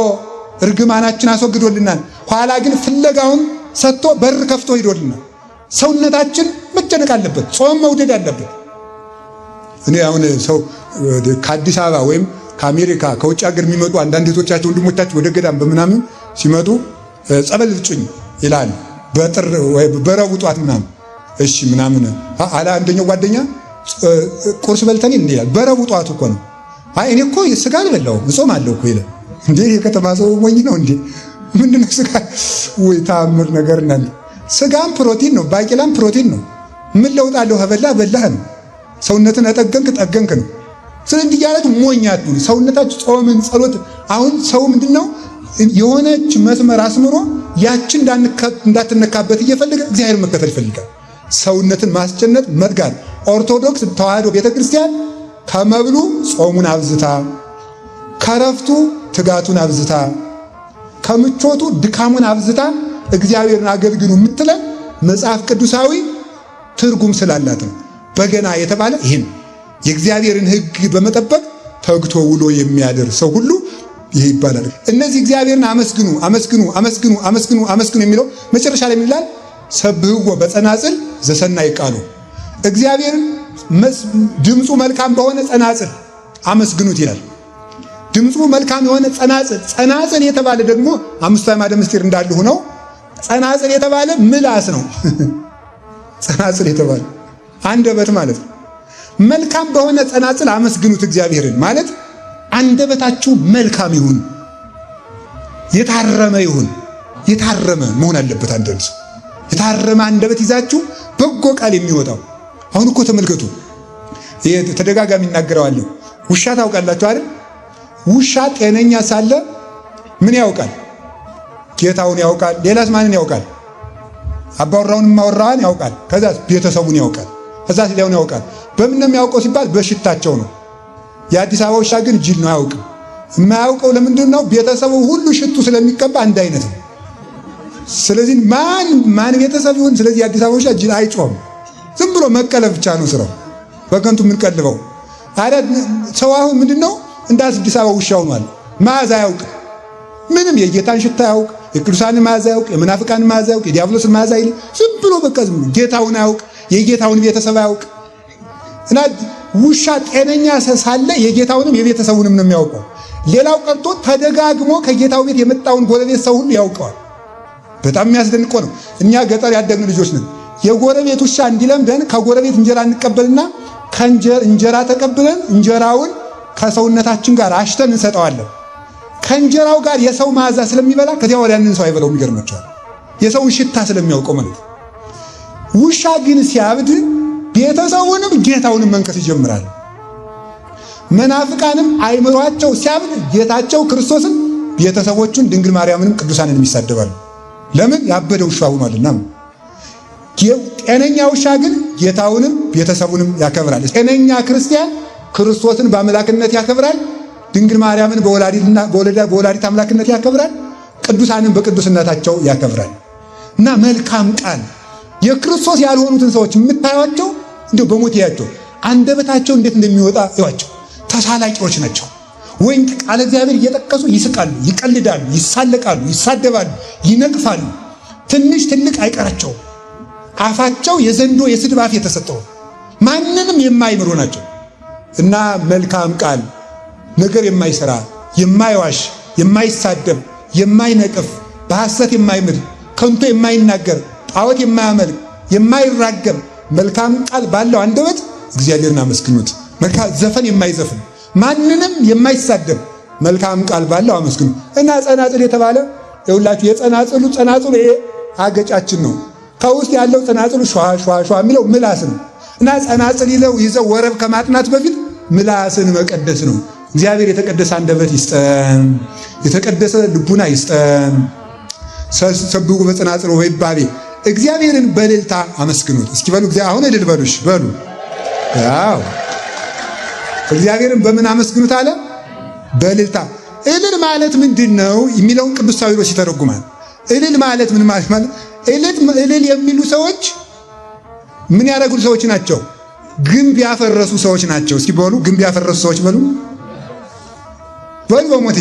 እርግማናችን አስወግዶልናል። ኋላ ግን ፍለጋውን ሰጥቶ በር ከፍቶ ሂዶልናል። ሰውነታችን መጨነቅ አለበት፣ ጾም መውደድ አለበት። እኔ አሁን ሰው ከአዲስ አበባ ወይም ከአሜሪካ ከውጭ ሀገር የሚመጡ አንዳንድ እህቶቻቸው ወንድሞቻቸው ወደ ገዳም በምናምን ሲመጡ ጸበል ልጩኝ ይላል። በጥር ወይ በረቡዕ ጧት ምናምን እሺ ምናምን አላ አንደኛው ጓደኛ ቁርስ በልተን ይላል። በረቡዕ ጧት እኮ ነው። አይ እኔ እኮ ስጋ አልበላሁም እጾማለሁ እኮ ይላል። እንዴ የከተማ ሰው ሞኝ ነው እንዴ? ምንድነው ስጋ? ወይ ታምር ነገር እናንተ። ስጋም ፕሮቲን ነው፣ ባቄላም ፕሮቲን ነው። ምን ለውጥ አለው? በላህ ነው። ሰውነትን ጠገንክ ነው። ስለዚህ ያላችሁ ሞኛት ነው። ሰውነታችሁ ጾምን፣ ጸሎት። አሁን ሰው ምንድነው የሆነች መስመር አስምሮ ያችን እንዳትነካበት እየፈለገ እግዚአብሔር መከተል ይፈልጋል። ሰውነትን ማስጨነቅ መትጋት። ኦርቶዶክስ ተዋሕዶ ቤተክርስቲያን ከመብሉ ጾሙን አብዝታ፣ ከረፍቱ ትጋቱን አብዝታ፣ ከምቾቱ ድካሙን አብዝታ እግዚአብሔርን አገልግሉ የምትለን መጽሐፍ ቅዱሳዊ ትርጉም ስላላት ነው። በገና የተባለ ይሄን የእግዚአብሔርን ሕግ በመጠበቅ ተግቶ ውሎ የሚያደር ሰው ሁሉ ይሄ ይባላል። እነዚህ እግዚአብሔርን አመስግኑ አመስግኑ አመስግኑ አመስግኑ አመስግኑ የሚለው መጨረሻ ላይ ይላል ሰብህዎ በጸናጽል ዘሰናይ ቃሉ። እግዚአብሔርን ድምፁ መልካም በሆነ ጸናጽል አመስግኑት ይላል። ድምፁ መልካም የሆነ ጸናጽል የተባለ ደግሞ አምስቱ አዕማደ ምስጢር እንዳሉ ሆነው ጸናጽል የተባለ ምላስ ነው። ጸናጽል የተባለ አንደበት ማለት ነው። መልካም በሆነ ጸናጽል አመስግኑት እግዚአብሔርን ማለት አንደበታችሁ መልካም ይሁን፣ የታረመ ይሁን። የታረመ መሆን አለበት። አንደበት የታረመ አንደበት ይዛችሁ በጎ ቃል የሚወጣው። አሁን እኮ ተመልከቱ፣ ይሄ ተደጋጋሚ እናገረዋለሁ። ውሻ ታውቃላችሁ አይደል? ውሻ ጤነኛ ሳለ ምን ያውቃል? ጌታውን ያውቃል። ሌላስ ማንን ያውቃል? አባወራውን ማወራዋን ያውቃል። ከዛ ቤተሰቡን ያውቃል። ከዛ ሌላውን ያውቃል። በምን ነው የሚያውቀው ሲባል በሽታቸው ነው። የአዲስ አበባ ውሻ ግን ጅል ነው፣ አያውቅም። የማያውቀው ለምንድን ነው? ቤተሰቡ ሁሉ ሽቱ ስለሚቀባ አንድ አይነት ነው። ስለዚህ ማን ቤተሰብ ይሁን፣ ስለዚህ የአዲስ አበባ ውሻ ጅል አይጮህም። ዝም ብሎ መቀለብ ብቻ ነው ስራው። በከንቱ የምንቀልበው ታዲያ ሰው አሁን ምንድነው እንደ አዲስ አበባ ውሻ ሆኗል። መዓዛ ያውቅ፣ ምንም የጌታን ሽታ ያውቅ፣ የቅዱሳንን መዓዛ ያውቅ፣ የመናፍቃንን መዓዛ ያውቅ፣ የዲያብሎስን መዓዛ ይል ዝም ብሎ በቃ ዝም ብሎ ጌታውን ያውቅ፣ የጌታውን ቤተሰብ ያውቅ። እና ውሻ ጤነኛ ሳለ የጌታውንም የቤተሰቡንም ነው የሚያውቀው። ሌላው ቀርቶ ተደጋግሞ ከጌታው ቤት የመጣውን ጎረቤት ሰው ሁሉ ያውቀዋል። በጣም የሚያስደንቀው ነው። እኛ ገጠር ያደግን ልጆች ነን። የጎረቤት ውሻ እንዲለምደን ከጎረቤት እንጀራ እንቀበልና እንጀራ ተቀብለን እንጀራውን ከሰውነታችን ጋር አሽተን እንሰጠዋለን። ከእንጀራው ጋር የሰው መዓዛ ስለሚበላ ከዚያ ወዲያ ያንን ሰው አይበላውም። ይገርማቸዋል። የሰውን ሽታ ስለሚያውቀው ማለት። ውሻ ግን ሲያብድ ቤተሰቡንም ጌታውንም መንከስ ይጀምራል። መናፍቃንም አይምሯቸው ሲያብድ ጌታቸው ክርስቶስን፣ ቤተሰቦቹን፣ ድንግል ማርያምንም ቅዱሳንንም ይሳደባሉ። ለምን? ያበደ ውሻ ሆኗልና። ጤነኛ ውሻ ግን ጌታውንም ቤተሰቡንም ያከብራል። ጤነኛ ክርስቲያን ክርስቶስን በአምላክነት ያከብራል። ድንግል ማርያምን በወላዲት አምላክነት ያከብራል። ቅዱሳንን በቅዱስነታቸው ያከብራል። እና መልካም ቃል የክርስቶስ ያልሆኑትን ሰዎች የምታዩቸው እንደው በሞት ያያቸው አንደበታቸው እንዴት እንደሚወጣ ይዋቸው። ተሳላቂዎች ናቸው። ወይም ቃል እግዚአብሔር እየጠቀሱ ይስቃሉ፣ ይቀልዳሉ፣ ይሳለቃሉ፣ ይሳደባሉ፣ ይነቅፋሉ። ትንሽ ትልቅ አይቀራቸው። አፋቸው የዘንዶ የስድብ አፍ የተሰጠው ማንንም የማይምሩ ናቸው። እና መልካም ቃል ነገር የማይሰራ የማይዋሽ የማይሳደብ የማይነቅፍ በሐሰት የማይምል ከንቱ የማይናገር ጣዖት የማያመልክ የማይራገም መልካም ቃል ባለው አንደበት እግዚአብሔርን አመስግኑት። መልካም ዘፈን የማይዘፍን ማንንም የማይሳደብ መልካም ቃል ባለው አመስግኑ። እና ጸናጽል የተባለ የሁላችሁ ጸናጽሉ ይሄ አገጫችን ነው። ከውስጥ ያለው ጸናጽሉ ሸዋ የሚለው ምላስ ነው። እና ጸናጽል ይዘው ወረብ ከማጥናት በፊት ምላስን መቀደስ ነው። እግዚአብሔር የተቀደሰ አንደበት ይስጠን፣ የተቀደሰ ልቡና ይስጠን። ሰብጉ በጸናጽል ወይባቤ እግዚአብሔርን በእልልታ አመስግኑት። እስኪ በሉ አሁን እልል በሉሽ በሉ። ያው እግዚአብሔርን በምን አመስግኑት አለ? በእልልታ። እልል ማለት ምንድነው የሚለውን ቅዱስ ሳዊሮስ ይተረጉማል። እልል ማለት ምን ማለት ማለት እልል የሚሉ ሰዎች ምን ያደረጉ ሰዎች ናቸው? ግንብ ያፈረሱ ሰዎች ናቸው። እስኪ በሉ ግንብ ያፈረሱ ሰዎች በሉ በሞቴ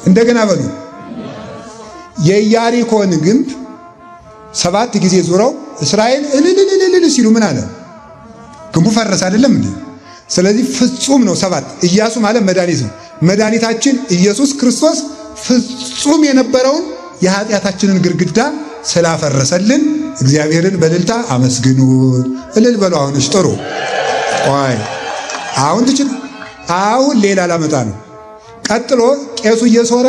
እንደገና በሉ። የኢያሪኮን ግንብ 7 ጊዜ ዙረው እስራኤል እልል ሲሉ ምን አለ? ግንቡ ፈረሰ አይደለም እንዴ? ስለዚህ ፍጹም ነው 7። ኢያሱ ማለት መድኃኒት ነው። መድኃኒታችን ኢየሱስ ክርስቶስ ፍጹም የነበረውን የኃጢአታችንን ግድግዳ ስላፈረሰልን እግዚአብሔርን በእልልታ አመስግኑት። እልል በሉ። አሁንስ ጥሩ። ቆይ አሁን ሌላ ላመጣ ነው። ቀጥሎ ቄሱ እየሶረ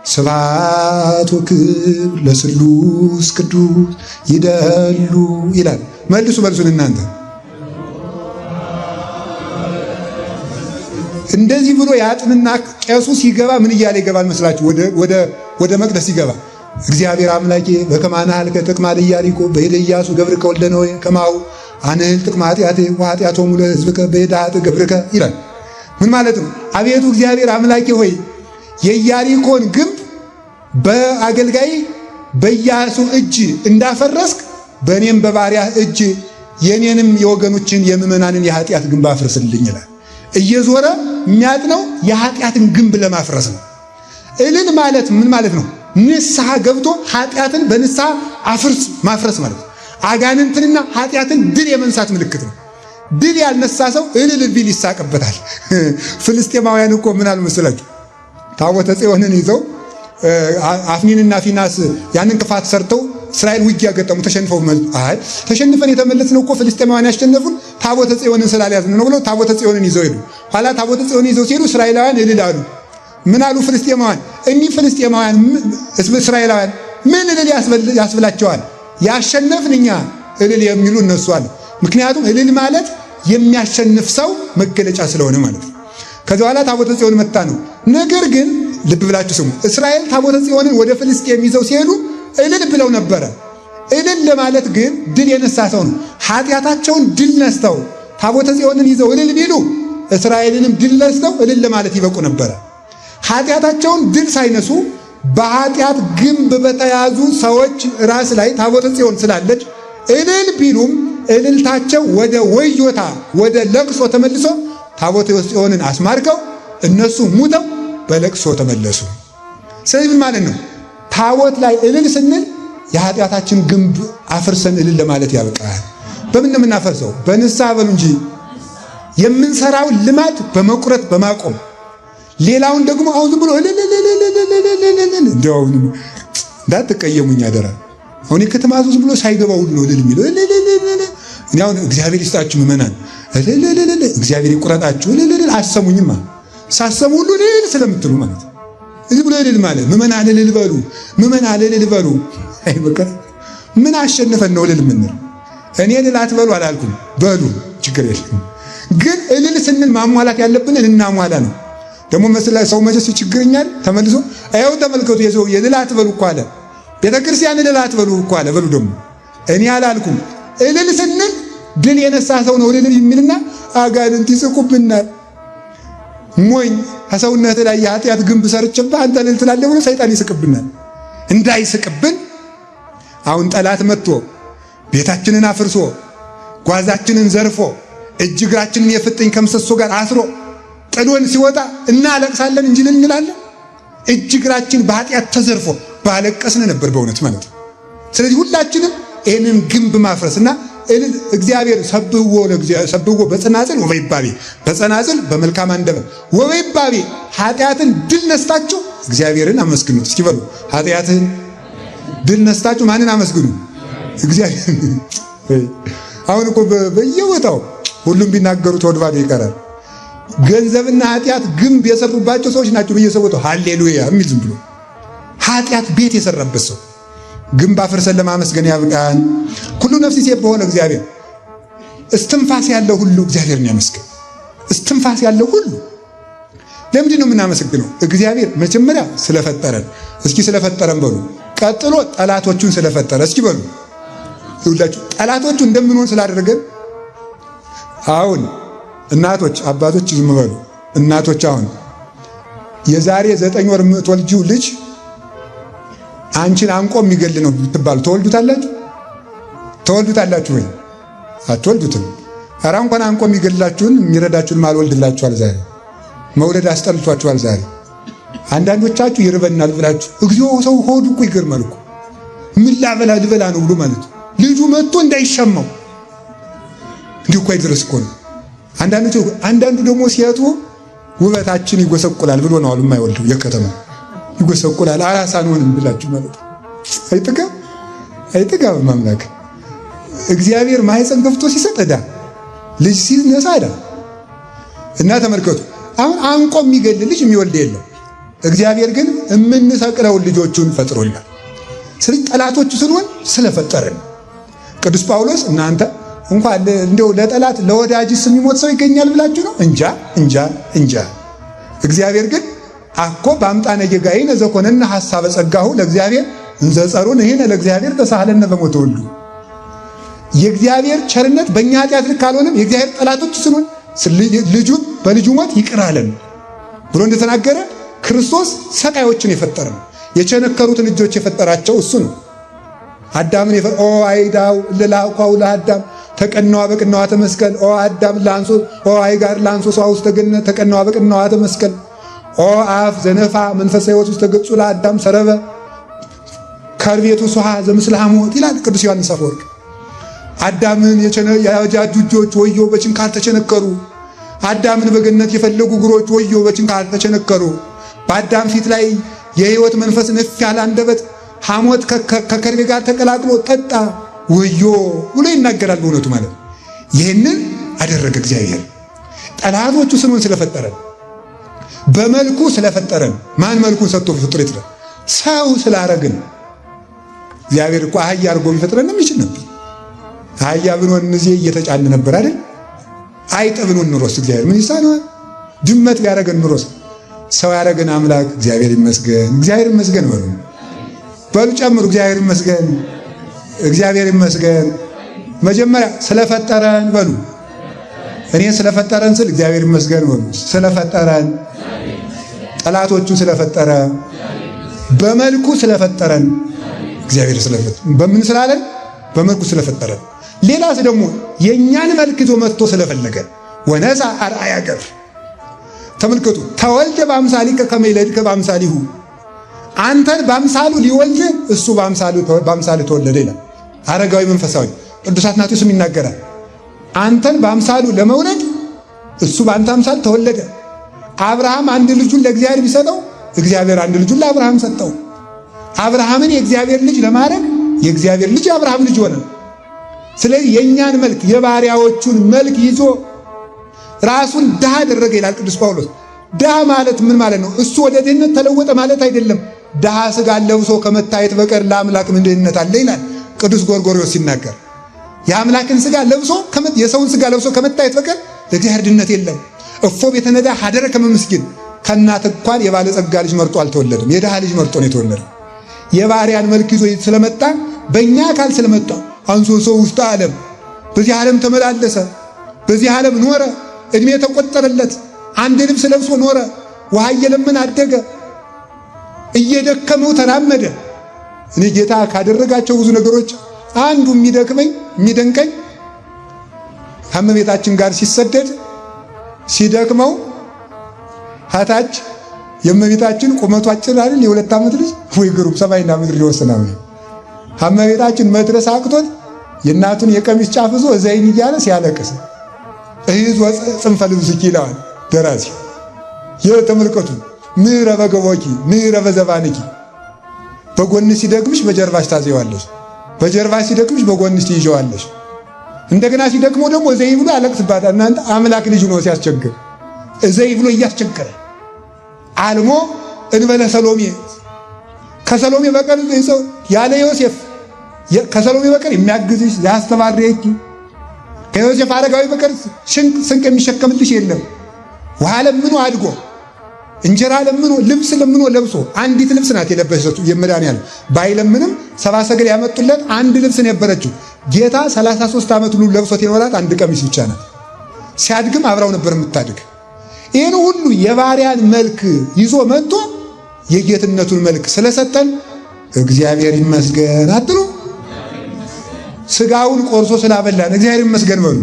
ስብሐት ወክብር ለስሉስ ቅዱስ ይደሉ ይላል። መልሱን እናንተ። እንደዚህ ብሎ ያጥንና ቄሱ ሲገባ ምን እያለ ይገባል መስላችሁ? ወደ መቅደስ ሲገባ እግዚአብሔር አምላኬ በከማና ሀልከ ጥቅማ ለኢያሪኮ በእደ ኢያሱ ገብርከ ወልደ ነዌ ከማሁ አንህል ጥቅማ ኃጢአቴ ወኃጢአቶሙ ለሕዝብከ በእደ ኃጥእ ገብርከ ይላል። ምን ማለት ነው? አቤቱ እግዚአብሔር አምላኬ ሆይ የኢያሪኮን ግንብ በአገልጋይ በኢያሱ እጅ እንዳፈረስክ በእኔም በባሪያ እጅ የኔንም የወገኖችን የምዕመናንን የኃጢአት ግንብ አፍርስልኝ ይላል። እየዞረ የሚያጥነው የኃጢአትን ግንብ ለማፍረስ ነው። እልል ማለት ምን ማለት ነው? ንስሐ ገብቶ ኃጢአትን በንስሐ ማፍረስ ማለት ነው። አጋንንትንና ኃጢአትን ድል የመንሳት ምልክት ነው። ድል ያልነሳ ሰው እልል ቢል ይሳቅበታል። ፍልስጤማውያን እኮ ምን አሉ መሰላችሁ? ታቦተ ጽዮንን ይዘው አፍኒንና ፊናስ ያንን ክፋት ሰርተው እስራኤል ውጊያ ገጠሙ። ተሸንፈን የተመለስነው እኮ ፍልስጤማውያን ያሸነፉን ታቦተ ጽዮንን ስላልያዝን ነው ብለው ታቦተ ጽዮንን ይዘው ሄዱ። ኋላ ታቦተ ጽዮንን ይዘው ሲሄዱ እስራኤላውያን እልል አሉ። ምን አሉ ፍልስጤማውያን? እኒህ ፍልስጤማውያን እስራኤላውያን ምን እልል ያስብላቸዋል? ያሸነፍን እኛ እልል የሚሉ እነሱ አሉ። ምክንያቱም እልል ማለት የሚያሸንፍ ሰው መገለጫ ስለሆነ ማለት ነው። ከዚህ በኋላ ታቦተ ጽዮን መጣ ነው። ነገር ግን ልብ ብላችሁ ስሙ። እስራኤል ታቦተ ጽዮንን ወደ ፍልስጤም ይዘው ሲሄዱ እልል ብለው ነበረ። እልል ለማለት ግን ድል የነሳ ሰው ነው። ኃጢአታቸውን ድል ነስተው ታቦተ ጽዮንን ይዘው እልል ቢሉ እስራኤልንም ድል ነስተው እልል ለማለት ይበቁ ነበረ። ኃጢአታቸውን ድል ሳይነሱ በኃጢአት ግንብ በተያዙ ሰዎች ራስ ላይ ታቦተ ጽዮን ስላለች እልል ቢሉም እልልታቸው ወደ ወዮታ ወደ ለቅሶ ተመልሶ ታቦተ ጽዮንን አስማርከው እነሱ ሙተው በለቅሶ ተመለሱ። ስለዚህ ምን ማለት ነው? ታቦት ላይ እልል ስንል የኃጢአታችን ግንብ አፍርሰን እልል ለማለት ያበቃል። በምን ነው የምናፈርሰው? በንስሐ በሉ እንጂ የምንሰራው ልማድ በመቁረጥ በማቆም ሌላውን ደግሞ አሁን ዝም ብሎ እንደው እንዳትቀየሙኝ አደራ። አሁን የከተማ ሰው ዝም ብሎ ሳይገባው ሁሉ ነው እልል የሚለው። እኔ አሁን እግዚአብሔር ይስጣችሁ ምእመናን፣ እግዚአብሔር ይቁረጣችሁ አሰሙኝማ። ሳሰሙ ሁሉ እልል ስለምትሉ ማለት እዚህ ብሎ እልል ማለት ምእመናን እልል በሉ፣ ምእመናን እልል በሉ። አይ በቃ ምን አሸነፈን ነው እልል ምንል? እኔ እልል አትበሉ አላልኩም፣ በሉ ችግር የለም። ግን እልል ስንል ማሟላት ያለብንን እናሟላ ነው። ደግሞ ሰው መቼስ ይችግርኛል ተመልሶ አይው ተመልከቱ፣ የሰው እልል አትበሉ እኮ አለ። ቤተክርስቲያን እልል አትበሉ እኮ አለ። በሉ ደግሞ እኔ አላልኩም። እልል ስንል ድል የነሳ ሰው ነው እልል የሚልና አጋንንት ይስቁብናል። ሞኝ ከሰውነት ላይ የኃጢአት ግንብ ሰርችብህ አንተ እልል ትላለህ ብሎ ሰይጣን ይስቅብናል። እንዳይስቅብን አሁን ጠላት መጥቶ ቤታችንን አፍርሶ ጓዛችንን ዘርፎ እጅ እግራችንን የፍጥኝ ከምሰሶ ጋር አስሮ ጥሎን ሲወጣ እናለቅሳለን እንጂ እንላለን? እጅ እግራችን በኃጢአት ተዘርፎ ባለቀስን ነበር በእውነት ማለት ነው። ስለዚህ ሁላችንም ይህንን ግንብ ማፍረስና እግዚአብሔር ሰብሕዎ በጸናጽል ወበይባቤ፣ በጸናጽል በመልካም አንደበት ወበይባቤ ኃጢአትን ድል ነስታችሁ እግዚአብሔርን አመስግኑት። እስኪ በሉ ኃጢአትን ድል ነስታችሁ ማንን አመስግኑ? እግዚአብሔር። አሁን እኮ በየቦታው ሁሉም ቢናገሩት ወደ ባዶ ይቀራል። ገንዘብና ኃጢአት ግንብ የሰሩባቸው ሰዎች ናቸው በየቦታው ሃሌሉያ የሚል ዝም ብሎ ኃጢአት ቤት የሰራበት ሰው ግንብ አፍርሰን ለማመስገን ያብቃን። ሁሉ ነፍስ ይሴብሖ ለእግዚአብሔር። እስትንፋስ ያለው ሁሉ እግዚአብሔርን ያመስግን። እስትንፋስ ያለው ሁሉ ለምንድን ነው የምናመሰግነው? እግዚአብሔር መጀመሪያ ስለፈጠረን። እስኪ ስለፈጠረን በሉ። ቀጥሎ ጠላቶቹን ስለፈጠረ። እስኪ በሉ ይሁላችሁ ጠላቶቹ እንደምንሆን ስላደረገን። አሁን እናቶች አባቶች ዝም በሉ። እናቶች አሁን የዛሬ 9 ወር የምትወልጂው ልጅ አንቺን አንቆ የሚገል ነው ብትባሉ ተወልዱታላችሁ? ተወልዱታላችሁ ወይ? አትወልዱትም። ኧረ እንኳን አንቆ የሚገላችሁን የሚረዳችሁን ማልወልድላችኋል። ዛሬ መውለድ አስጠልቷችኋል። ዛሬ አንዳንዶቻችሁ ይርበናል ብላችሁ እግዚኦ ሰው ሆዱ እኮ ይገርማል እኮ ምን ላበላ ልበላ ነው ብሎ ማለት ልጁ መጥቶ እንዳይሸማው እንዲሁ እኮ አይደረስ እኮ ነው። አንዳንዱ ደግሞ ሲያጡ ውበታችን ይጎሰቁላል ብሎ ነው አሉ የማይወልደው የከተማ ይጎሰቁላል አራሳን ሆነን ብላችሁ ማለት አይጠጋም ማምላክ እግዚአብሔር ማህፀን ከፍቶ ሲሰጥ ዕዳ ልጅ ሲነሳ ዕዳ እና ተመልከቱ። አሁን አንቆ የሚገል ልጅ የሚወልድ የለም። እግዚአብሔር ግን የምንሰቅለውን ልጆቹን ፈጥሮናል። ስለዚህ ጠላቶቹ ስንሆን ስለፈጠረን ቅዱስ ጳውሎስ እናንተ እንኳን እንደው ለጠላት ለወዳጅስ የሚሞት ሰው ይገኛል ብላችሁ ነው? እንጃ። እግዚአብሔር ግን አኮ በአምጣነ ጌጋይነ ዘኮነነ ሐሳበ ጸጋሁ ለእግዚአብሔር እንዘ ጸሩን ይሄን ለእግዚአብሔር ተሳሃለነ በሞተ ሁሉ። የእግዚአብሔር ቸርነት በእኛ ኃጢአት ልክ ካልሆነም የእግዚአብሔር ጠላቶች ስንሆን ልጁ በልጁ ሞት ይቅር አለን ብሎ እንደተናገረ ክርስቶስ ሰቃዮችን የፈጠረ ነው። የቸነከሩትን ልጆች የፈጠራቸው እሱ ነው። አዳምን ኦ አይዳው ለላኳው ለአዳም ተቀናዋ በቅናዋ ተመስቀል ኦ አዳም ላንሶ ኦ አይጋር ላንሶ ሰው ውስጥ ተገነ ተቀናዋ በቅናዋ ተመስቀል ኦ አፍ ዘነፋ መንፈሰ ሕይወት ውስጥ ተገጹ ለአዳም ሰረበ ከርቤቱ ሱሃ ዘምስለ ሐሞት ይላል ቅዱስ ዮሐንስ አፈወርቅ። አዳምን ያጃጁ እጆች ወዮ በችንካር ተቸነከሩ። አዳምን በገነት የፈለጉ እግሮች ወዮ በችንካር ተቸነከሩ። በአዳም ፊት ላይ የሕይወት መንፈስ ነፍ ያለ አንደበት ሐሞት ከከርቤ ጋር ተቀላቅሎ ጠጣ ወዮ ብሎ ይናገራል። በእውነቱ ማለት ይህንን አደረገ እግዚአብሔር ጠላቶቹ ስንሆን ስለፈጠረን በመልኩ ስለፈጠረን። ማን መልኩን ሰጥቶ ፍጡር ይጥራ ሰው ስላረግን። እግዚአብሔር እኮ አህያ አድርጎ ቢፈጥረንም ይችል ነበር። አህያ ብንሆን እዚህ እየተጫን ነበር አይደል? አይጥ ብንሆን ኑሮስ እግዚአብሔር ምን ይሳነዋል? ድመት ቢያረገን ኑሮስ? ሰው ያረገን አምላክ እግዚአብሔር ይመስገን። እግዚአብሔር ይመስገን በሉ ጨምሩ። እግዚአብሔር ይመስገን። እግዚአብሔር ይመስገን። መጀመሪያ ስለፈጠረን በሉ። እኔ ስለፈጠረን ስል እግዚአብሔር ይመስገን በሉ። ስለፈጠረን፣ ጠላቶቹ ስለፈጠረ፣ በመልኩ ስለፈጠረን እግዚአብሔር ስለፈጠረን፣ በምን ስላለን? በመልኩ ስለፈጠረን። ሌላስ ደግሞ የእኛን መልክ ይዞ መጥቶ ስለፈለገ ወነሳ አርአያ ገብር። ተመልከቱ፣ ተወልደ በአምሳሊከ ከመ ይልድከ በአምሳሊሁ። አንተን በአምሳሉ ሊወልድ እሱ በአምሳሉ ተወለደ ይላል አረጋዊ መንፈሳዊ ቅዱስ አትናቴዎስም ይናገራል። አንተን በአምሳሉ ለመውለድ እሱ በአንተ አምሳል ተወለደ። አብርሃም አንድ ልጁን ለእግዚአብሔር ቢሰጠው እግዚአብሔር አንድ ልጁን ለአብርሃም ሰጠው። አብርሃምን የእግዚአብሔር ልጅ ለማድረግ የእግዚአብሔር ልጅ የአብርሃም ልጅ ሆነ። ስለዚህ የእኛን መልክ የባሪያዎቹን መልክ ይዞ ራሱን ድሃ አደረገ ይላል ቅዱስ ጳውሎስ። ድሃ ማለት ምን ማለት ነው? እሱ ወደ ድህነት ተለወጠ ማለት አይደለም። ድሃ ሥጋ ለብሶ ከመታየት በቀር ለአምላክ ምን ድህነት አለ ይላል ቅዱስ ጎርጎርዮስ ሲናገር። የአምላክን ሥጋ ለብሶ የሰውን ሥጋ ለብሶ ከመታየት በቀር ለእግዚአብሔር ድህነት የለም። እፎ ቤተ ነዳ ሀደረ ከመ ምስኪን። ከእናት እንኳን የባለጸጋ ልጅ መርጦ አልተወለደም፣ የድሃ ልጅ መርጦ ነው የተወለደ። የባሪያን መልክ ይዞ ስለመጣ በእኛ አካል ስለመጣ አንሶ ሰው ውስጥ ዓለም በዚህ ዓለም ተመላለሰ፣ በዚህ ዓለም ኖረ፣ ዕድሜ ተቆጠረለት፣ አንድ ልብስ ለብሶ ኖረ፣ ውሃ እየለመነ አደገ፣ እየደከመው ተራመደ። እኔ ጌታ ካደረጋቸው ብዙ ነገሮች አንዱ የሚደንቀኝ ከእመቤታችን ጋር ሲሰደድ ሲደክመው ታች የእመቤታችን ቁመቱ አጭር አይደል? የ2 ዓመት ልጅ ወይ ግሩም ሰማይና ምድር ይወስናል። ከእመቤታችን መድረስ አቅቶት የእናቱን የቀሚስ ጫፍ ይዞ ዘይን እያለ ሲያለቅስ እይዞ ጽንፈ ልብስኪ ይለዋል ደራሲ። የተመልከቱ ምዕረበ ገቦኪ ምዕረበ ዘባንኪ። በጎንሽ ሲደክምሽ በጀርባሽ ታዘዋለሽ፣ በጀርባሽ ሲደክምሽ በጎንሽ ትይዣዋለሽ። እንደገና ሲደክሞ ደግሞ እዘይ ብሎ ያለቅስባታል። እናንተ አምላክ ልጅ ነው ሲያስቸግር እዘይ ብሎ እያስቸገረ አልሞ እንበለ ሰሎሜ ከሰሎሜ በቀር ያለ ዮሴፍ ከሰሎሜ በቀር የሚያግዝሽ ያስተባረኪ ከዮሴፍ አረጋዊ በቀር ስንቅ የሚሸከምልሽ የለም። ውሃ ለምኖ አድጎ እንጀራ ለምኖ ልብስ ለምኖ ለብሶ አንዲት ልብስ ናት የለበሰችው የመድኃኒዓለም ባይለምንም 70 ሰገል ያመጡለት አንድ ልብስ ነበረችው። ጌታ 33 ዓመት ሁሉ ለብሶት የኖራት አንድ ቀሚስ ብቻ ናት። ሲያድግም አብራው ነበር የምታድግ። ይህን ሁሉ የባሪያን መልክ ይዞ መጥቶ የጌትነቱን መልክ ስለሰጠን እግዚአብሔር ይመስገን አትሉ? ስጋውን ቆርሶ ስላበላን እግዚአብሔር ይመስገን በሉ።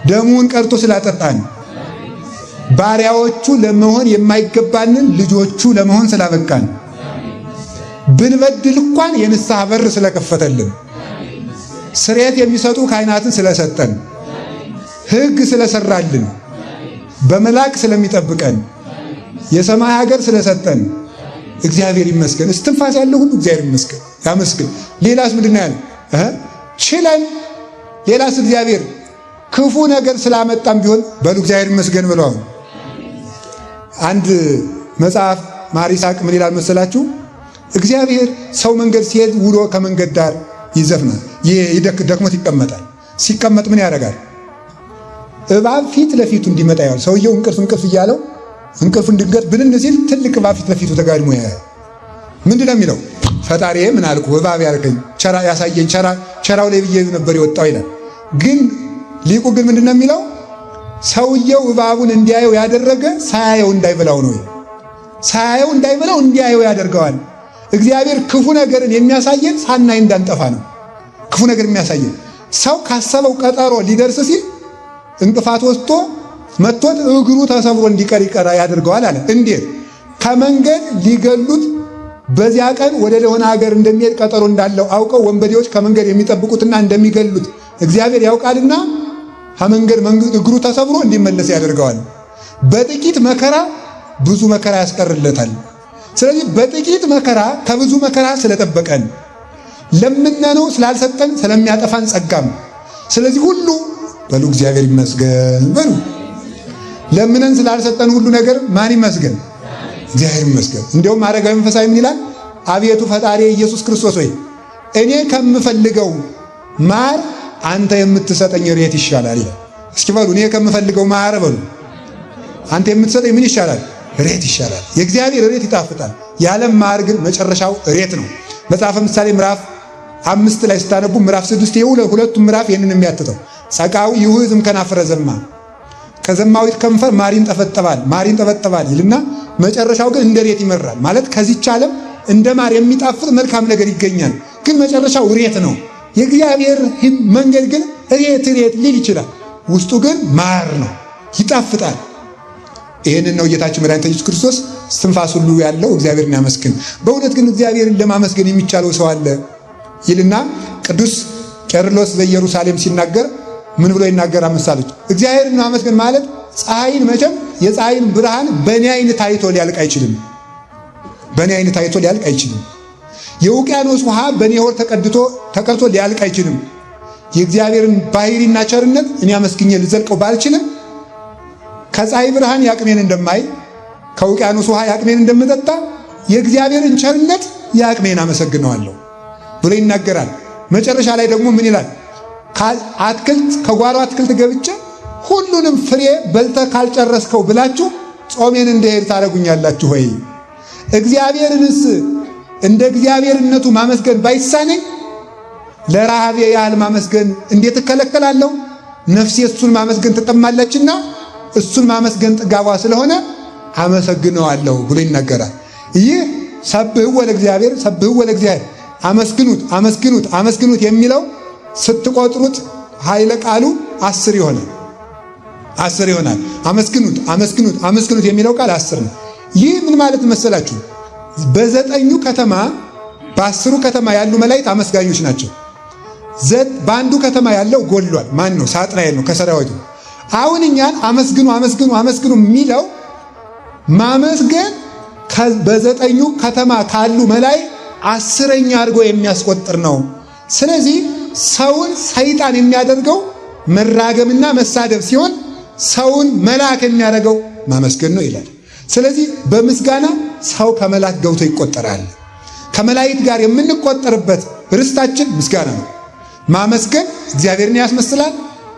ደሙን ቀርቶ ስላጠጣን፣ ባሪያዎቹ ለመሆን የማይገባንን ልጆቹ ለመሆን ስላበቃን፣ ብንበድል እንኳን የንስሐ በር ስለከፈተልን፣ ስርየት የሚሰጡ ካህናትን ስለሰጠን፣ ሕግ ስለሰራልን፣ በመላክ ስለሚጠብቀን፣ የሰማይ ሀገር ስለሰጠን እግዚአብሔር ይመስገን። እስትንፋስ ያለው ሁሉ እግዚአብሔር ይመስገን ያመስግን። ሌላስ ምንድን ነው ያለ? ችለን ሌላስ እግዚአብሔር ክፉ ነገር ስላመጣም ቢሆን በሉ እግዚአብሔር ይመስገን ብለዋል። አንድ መጽሐፍ ማር ይስሐቅ ምን ይላል መሰላችሁ? እግዚአብሔር ሰው መንገድ ሲሄድ ውሎ ከመንገድ ዳር ይዘፍናል፣ ደክሞት ይቀመጣል። ሲቀመጥ ምን ያደርጋል? እባብ ፊት ለፊቱ እንዲመጣ ያል ሰውየው እንቅልፍ እያለው እንቅልፉን ድንገት ብልን ሲል ትልቅ እባብ ፊት ለፊቱ ተጋድሞ ያያል። ምንድን ነው የሚለው? ፈጣሪዬ ምን አልኩ? እባብ ያልከኝ ቸራ ያሳየኝ ቸራው ላይ ብዬ ነበር የወጣው ይላል። ግን ሊቁ ግን ምንድን ነው የሚለው? ሰውየው እባቡን እንዲያየው ያደረገ ሳያየው እንዳይበላው ነው። ሳያየው እንዳይበላው እንዲያየው ያደርገዋል። እግዚአብሔር ክፉ ነገርን የሚያሳየን ሳናይ እንዳንጠፋ ነው። ክፉ ነገር የሚያሳየን ሰው ካሰበው ቀጠሮ ሊደርስ ሲል እንቅፋት ወስቶ መጥቶት እግሩ ተሰብሮ እንዲቀር ያደርገዋል አለ። እንዴት? ከመንገድ ሊገሉት በዚያ ቀን ወደ ለሆነ ሀገር እንደሚሄድ ቀጠሮ እንዳለው አውቀው ወንበዴዎች ከመንገድ የሚጠብቁትና እንደሚገሉት እግዚአብሔር ያውቃልና ከመንገድ እግሩ ተሰብሮ እንዲመለስ ያደርገዋል። በጥቂት መከራ ብዙ መከራ ያስቀርለታል። ስለዚህ በጥቂት መከራ ከብዙ መከራ ስለጠበቀን ለምነነው ስላልሰጠን ስለሚያጠፋን ጸጋም ስለዚህ ሁሉ በሉ እግዚአብሔር ይመስገን በሉ። ለምነን ስላልሰጠን ሁሉ ነገር ማን ይመስገን? እግዚአብሔር ይመስገን። እንዲያውም አረጋዊ መንፈሳዊ ምን ይላል? አቤቱ ፈጣሪ ኢየሱስ ክርስቶስ ሆይ እኔ ከምፈልገው ማር አንተ የምትሰጠኝ ሬት ይሻላል ይላል። እስኪ በሉ እኔ ከምፈልገው ማር በሉ አንተ የምትሰጠኝ ምን ይሻላል? ሬት ይሻላል። የእግዚአብሔር ሬት ይጣፍጣል። የዓለም ማር ግን መጨረሻው ሬት ነው። መጽሐፈ ምሳሌ ምዕራፍ 5 ላይ ስታነቡ ምዕራፍ 6 ሁለቱም ምዕራፍ ይህንን የሚያትተው ጸቃዊ ይሁዝም ከናፍረ ዘማ ከዘማዊት ከንፈር ማር ይንጠበጠባል ይልና መጨረሻው ግን እንደ ሬት ይመራል ማለት ከዚህች ዓለም እንደ ማር የሚጣፍጥ መልካም ነገር ይገኛል፣ ግን መጨረሻው ሬት ነው። የእግዚአብሔር መንገድ ግን ሬት ሊል ይችላል፣ ውስጡ ግን ማር ነው፣ ይጣፍጣል። ይህንን ነው ጌታችን መድኃኒታችን ኢየሱስ ክርስቶስ እስትንፋስ ሁሉ ያለው እግዚአብሔርን ያመስግን። በእውነት ግን እግዚአብሔርን ለማመስገን የሚቻለው ሰው አለ ይልና ቅዱስ ቄርሎስ ዘኢየሩሳሌም ሲናገር ምን ብሎ ይናገራል መሰላችሁ? እግዚአብሔርን ማመስገን ማለት ፀሐይን መቼም የፀሐይን ብርሃን በእኔ ዓይን ታይቶ ሊያልቅ አይችልም። የውቅያኖስ ውሃ በእኔ ሆድ ተቀድቶ ሊያልቅ አይችልም። የእግዚአብሔርን ባህሪና ቸርነት እኔ አመስግኜ ልዘልቀው ባልችልም ከፀሐይ ብርሃን ያቅሜን እንደማይ ከውቅያኖስ ውሃ ያቅሜን እንደምጠጣ የእግዚአብሔርን ቸርነት ያቅሜን አመሰግነዋለሁ ብሎ ይናገራል። መጨረሻ ላይ ደግሞ ምን ይላል? ከጓሮ አትክልት ገብቼ ሁሉንም ፍሬ በልተ ካልጨረስከው ብላችሁ ጾሜን እንደሄድ ታደርጉኛላችሁ ወይ? እግዚአብሔርንስ እንደ እግዚአብሔርነቱ ማመስገን ባይሳነኝ ለረሃቤ ያህል ማመስገን እንዴት እከለከላለሁ? ነፍሴ እሱን ማመስገን ትጠማለችና እሱን ማመስገን ጥጋቧ ስለሆነ አመሰግነዋለሁ ብሎ ይናገራል። ይህ ሰብሕዎ ለእግዚአብሔር አመስግኑት የሚለው ስትቆጥሩት ኃይለ ቃሉ 10 ይሆናል። አመስግኑት የሚለው ቃል 10 ነው። ይህ ምን ማለት መሰላችሁ? በ9ኙ ከተማ በ10ሩ ከተማ ያሉ መላእክት አመስጋኞች ናቸው። በአንዱ ከተማ ያለው ጎሏል። ማን ነው? ሳጥናኤል ነው ከሰራዊቱ። አሁን እኛን አመስግኑ የሚለው ማመስገን በ9ኙ ከተማ ካሉ መላእክት 10ኛ አድርጎ የሚያስቆጥር ነው። ስለዚህ ሰውን ሰይጣን የሚያደርገው መራገምና መሳደብ ሲሆን ሰውን መልአክ የሚያደርገው ማመስገን ነው ይላል። ስለዚህ በምስጋና ሰው ከመላእክት ገብቶ ይቆጠራል። ከመላእክት ጋር የምንቆጠርበት ርስታችን ምስጋና ነው። ማመስገን እግዚአብሔርን ያስመስላል።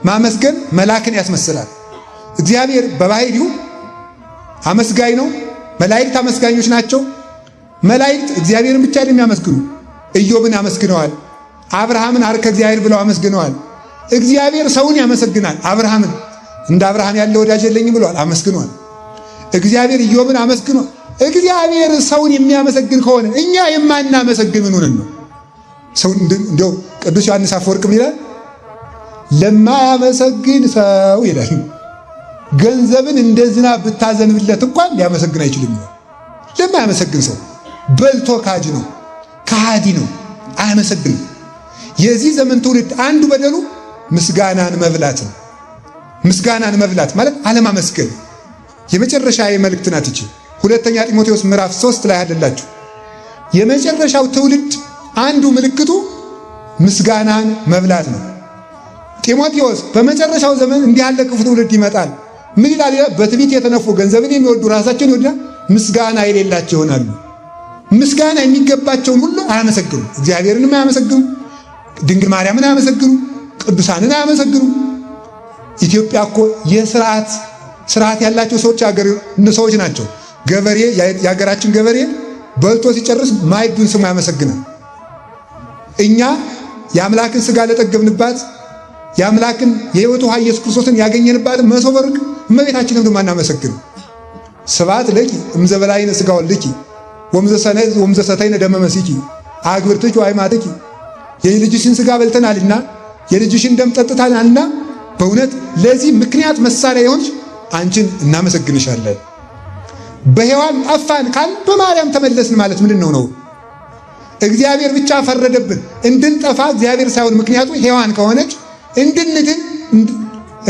ማመስገን መልአክን ያስመስላል። እግዚአብሔር በባህሪው አመስጋኝ ነው። መላእክት አመስጋኞች ናቸው። መላእክት እግዚአብሔርን ብቻ የሚያመስግኑ ኢዮብን አመስግነዋል። አብርሃምን አርከ እግዚአብሔር ብለው አመስግነዋል። እግዚአብሔር ሰውን ያመሰግናል። አብርሃምን እንደ አብርሃም ያለ ወዳጅ የለኝም ብለዋል፣ አመስግነዋል። እግዚአብሔር ኢዮብን አመስግኗል። እግዚአብሔር ሰውን የሚያመሰግን ከሆነ እኛ የማናመሰግን ምን ሆነን ነው? ሰው እንደው ቅዱስ ዮሐንስ አፈወርቅ ምን ይላል? ለማያመሰግን ሰው ይላል ገንዘብን እንደ ዝናብ ብታዘንብለት እንኳን ሊያመሰግን አይችልም። ለማያመሰግን ሰው በልቶ ካጅ ነው፣ ከሃዲ ነው፣ አያመሰግንም። የዚህ ዘመን ትውልድ አንዱ በደሉ ምስጋናን መብላት ነው። ምስጋናን መብላት ማለት አለማመስገን የመጨረሻ የመልእክት ናት እቺ። ሁለተኛ ጢሞቴዎስ ምዕራፍ 3 ላይ አይደላችሁ? የመጨረሻው ትውልድ አንዱ ምልክቱ ምስጋናን መብላት ነው። ጢሞቴዎስ በመጨረሻው ዘመን እንዲህ ያለ ክፉ ትውልድ ይመጣል። ምን ይላል? በትዕቢት የተነፉ ገንዘብን የሚወዱ ራሳቸውን ይወዳሉ፣ ምስጋና የሌላቸው ይሆናሉ። ምስጋና የሚገባቸውን ሁሉ አያመሰግኑ። እግዚአብሔርንም አያመሰግኑ፣ ድንግል ማርያምን አያመሰግኑ፣ ቅዱሳንን አያመሰግኑ። ኢትዮጵያ እኮ ስርዓት ያላቸው ሰዎች ናቸው። ገበሬ የሀገራችን ገበሬ በልቶ ሲጨርስ ማዕዱን ስሙ ያመሰግናል። እኛ የአምላክን ሥጋ ለጠገብንባት የአምላክን የሕይወት ውሃ ኢየሱስ ክርስቶስን ያገኘንባት መሶበ ወርቅ እመቤታችንን ደግሞ አናመሰግን። ስብሐት ለኪ እምዘበላይነ ሥጋ ወልድኪ ወምዘሰተይነ ደመ መሲኪ አግብርትኪ ወአይማትኪ። የልጅሽን ሥጋ በልተናልና የልጅሽን ደም ጠጥተናልና በእውነት ለዚህ ምክንያት መሳሪያ የሆንሽ አንቺን እናመሰግንሻለን። በሔዋን ጠፋን ካል በማርያም ተመለስን ማለት ምንድን ነው? እግዚአብሔር ብቻ ፈረደብን እንድንጠፋ እግዚአብሔር ሳይሆን ምክንያቱ ሔዋን ከሆነች እንድንድን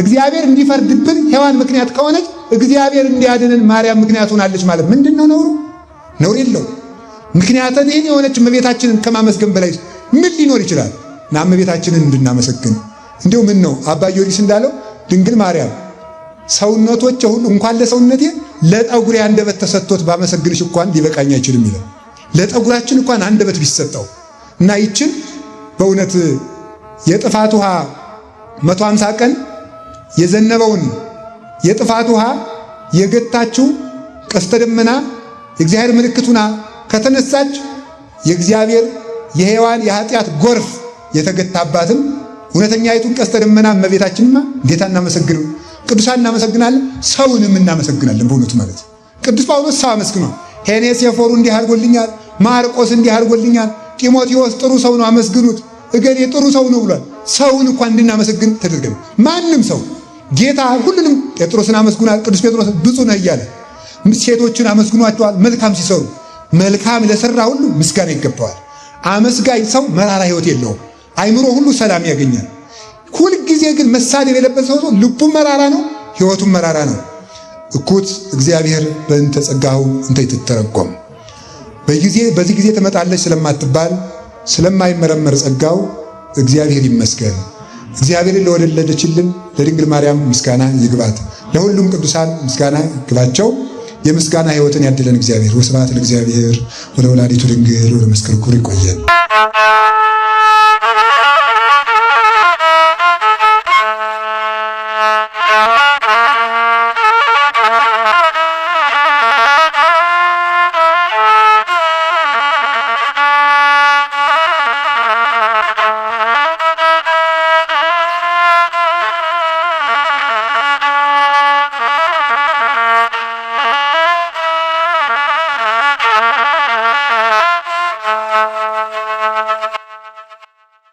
እግዚአብሔር እንዲፈርድብን ሔዋን ምክንያት ከሆነች እግዚአብሔር እንዲያድንን ማርያም ምክንያት ሆናለች ማለት ምንድን ነው? ነውር የለው። ምክንያቱም ይህን የሆነች እመቤታችንን ከማመስገን በላይ ምን ሊኖር ይችላል? እና እመቤታችንን እንድናመሰግን እንዲሁ ምን ነው አባ ጊዮርጊስ እንዳለው ድንግል ማርያም ሰውነቶቼ ሁሉ እንኳን ለሰውነቴ ለጠጉሬ አንደበት ተሰጥቶት ባመሰግንሽ እንኳን ሊበቃኝ አይችልም ይላል። ለጠጉራችን እንኳን አንደበት ቢሰጠው እና ይችን በእውነት የጥፋት ውሃ 150 ቀን የዘነበውን የጥፋት ውሃ የገታችው ቀስተ ደመና የእግዚአብሔር ምልክቱና ከተነሳች የእግዚአብሔር የሔዋን የኃጢአት ጎርፍ የተገታባትም እውነተኛይቱን ቀስተ ደመና እመቤታችንማ እንዴት እናመሰግነው። ቅዱሳን እናመሰግናለን፣ ሰውንም እናመሰግናለን። በእውነቱ ማለት ቅዱስ ጳውሎስ ሰው አመስግኗል። ሄኔሴፎሩ እንዲህ አድርጎልኛል፣ ማርቆስ እንዲህ አድርጎልኛል፣ ጢሞቴዎስ ጥሩ ሰው ነው አመስግኑት፣ እገሌ ጥሩ ሰው ነው ብሏል። ሰውን እንኳን እንድናመሰግን ተደርገን ማንም ሰው ጌታ ሁሉንም ጴጥሮስን አመስግኗል። ቅዱስ ጴጥሮስ ብፁዕ ነህ እያለ ሴቶችን አመስግኗቸዋል። መልካም ሲሰሩ መልካም ለሰራ ሁሉ ምስጋና ይገባዋል። አመስጋኝ ሰው መራራ ሕይወት የለውም። አይምሮ ሁሉ ሰላም ያገኛል። ሁልጊዜ ግን መሳደብ የለበት ሰው ልቡም መራራ ነው፣ ሕይወቱም መራራ ነው። እኩት እግዚአብሔር በእንተ ጸጋሁ እንተ ይትተረጎም በዚህ ጊዜ ትመጣለች ስለማትባል ስለማይመረመር ጸጋው እግዚአብሔር ይመስገን። እግዚአብሔርን ለወለደችልን ለድንግል ማርያም ምስጋና ይግባት። ለሁሉም ቅዱሳን ምስጋና ይግባቸው። የምስጋና ሕይወትን ያድለን እግዚአብሔር። ወስብሐት ለእግዚአብሔር ወለወላዲቱ ድንግል ወለመስቀሉ ክቡር። ይቆየን።